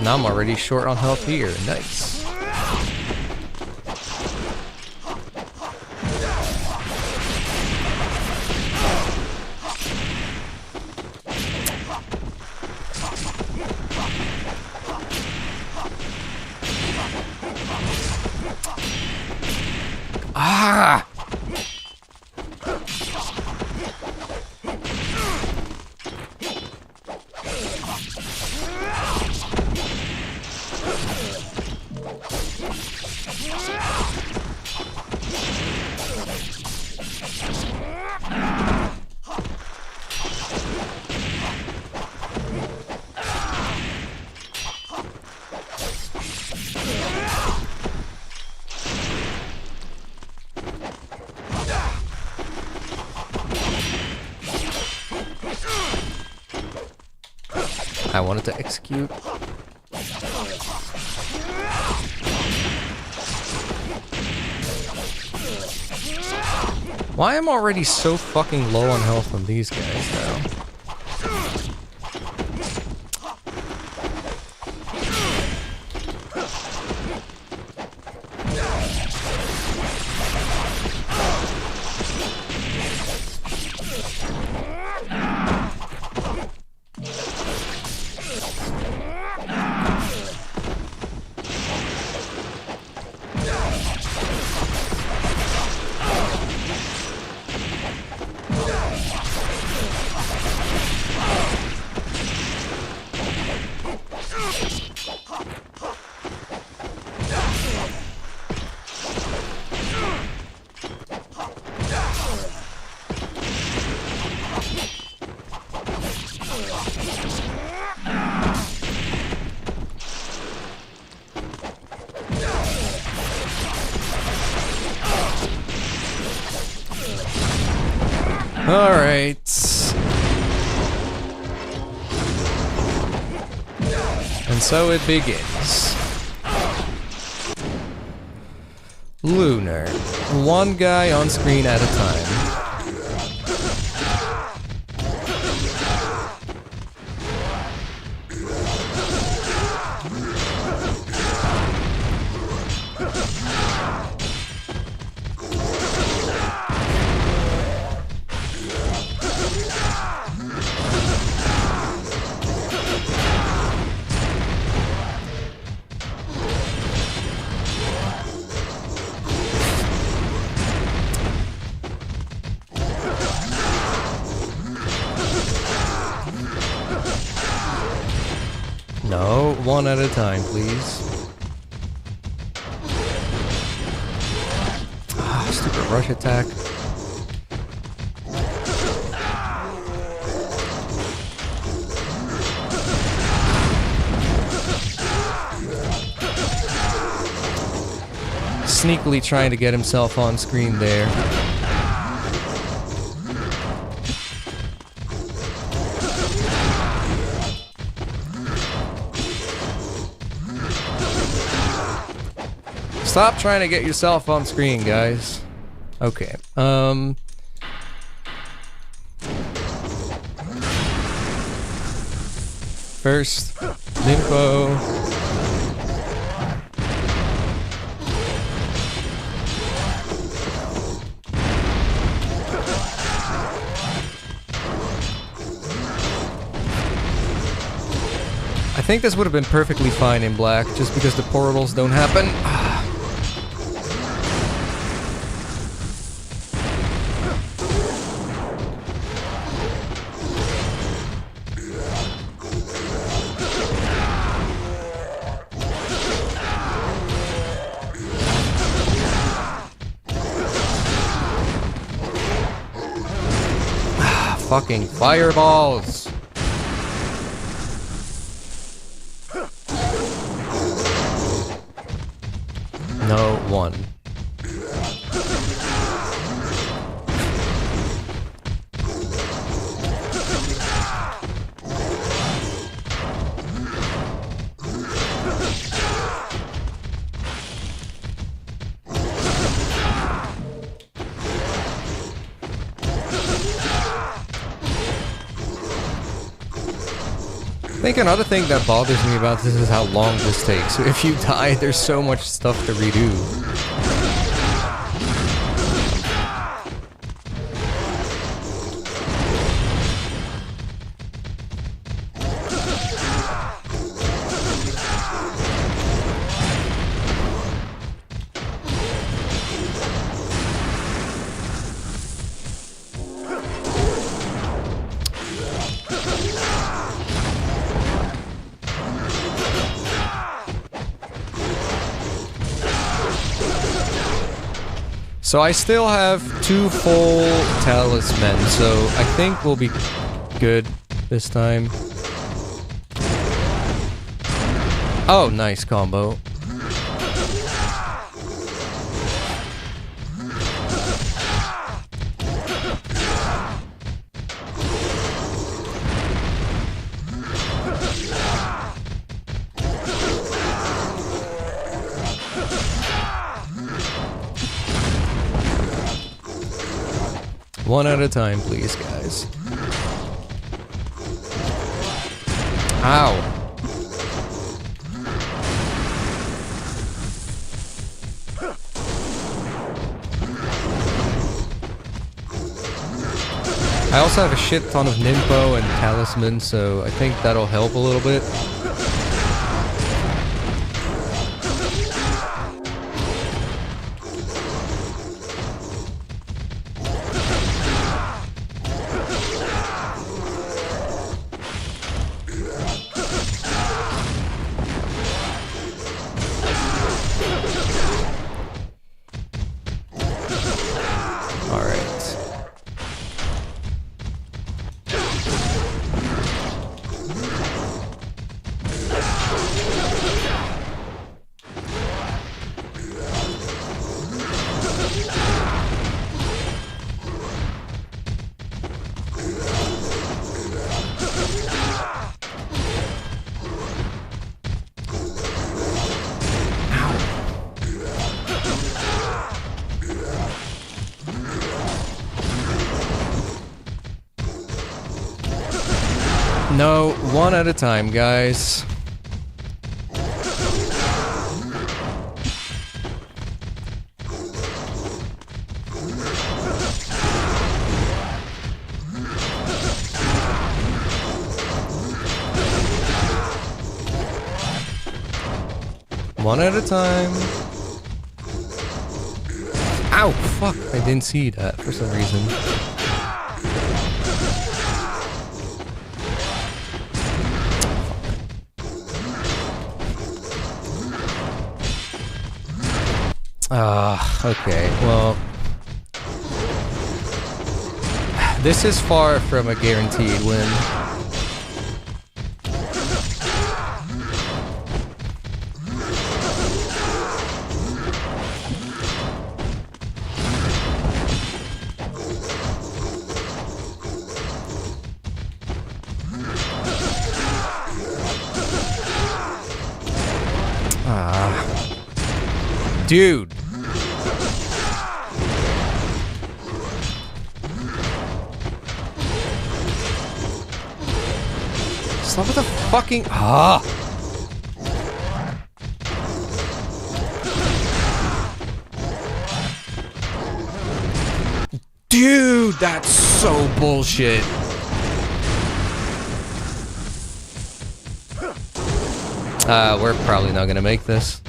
Now I'm already short on health here. Nice. Ah! I wanted to execute. Why am I already so fucking low on health on these guys now? Alright. And so it begins. Lunar. One guy on screen at a time. No, one at a time, please. Ah, stupid rush attack. Sneakily trying to get himself on screen there. Stop trying to get yourself on screen, guys. Okay. First, Nympho. I think this would have been perfectly fine in black, just because the portals don't happen. Fucking fireballs! No, one. I think another thing that bothers me about this is how long this takes. So if you die, there's so much stuff to redo. So I still have 2 full talismans, so I think we'll be good this time. Oh, nice combo. One at a time, please, guys. Ow. I also have a shit ton of Nympho and Talisman, so I think that'll help a little bit. No, one at a time, guys. One at a time. Ow, fuck, I didn't see that for some reason. Okay, well... This is far from a guaranteed win. Dude! Stop with the fucking... Dude, that's so bullshit. We're probably not gonna make this.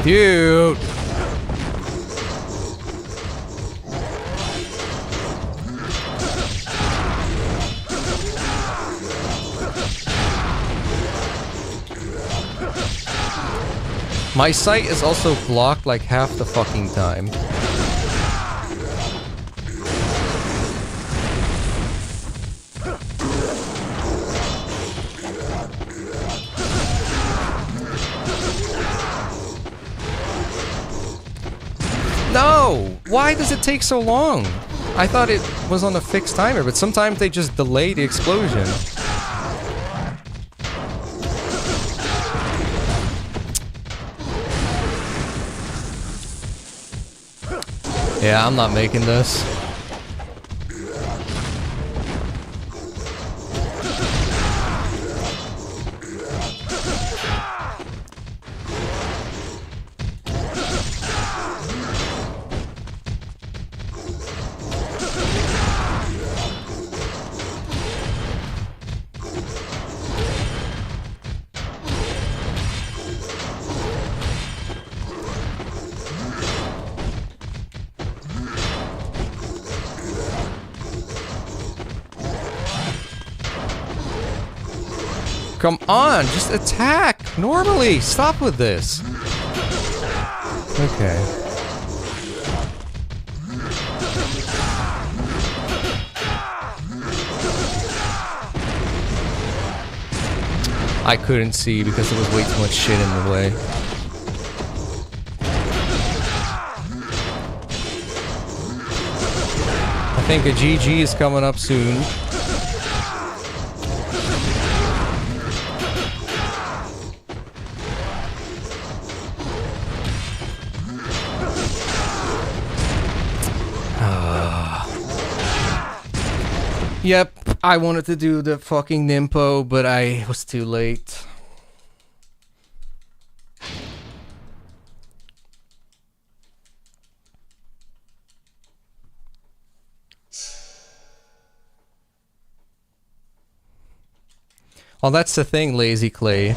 Dude! My sight is also blocked like half the fucking time. No! Why does it take so long? I thought it was on a fixed timer, but sometimes they just delay the explosion. Yeah, I'm not making this. Come on, just attack normally. Stop with this. Okay. I couldn't see because there was way too much shit in the way. I think a GG is coming up soon. Yep, I wanted to do the fucking Nimpo, but I was too late. Well, that's the thing, Lazy Clay.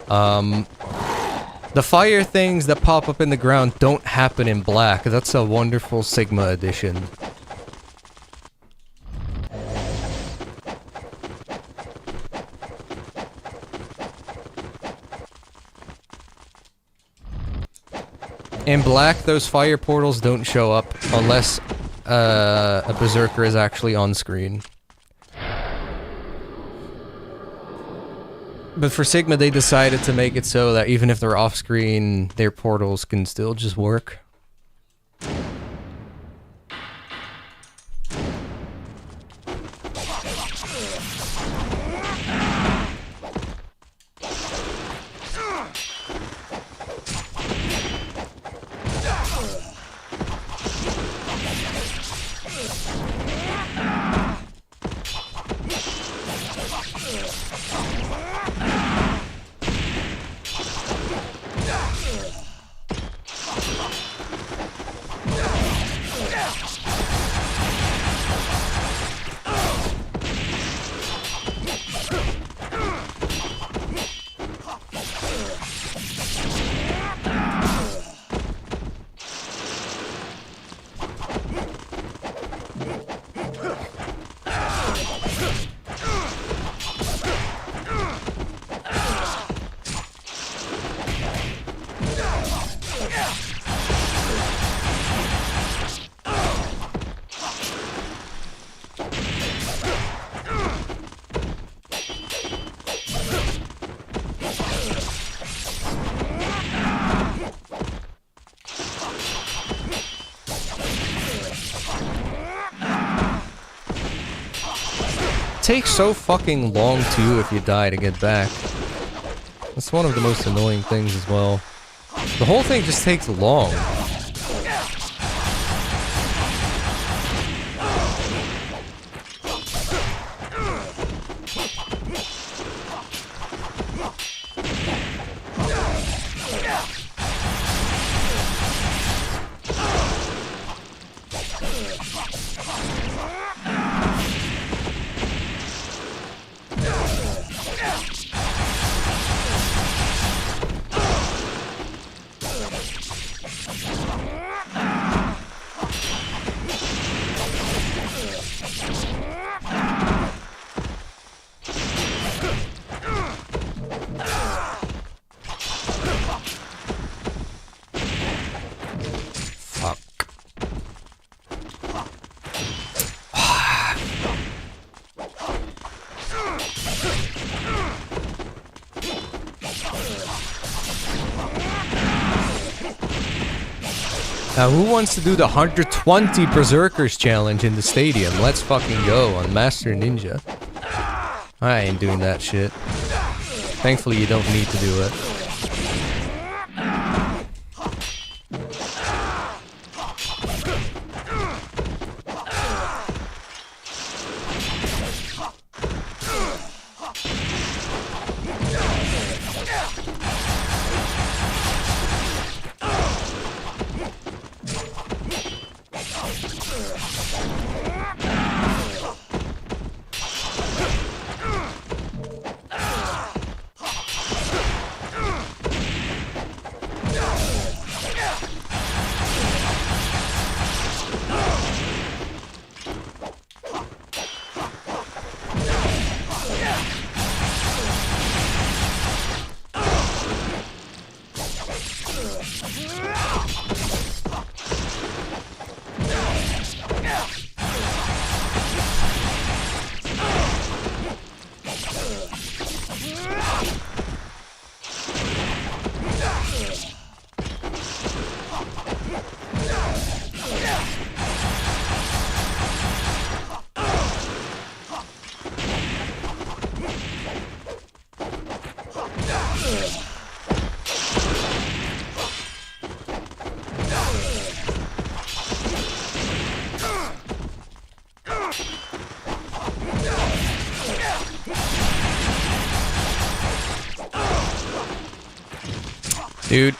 The fire things that pop up in the ground don't happen in black. That's a wonderful Sigma addition. In black, those fire portals don't show up unless a berserker is actually on screen. But for Sigma, they decided to make it so that even if they're off screen, their portals can still just work. Takes so fucking long too if you die to get back. That's one of the most annoying things as well. The whole thing just takes long. Now, who wants to do the 120 Berserkers challenge in the stadium? Let's fucking go on Master Ninja. I ain't doing that shit. Thankfully, you don't need to do it. Dude.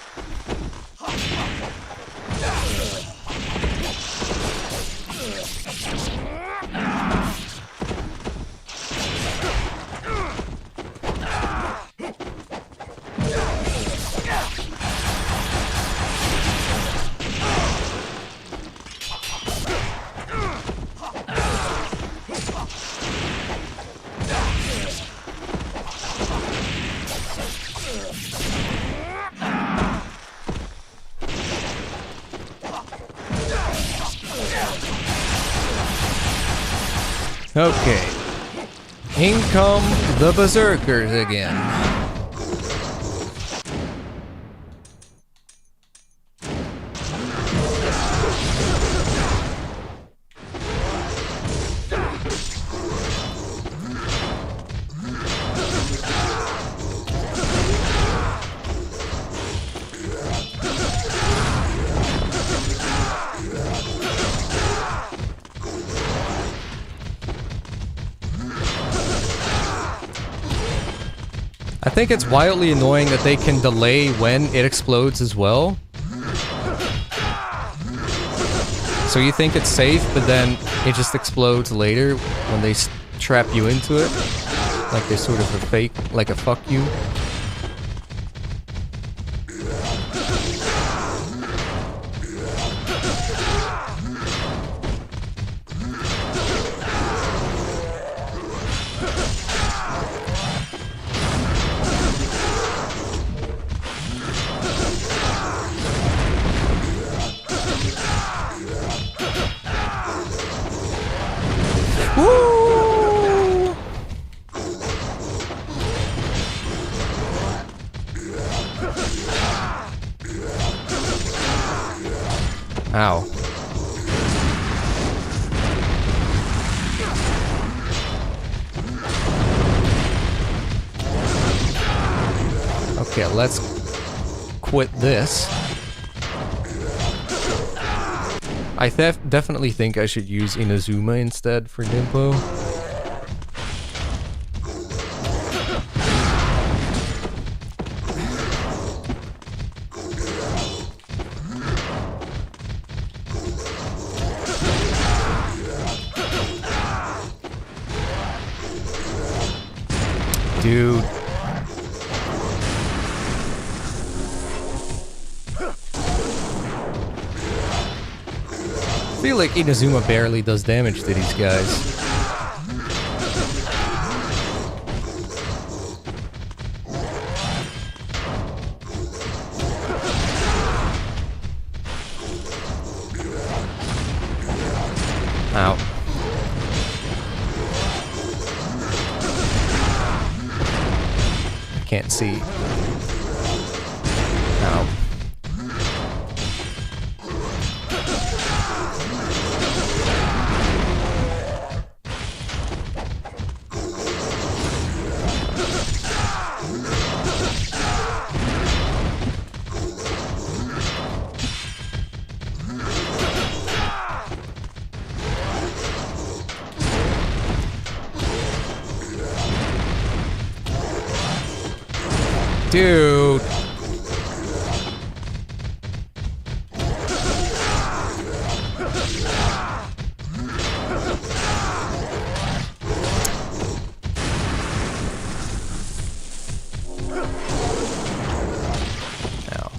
Okay. In come the Berserkers again. I think it's wildly annoying that they can delay when it explodes as well. So you think it's safe, but then it just explodes later when they trap you into it. Like they're sort of a fake, like a fuck you. Woo! Ow. Okay, let's quit this. I definitely think I should use Inazuma instead for Dimpo. Dude. I feel like Inazuma barely does damage to these guys. Ow. I can't see. Ow. Dude. Ow.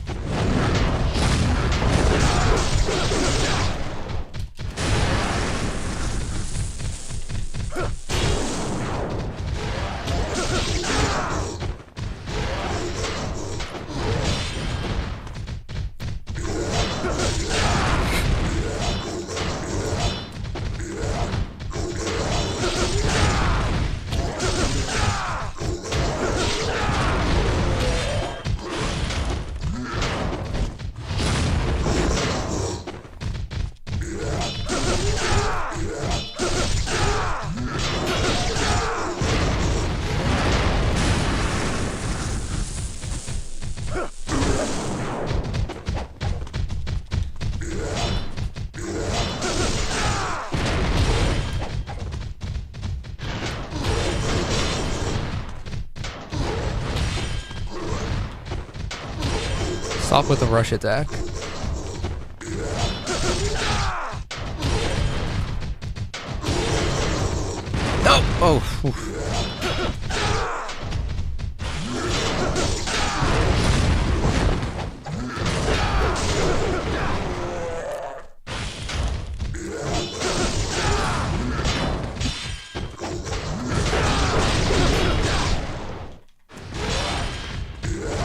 Stop with the rush attack. No! Oh! Oof.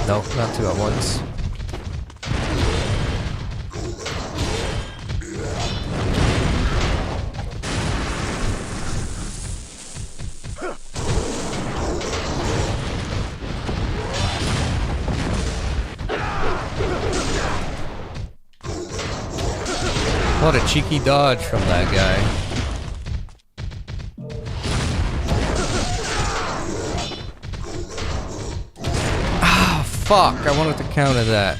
No, not two at once. What a cheeky dodge from that guy. Ah, fuck. I wanted to counter that.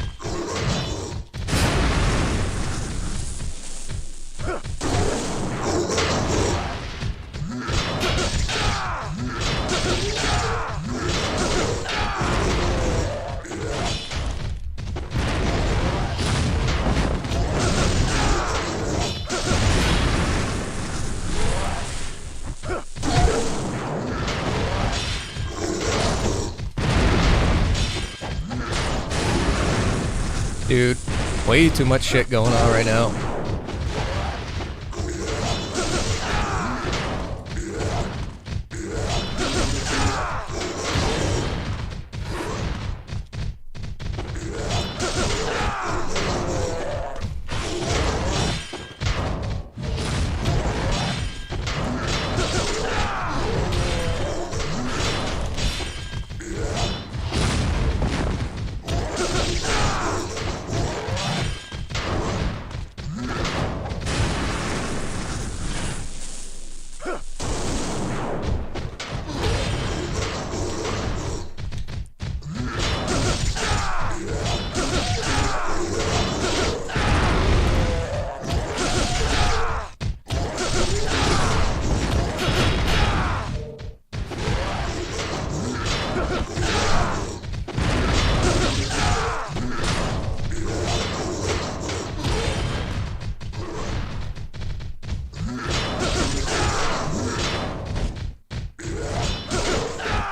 Dude, way too much shit going on right now.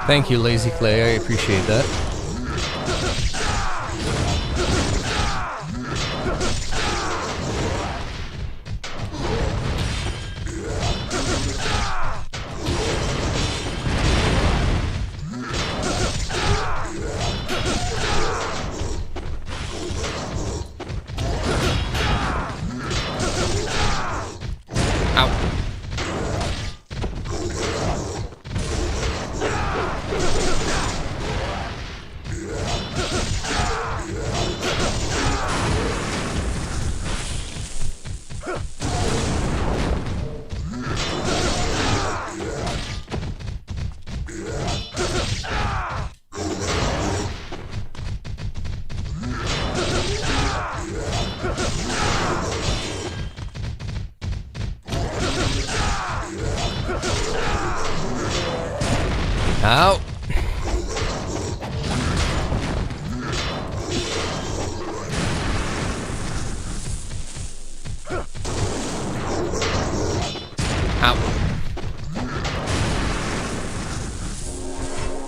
Thank you, Lazy Clay. I appreciate that. Ow! Ow.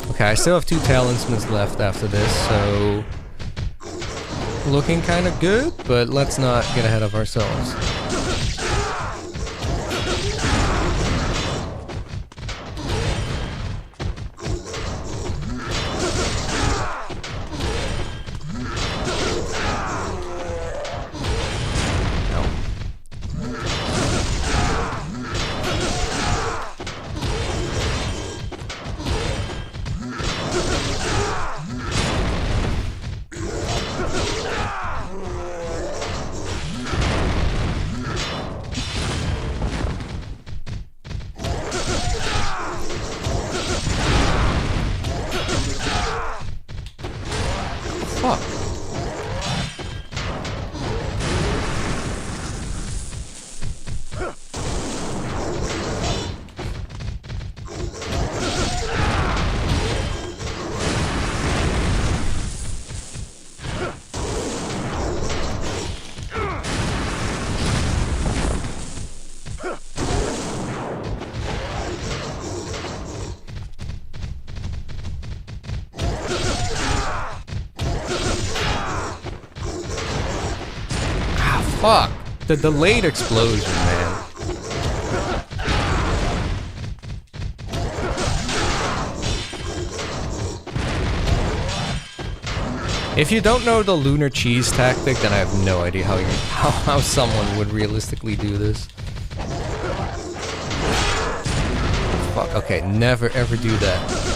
Okay, I still have 2 talismans left after this, so looking kind of good, but let's not get ahead of ourselves. Fuck. Fuck. The delayed explosion, man. If you don't know the lunar cheese tactic, then I have no idea how someone would realistically do this. Fuck, okay, never ever do that.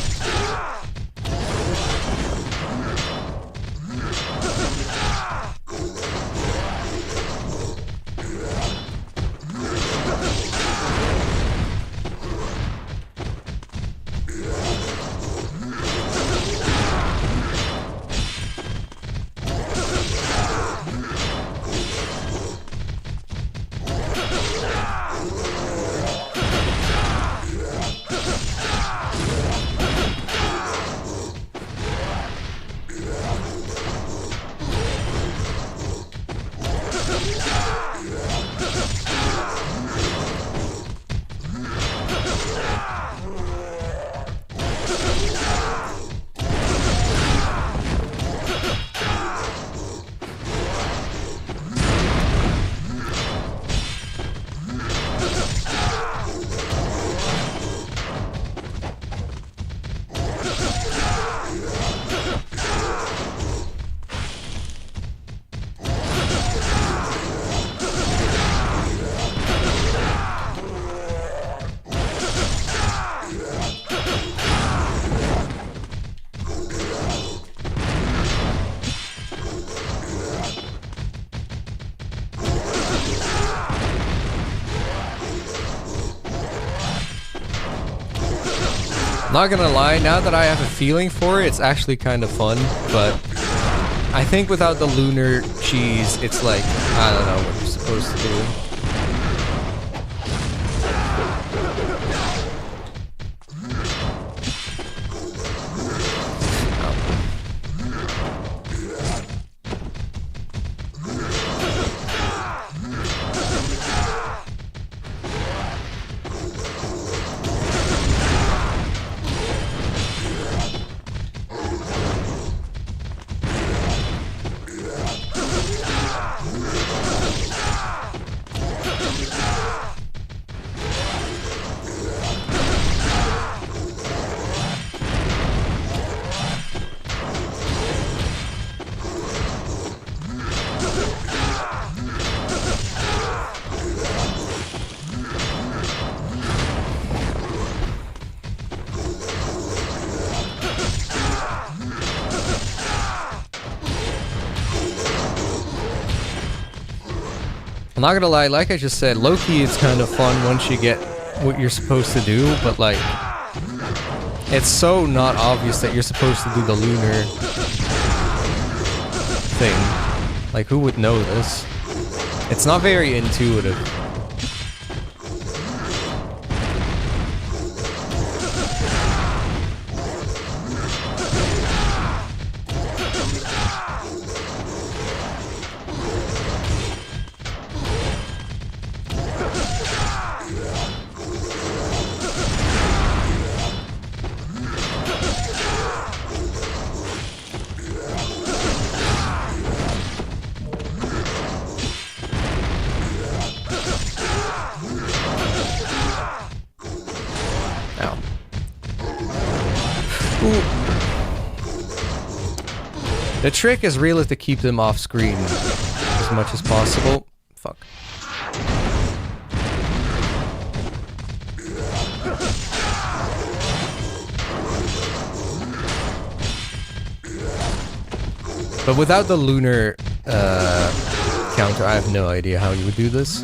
Not gonna lie, now that I have a feeling for it, it's actually kind of fun, but I think without the lunar cheese, it's like, I don't know what you're supposed to do. I'm not gonna lie, like I just said, low-key it's kind of fun once you get what you're supposed to do, but like, it's so not obvious that you're supposed to do the lunar thing. Like, who would know this? It's not very intuitive. The trick is really to keep them off screen as much as possible. Fuck. But without the lunar counter, I have no idea how you would do this.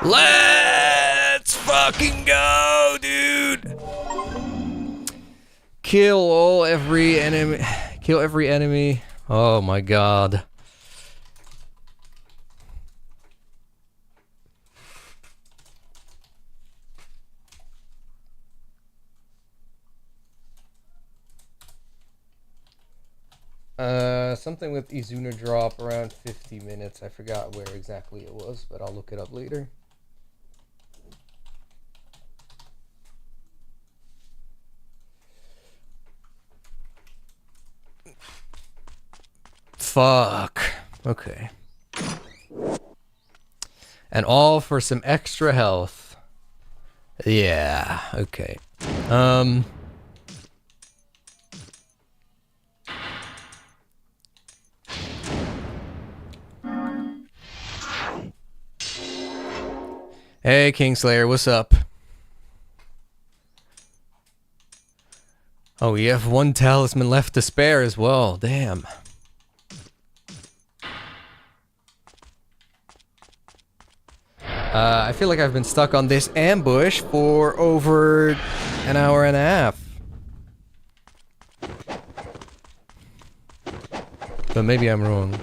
Let's fucking go, dude! Kill every enemy. Oh my god. Something with Izuna drop around 50 minutes. I forgot where exactly it was, but I'll look it up later. Fuck. Okay. And all for some extra health. Yeah, okay. Hey, Kingslayer, what's up? Oh, we have one talisman left to spare as well. Damn. I feel like I've been stuck on this ambush for over an hour and a half. But maybe I'm wrong.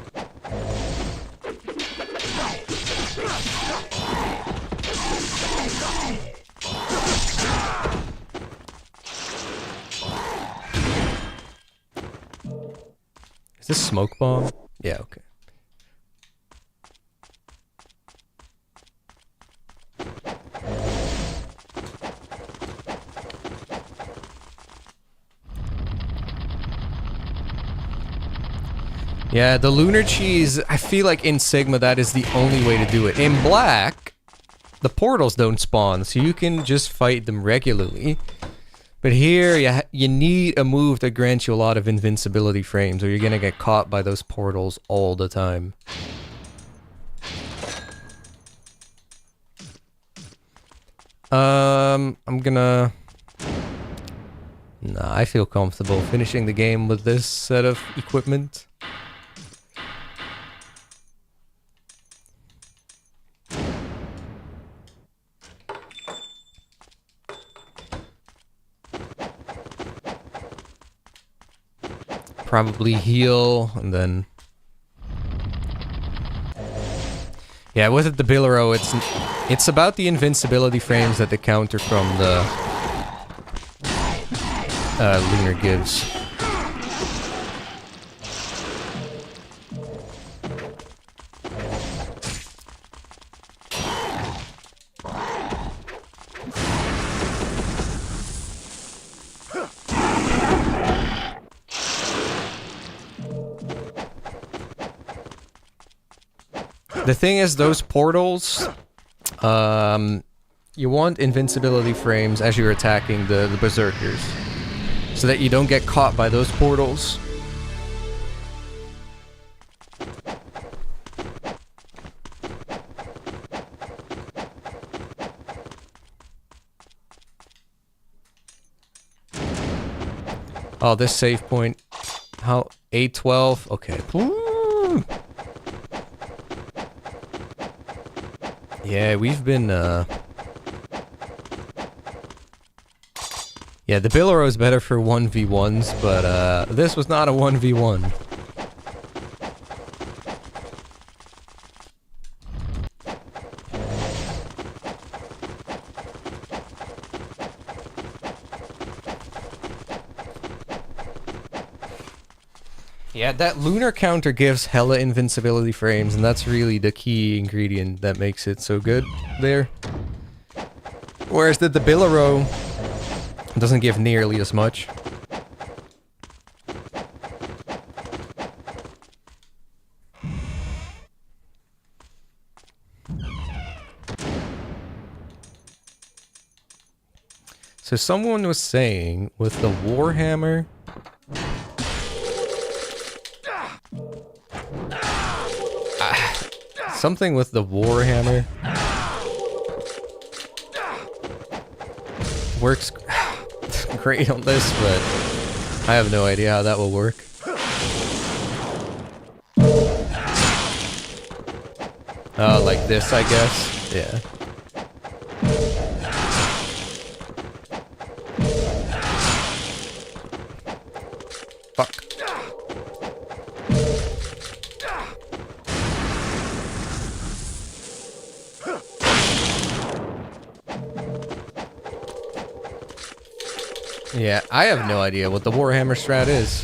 Is this smoke bomb? Yeah, okay. Yeah, the lunar cheese, I feel like in Sigma that is the only way to do it. In Black, the portals don't spawn, so you can just fight them regularly. But here, you need a move that grants you a lot of invincibility frames, or you're gonna get caught by those portals all the time. I'm gonna... Nah, I feel comfortable finishing the game with this set of equipment. Probably heal, and then... Yeah, with it, the Bilero, it's about the invincibility frames that they counter from the Lunar gives. The thing is, those portals, you want invincibility frames as you're attacking the berserkers, so that you don't get caught by those portals. Oh, this save point. How? 812? Okay. Ooh. Yeah, we've been, Yeah, the Bilero is better for 1v1s, but, this was not a 1v1. Yeah, that lunar counter gives hella invincibility frames, and that's really the key ingredient that makes it so good there. Whereas the Bilero doesn't give nearly as much. So someone was saying with the Warhammer... something with the Warhammer works great on this, but I have no idea how that will work. Oh, like this, I guess? Yeah. Fuck. Yeah, I have no idea what the Warhammer strat is.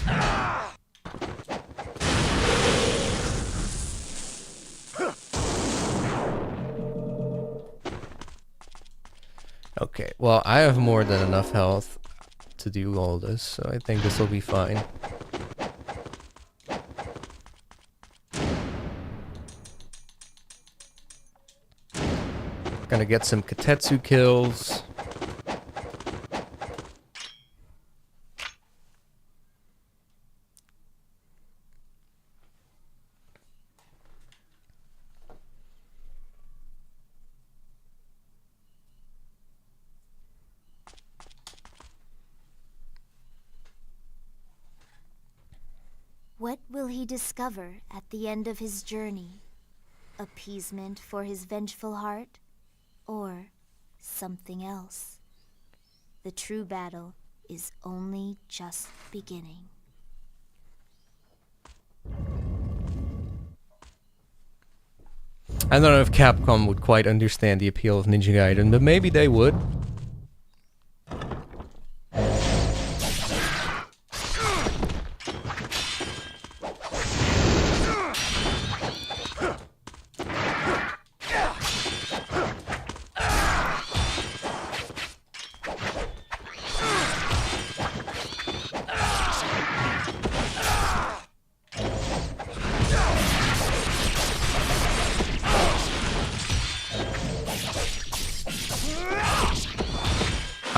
Okay, well, I have more than enough health to do all this, so I think this will be fine. Gonna get some Katetsu kills. What will he discover at the end of his journey? Appeasement for his vengeful heart? Or something else? The true battle is only just beginning. I don't know if Capcom would quite understand the appeal of Ninja Gaiden, but maybe they would.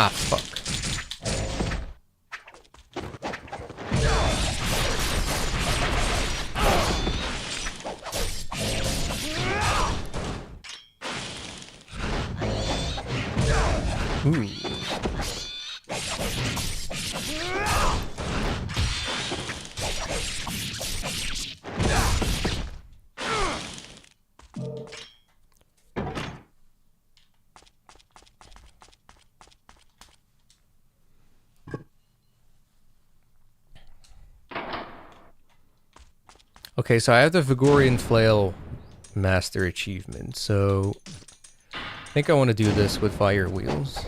Ah, fuck. Ooh. Okay, so I have the Vigorian Flail Master achievement, so I think I want to do this with Fire Wheels.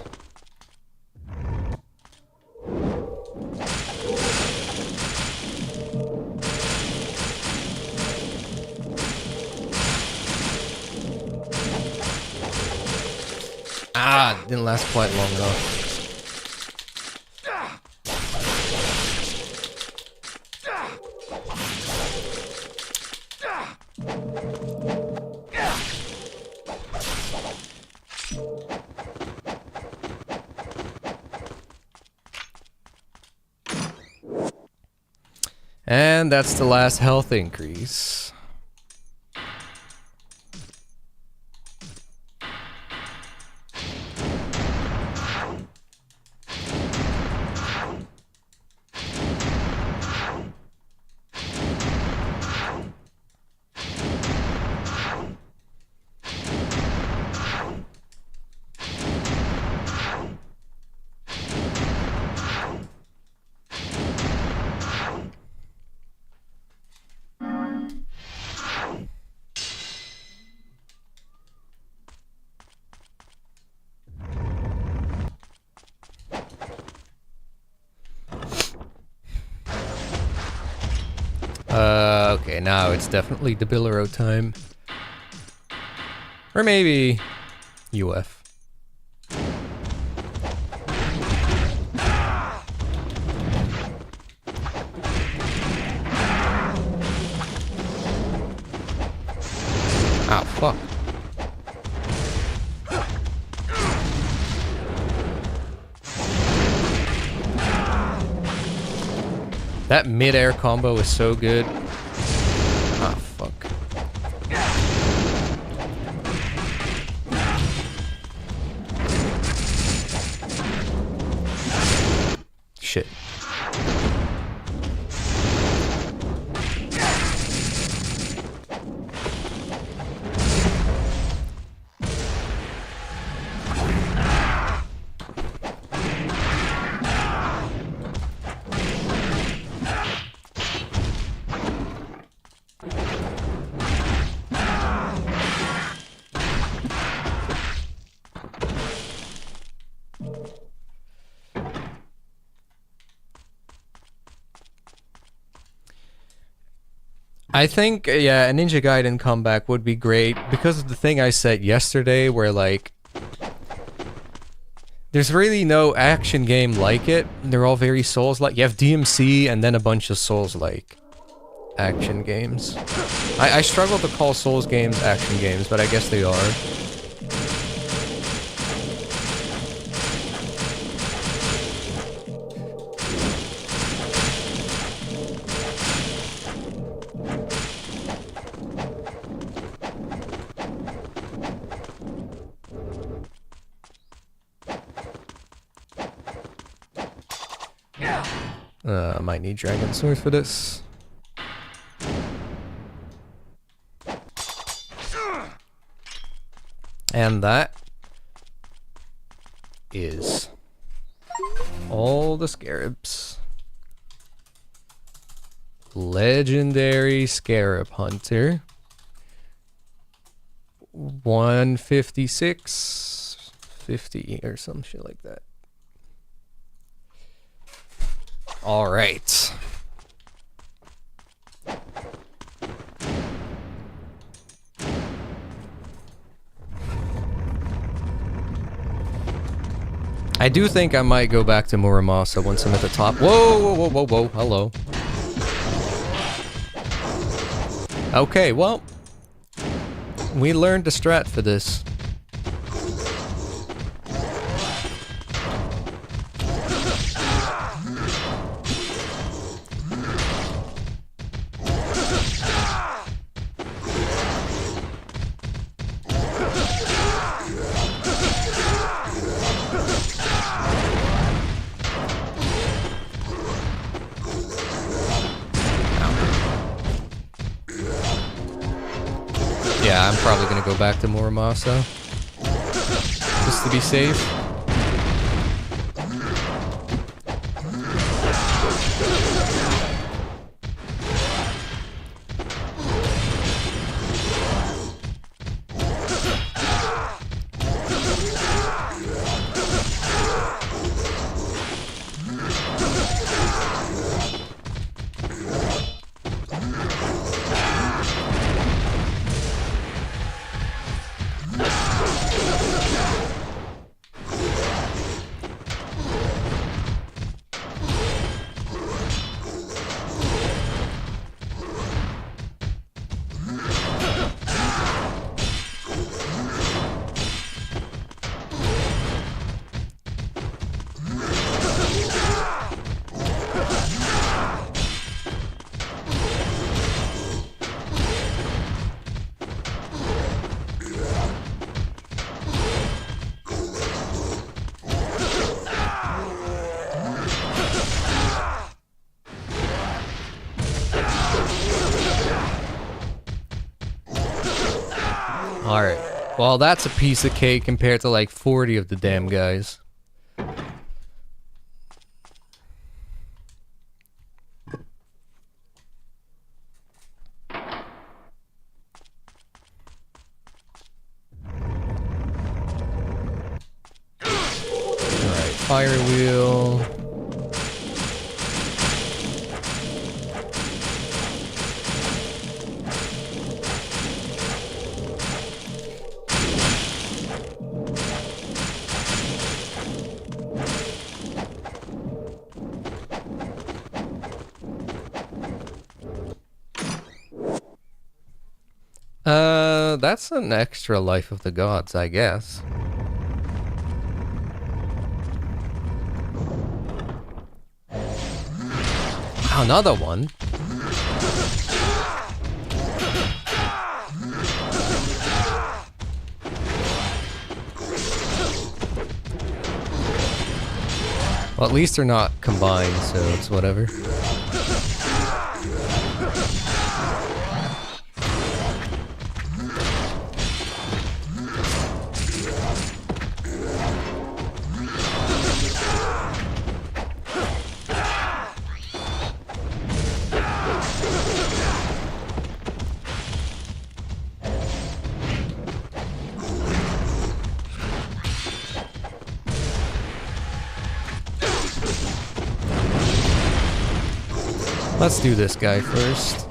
Ah, didn't last quite long enough. And that's the last health increase. Okay, now it's definitely the Bilero time. Or maybe UF. Ah, fuck. That mid-air combo is so good. Ah, fuck. Shit. I think, yeah, a Ninja Gaiden comeback would be great because of the thing I said yesterday where, like, there's really no action game like it. They're all very Souls-like. You have DMC and then a bunch of Souls-like action games. I struggle to call Souls games action games, but I guess they are. I might need Dragon Sword for this. And that is all the scarabs. Legendary Scarab Hunter. 156, 50 or some shit like that. All right. I do think I might go back to Muramasa once I'm at the top. Whoa, whoa, whoa, whoa, whoa, hello. Okay, well, we learned the strat for this. Yeah, I'm probably gonna go back to Muramasa just to be safe. Alright. Well, that's a piece of cake compared to like 40 of the damn guys. Alright, fire wheel. That's an extra Life of the Gods, I guess. Another one? Well, at least they're not combined, so it's whatever. Let's do this guy first.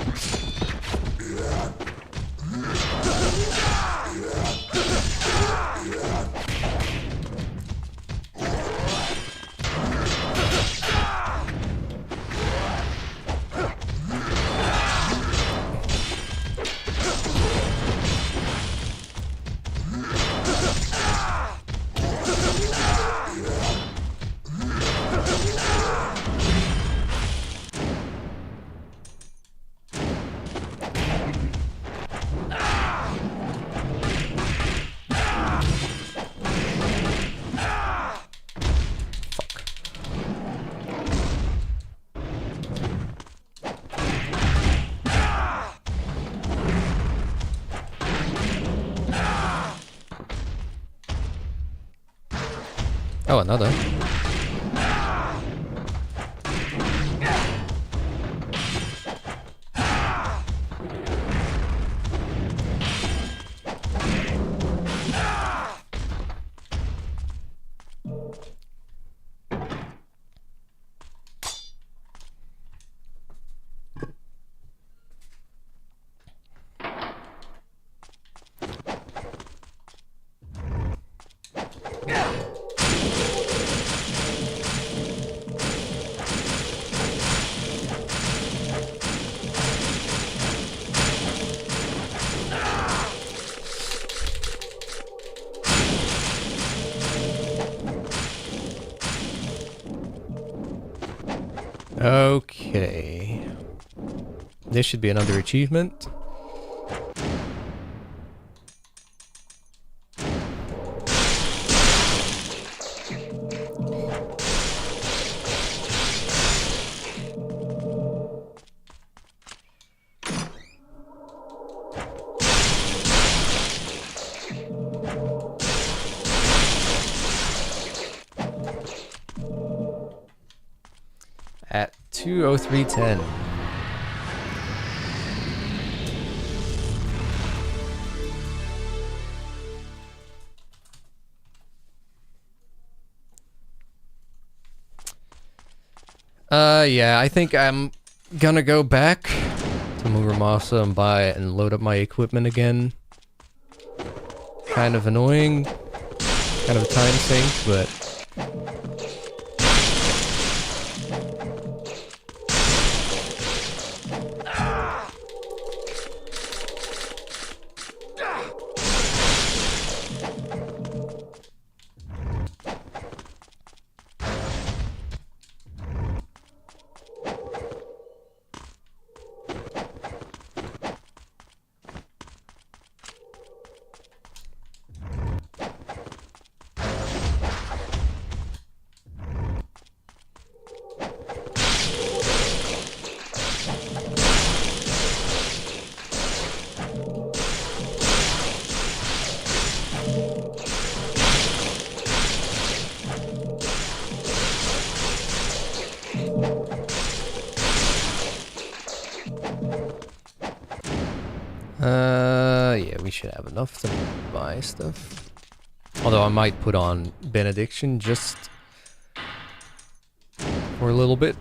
Oh, another. Okay. This should be another achievement. At 2:03:10. Yeah, I think I'm gonna go back to Muramasa and buy it and load up my equipment again. Kind of annoying, kind of a time sink, but yeah, we should have enough to buy stuff. Although I might put on Benediction just for a little bit.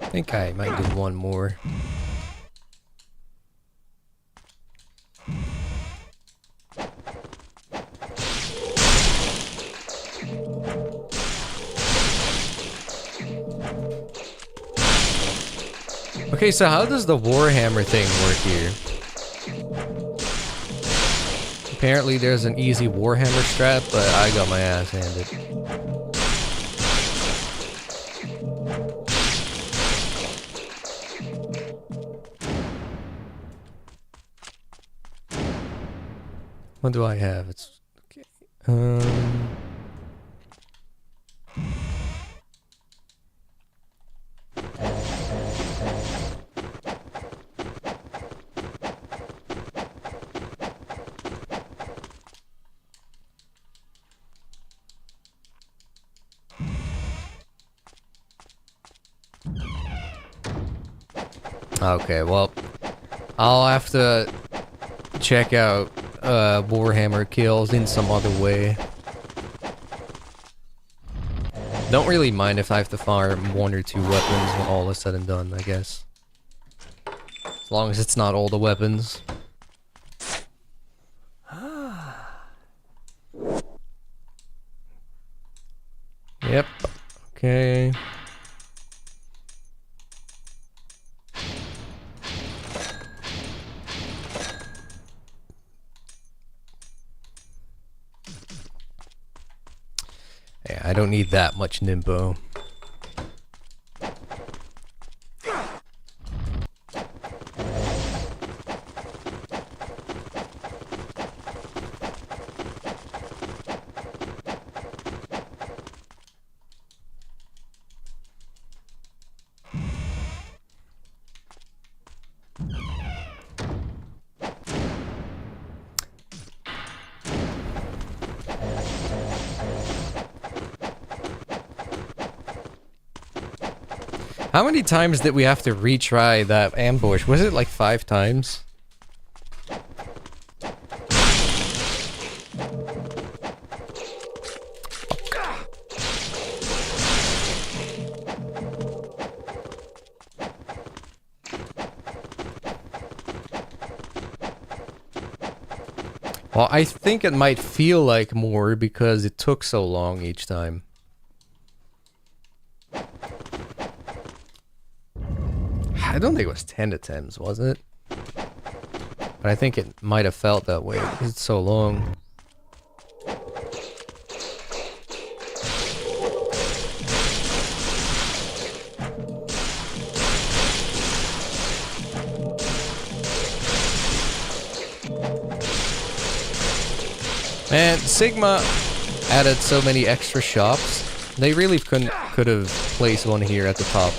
I think I might do one more. Okay, so how does the Warhammer thing work here? Apparently there's an easy Warhammer strap, but I got my ass handed. What do I have? It's okay. Okay, well, I'll have to check out Warhammer kills in some other way. Don't really mind if I have to farm one or two weapons when all is said and done, I guess. As long as it's not all the weapons. Yep. Okay. Yeah, I don't need that much Nimbo. How many times did we have to retry that ambush? Was it like 5 times? Well, I think it might feel like more because it took so long each time. I don't think it was 10 attempts, was it? But I think it might have felt that way because it's so long. Man, Sigma added so many extra shops. They really could have placed one here at the top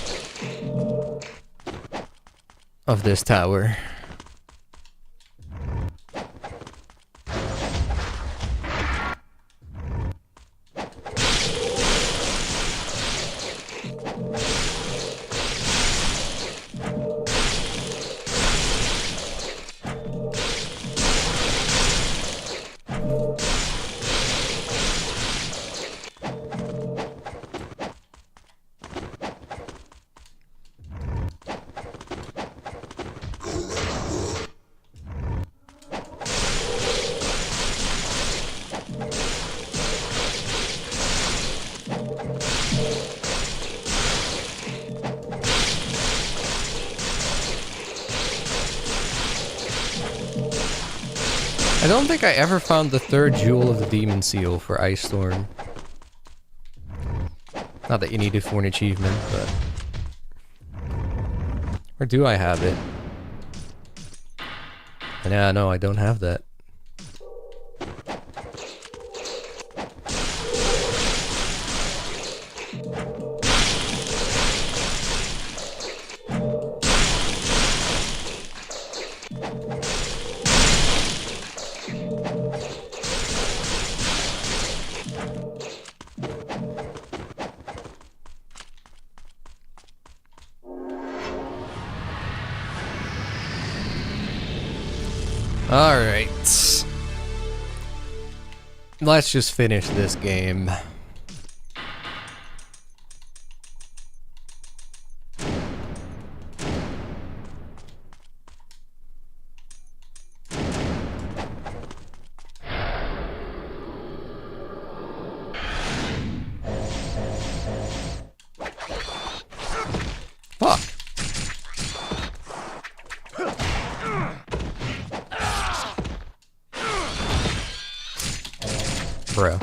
of this tower. I don't think I ever found the 3rd Jewel of the Demon Seal for Ice Storm. Not that you need it for an achievement, but... Or do I have it? Yeah, no, I don't have that. Alright. Let's just finish this game. Fuck. Bro.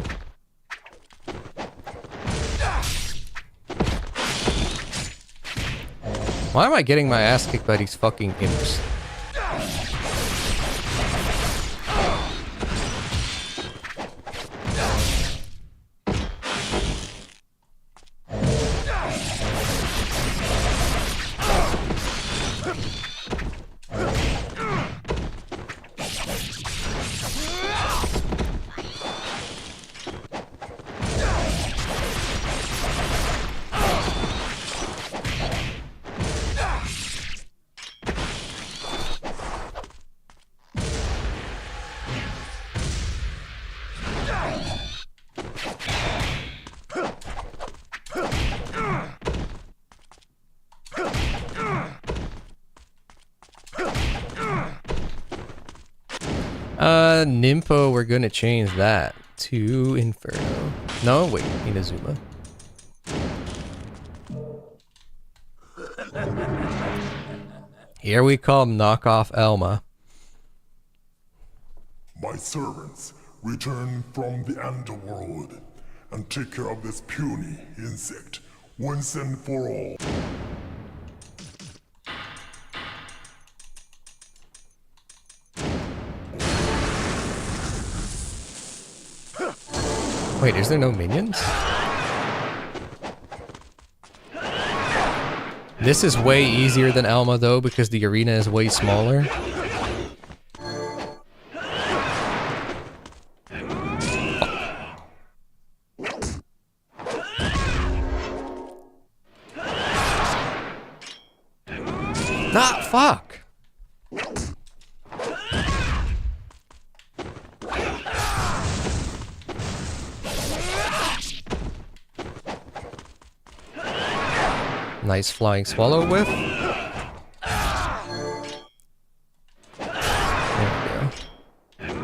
Why am I getting my ass kicked by these fucking imps? Nympho, we're gonna change that to Inferno. No, wait, Inazuma. Here we come, knockoff Elma. My servants, return from the underworld and take care of this puny insect once and for all. Wait, is there no minions? This is way easier than Elma though, because the arena is way smaller. Ah, fuck! Nice flying swallow whiff. There we go.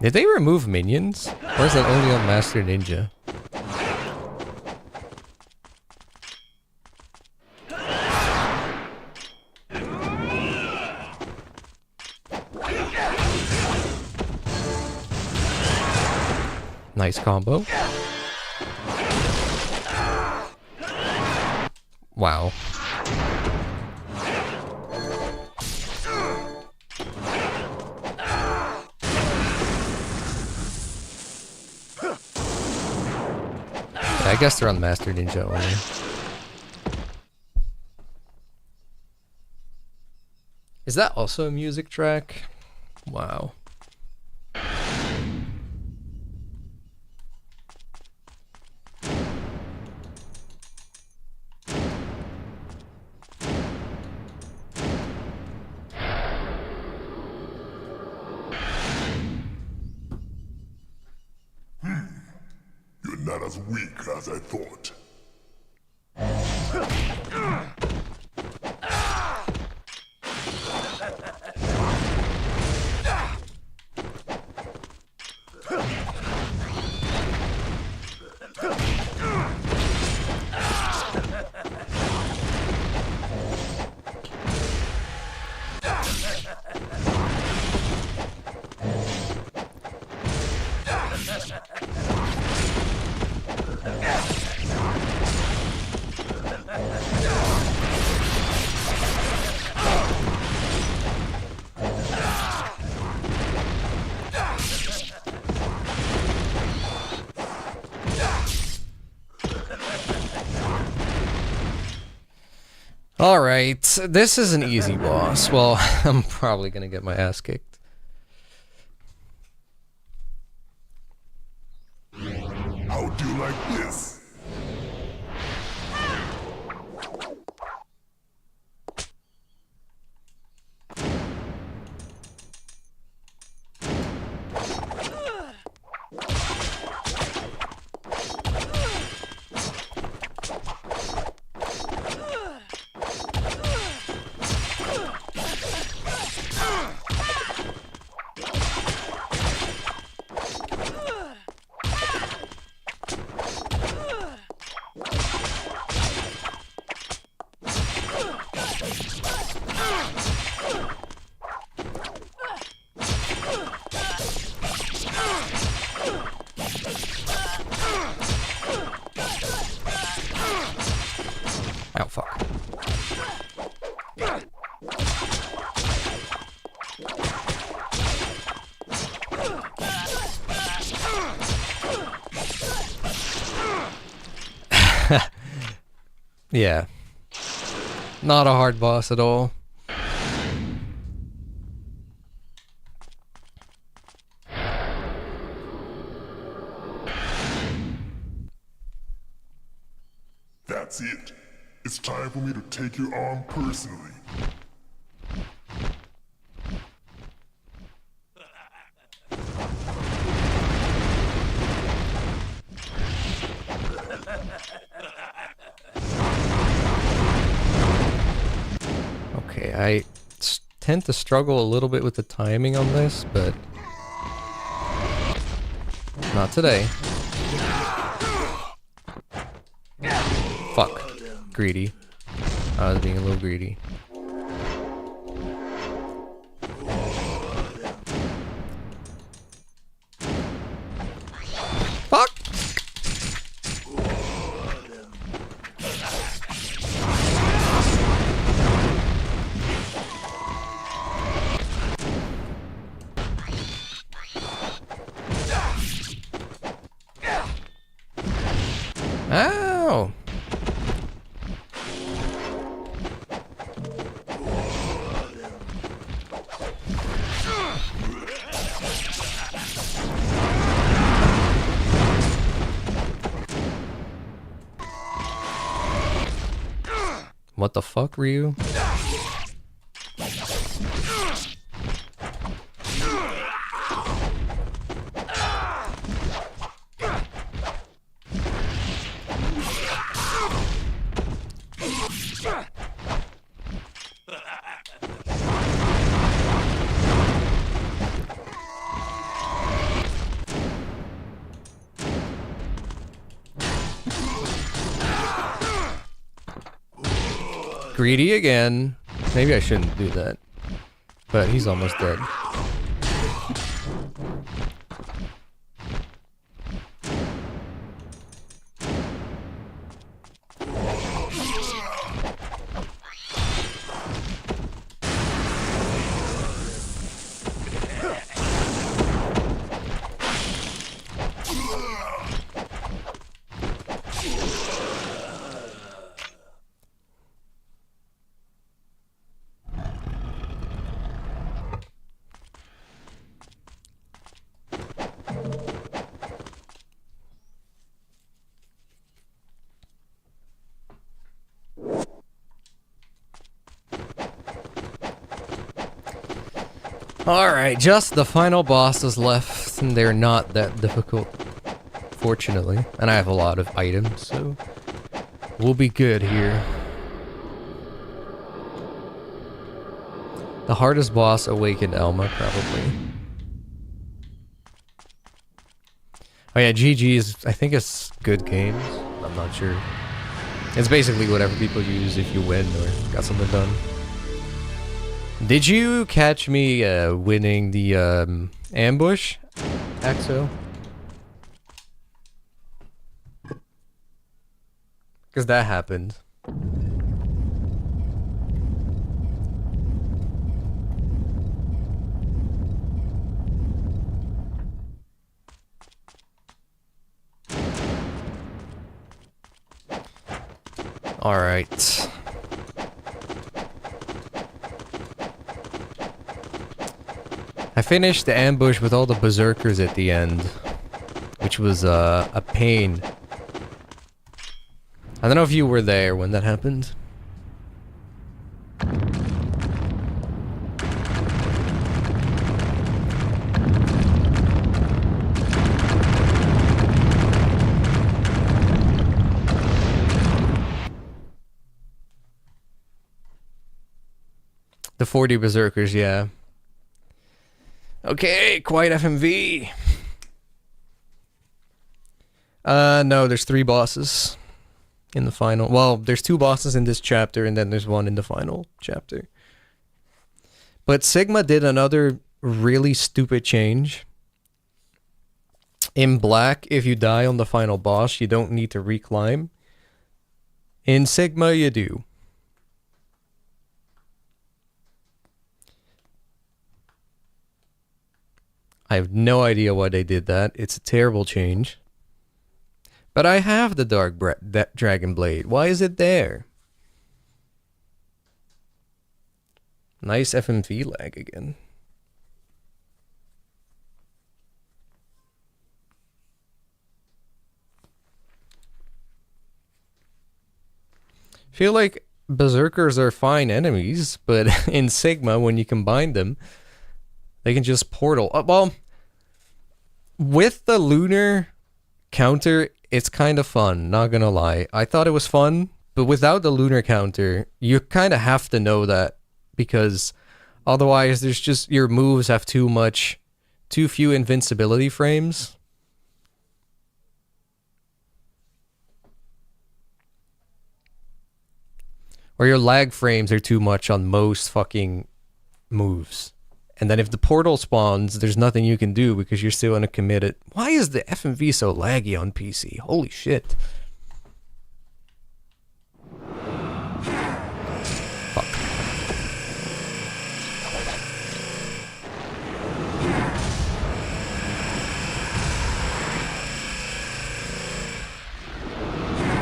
Did they remove minions? Or is that only on Master Ninja? Nice combo. Wow. I guess they're on Master Ninja only. Is that also a music track? Wow. You're not as weak as I thought. Alright, this is an easy boss. Well, I'm probably gonna get my ass kicked. How do you like this? Oh, fuck. Yeah. Not a hard boss at all. That's it. It's time for me to take you on personally. Okay, I tend to struggle a little bit with the timing on this, but not today. Fuck. Greedy. I was being a little greedy. Fuck! Ow! What the fuck, Ryu? Greedy again. Maybe I shouldn't do that. But he's almost dead. Alright, just the final bosses left, and they're not that difficult, fortunately. And I have a lot of items, so we'll be good here. The hardest boss, Awakened Elma, probably. Oh yeah, GG is, I think it's good games. I'm not sure. It's basically whatever people use if you win or got something done. Did you catch me winning the ambush, Axo? Because that happened. All right. I finished the ambush with all the berserkers at the end, which was a pain. I don't know if you were there when that happened. The 40 berserkers, yeah. Okay, quiet FMV. No, there's 3 bosses in the final. Well, there's 2 bosses in this chapter, and then there's 1 in the final chapter. But Sigma did another really stupid change. In Black, if you die on the final boss, you don't need to reclimb. In Sigma, you do. I have no idea why they did that. It's a terrible change. But I have the Dark Dragon Blade. Why is it there? Nice FMV lag again. Feel like berserkers are fine enemies, but in Sigma, when you combine them, they can just portal. Well, with the lunar counter, it's kind of fun, not gonna lie. I thought it was fun, but without the lunar counter, you kind of have to know that, because otherwise there's just, your moves have too few invincibility frames. Or your lag frames are too much on most fucking moves. And then if the portal spawns, there's nothing you can do because you're still in a committed... Why is the FMV so laggy on PC? Holy shit. Fuck.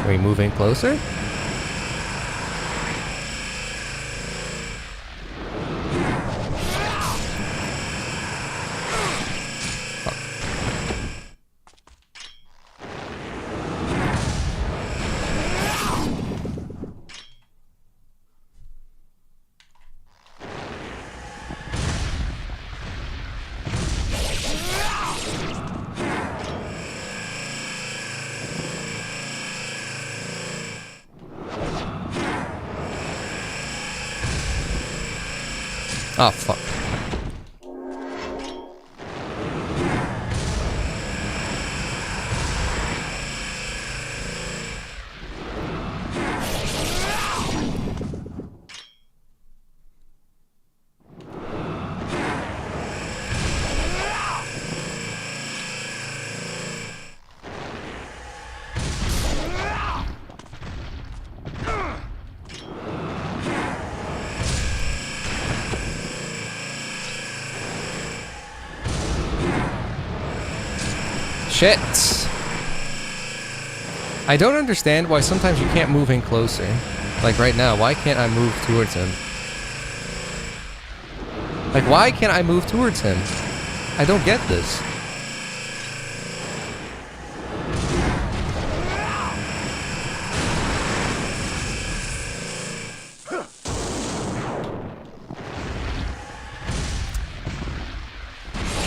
Are we moving closer? Oh, fuck. Shit. I don't understand why sometimes you can't move in closer. Like right now, why can't I move towards him? Like, why can't I move towards him? I don't get this.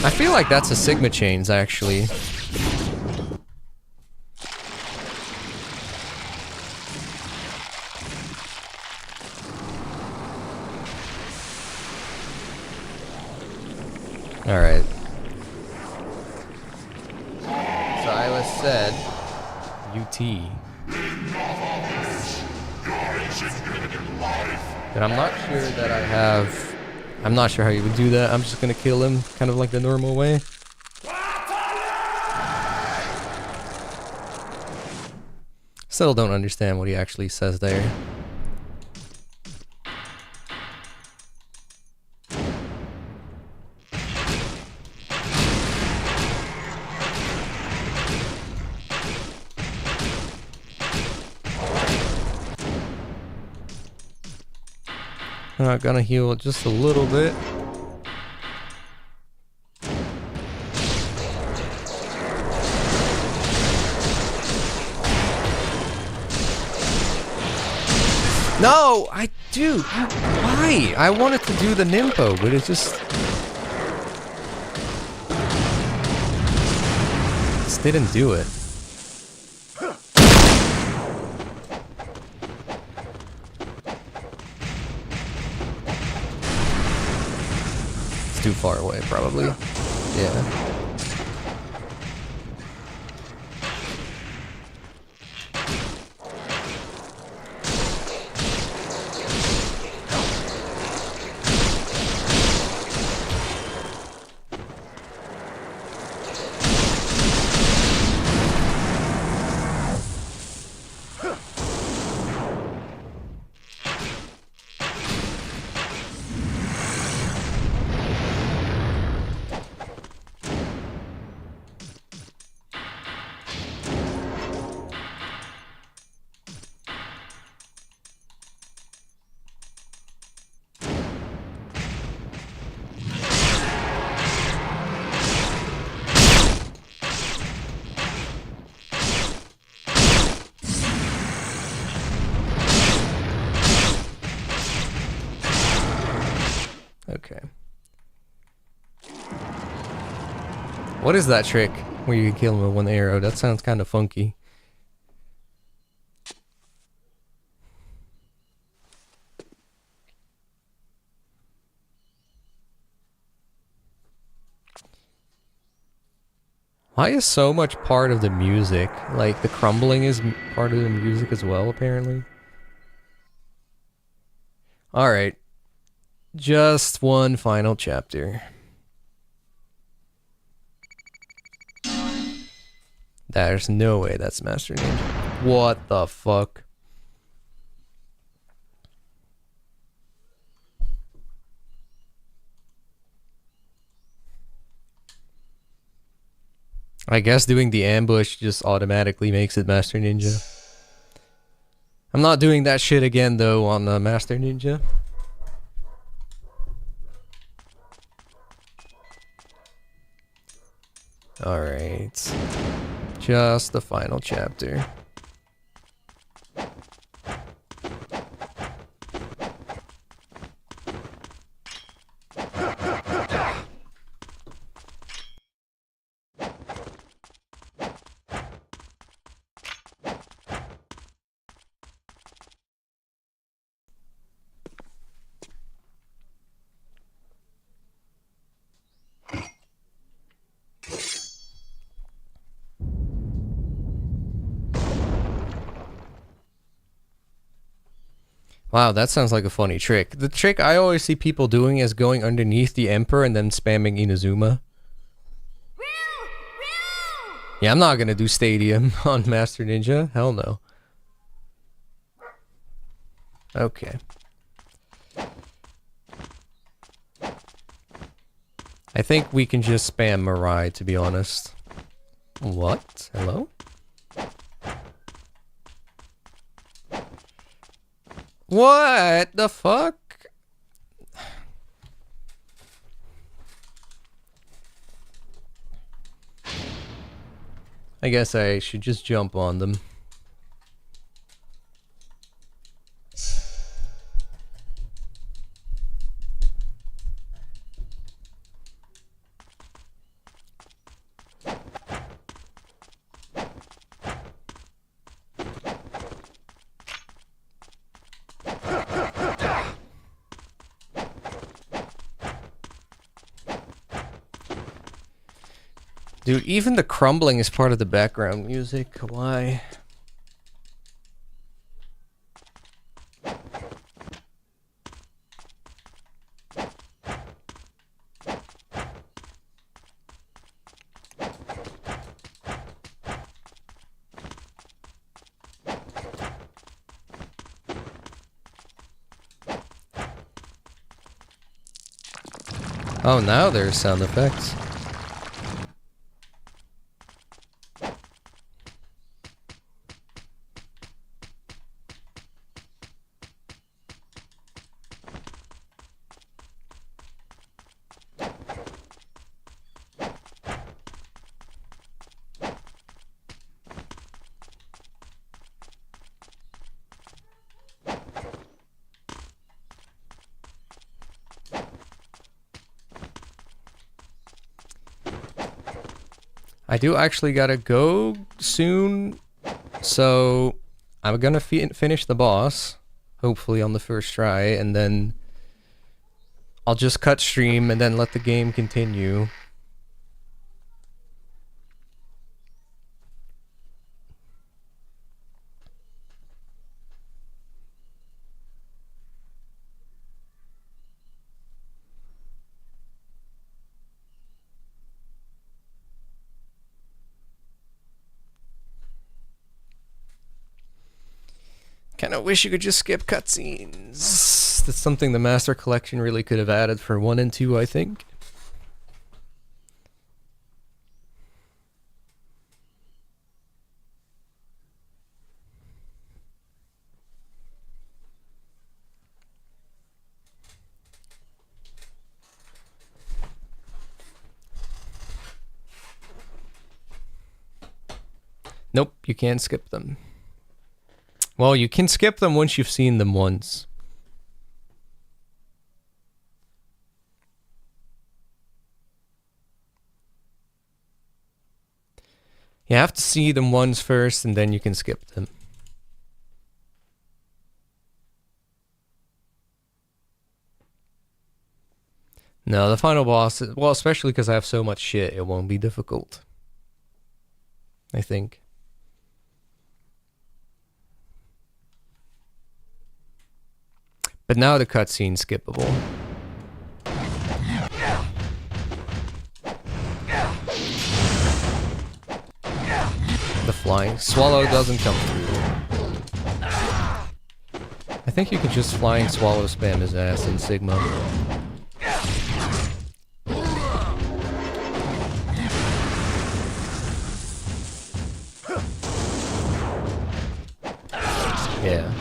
I feel like that's a Sigma chains, actually. Alright. Silas said UT. And I'm not sure that I have... I'm not sure how you would do that. I'm just gonna kill him, kind of like the normal way. Still don't understand what he actually says there. I'm gonna heal just a little bit. No, dude, why? I wanted to do the Nimpo, but it just didn't do it. It's too far away, probably. Yeah. Okay. What is that trick where you can kill him with one arrow? That sounds kind of funky. Why is so much part of the music? Like, the crumbling is part of the music as well, apparently. Alright. Just one final chapter. There's no way that's Master Ninja. What the fuck? I guess doing the ambush just automatically makes it Master Ninja. I'm not doing that shit again though on Master Ninja. Alright. Just the final chapter. Wow, that sounds like a funny trick. The trick I always see people doing is going underneath the Emperor and then spamming Inazuma. Yeah, I'm not gonna do Stadium on Master Ninja. Hell no. Okay. I think we can just spam Mirai, to be honest. What? Hello? What the fuck? I guess I should just jump on them. Dude, even the crumbling is part of the background music. Why? Oh, now there's sound effects. I do actually gotta go soon, so I'm gonna finish the boss, hopefully on the first try, and then I'll just cut stream and then let the game continue. Kinda wish you could just skip cutscenes. That's something the Master Collection really could have added for 1 and 2, I think. Nope, you can't skip them. Well, you can skip them once you've seen them once. You have to see them once first, and then you can skip them. No, the final boss, well, especially because I have so much shit, it won't be difficult. I think. But now the cutscene's skippable. The flying swallow doesn't come through. I think you can just flying swallow spam his ass in Sigma. Yeah.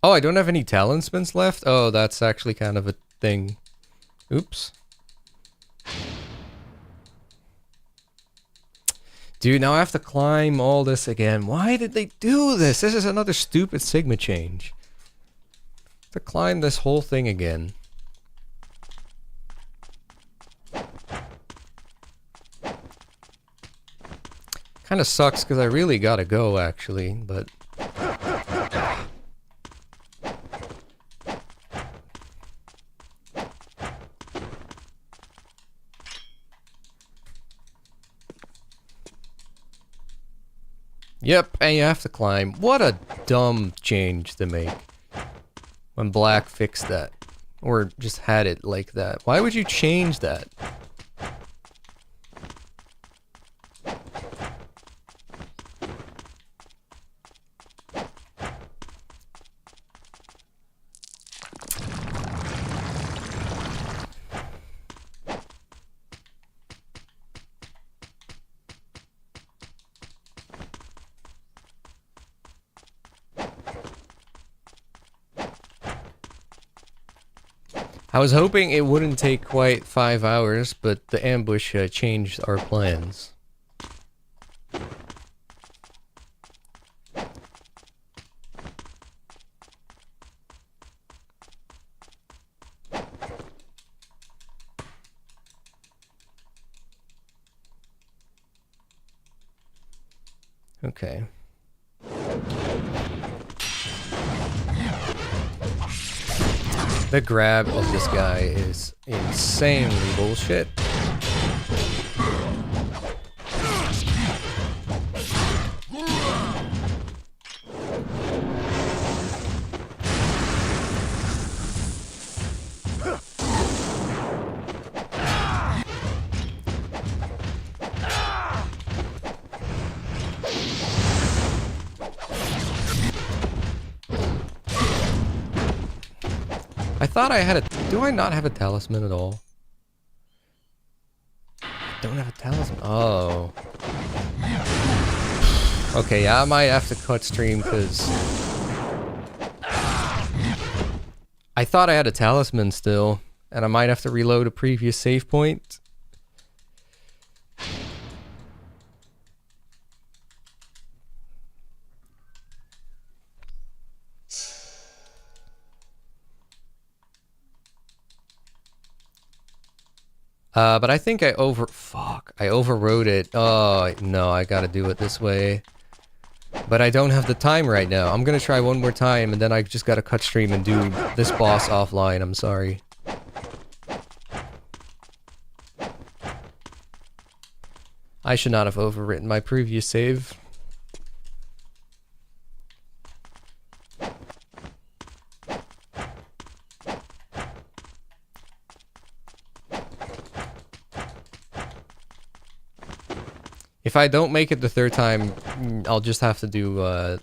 Oh, I don't have any talent spins left? Oh, that's actually kind of a thing. Oops. Dude, now I have to climb all this again. Why did they do this? This is another stupid Sigma change. To climb this whole thing again. Kind of sucks because I really gotta go actually, but... Yep, and you have to climb. What a dumb change to make. When Black fixed that. Or just had it like that. Why would you change that? I was hoping it wouldn't take quite 5 hours, but the ambush changed our plans. Okay. The grab of this guy is insanely bullshit. I thought I had a... Do I not have a talisman at all? I don't have a talisman. Oh. Okay, yeah, I might have to cut stream because... I thought I had a talisman still, and I might have to reload a previous save point. But I think I overrode it. Oh, no, I gotta do it this way. But I don't have the time right now. I'm gonna try one more time, and then I just gotta cut stream and do this boss offline. I'm sorry. I should not have overwritten my previous save. If I don't make it the third time, I'll just have to do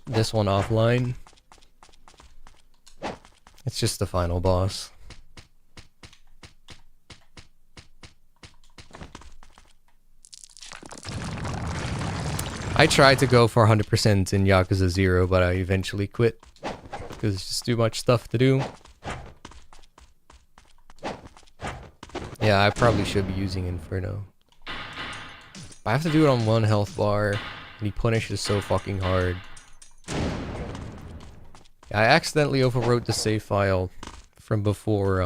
this one offline. It's just the final boss. I tried to go for 100% in Yakuza 0, but I eventually quit. Because it's just too much stuff to do. Yeah, I probably should be using Inferno. I have to do it on 1 health bar, and he punishes so fucking hard. I accidentally overwrote the save file from before,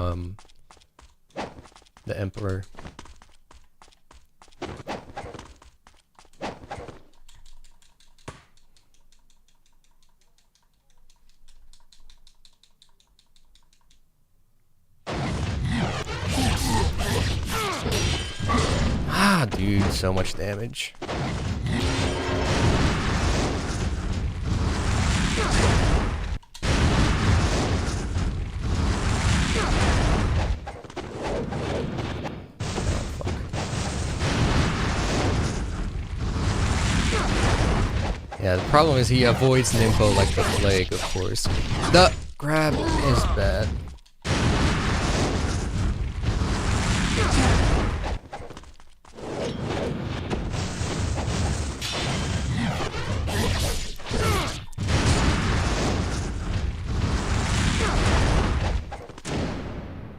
the Emperor. dude, so much damage. Yeah, the problem is he avoids Nympho like the plague, of course. The grab is bad.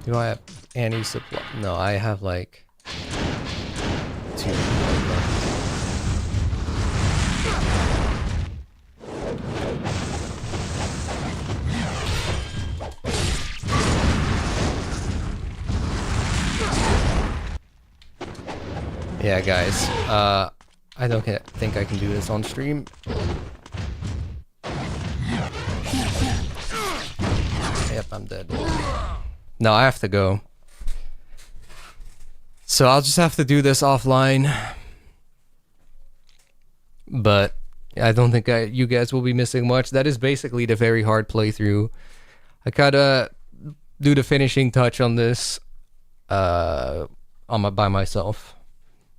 Do I have any supply? No, I have like 2 left. Yeah, guys. I don't think I can do this on stream. Yep, I'm dead. No, I have to go. So I'll just have to do this offline. But I don't think you guys will be missing much. That is basically the very hard playthrough. I gotta do the finishing touch on this by myself.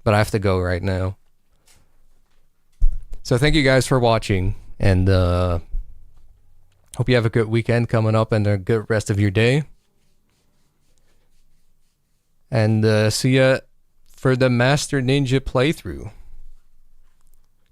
But I have to go right now. So thank you guys for watching. And hope you have a good weekend coming up and a good rest of your day. And see ya for the Master Ninja playthrough.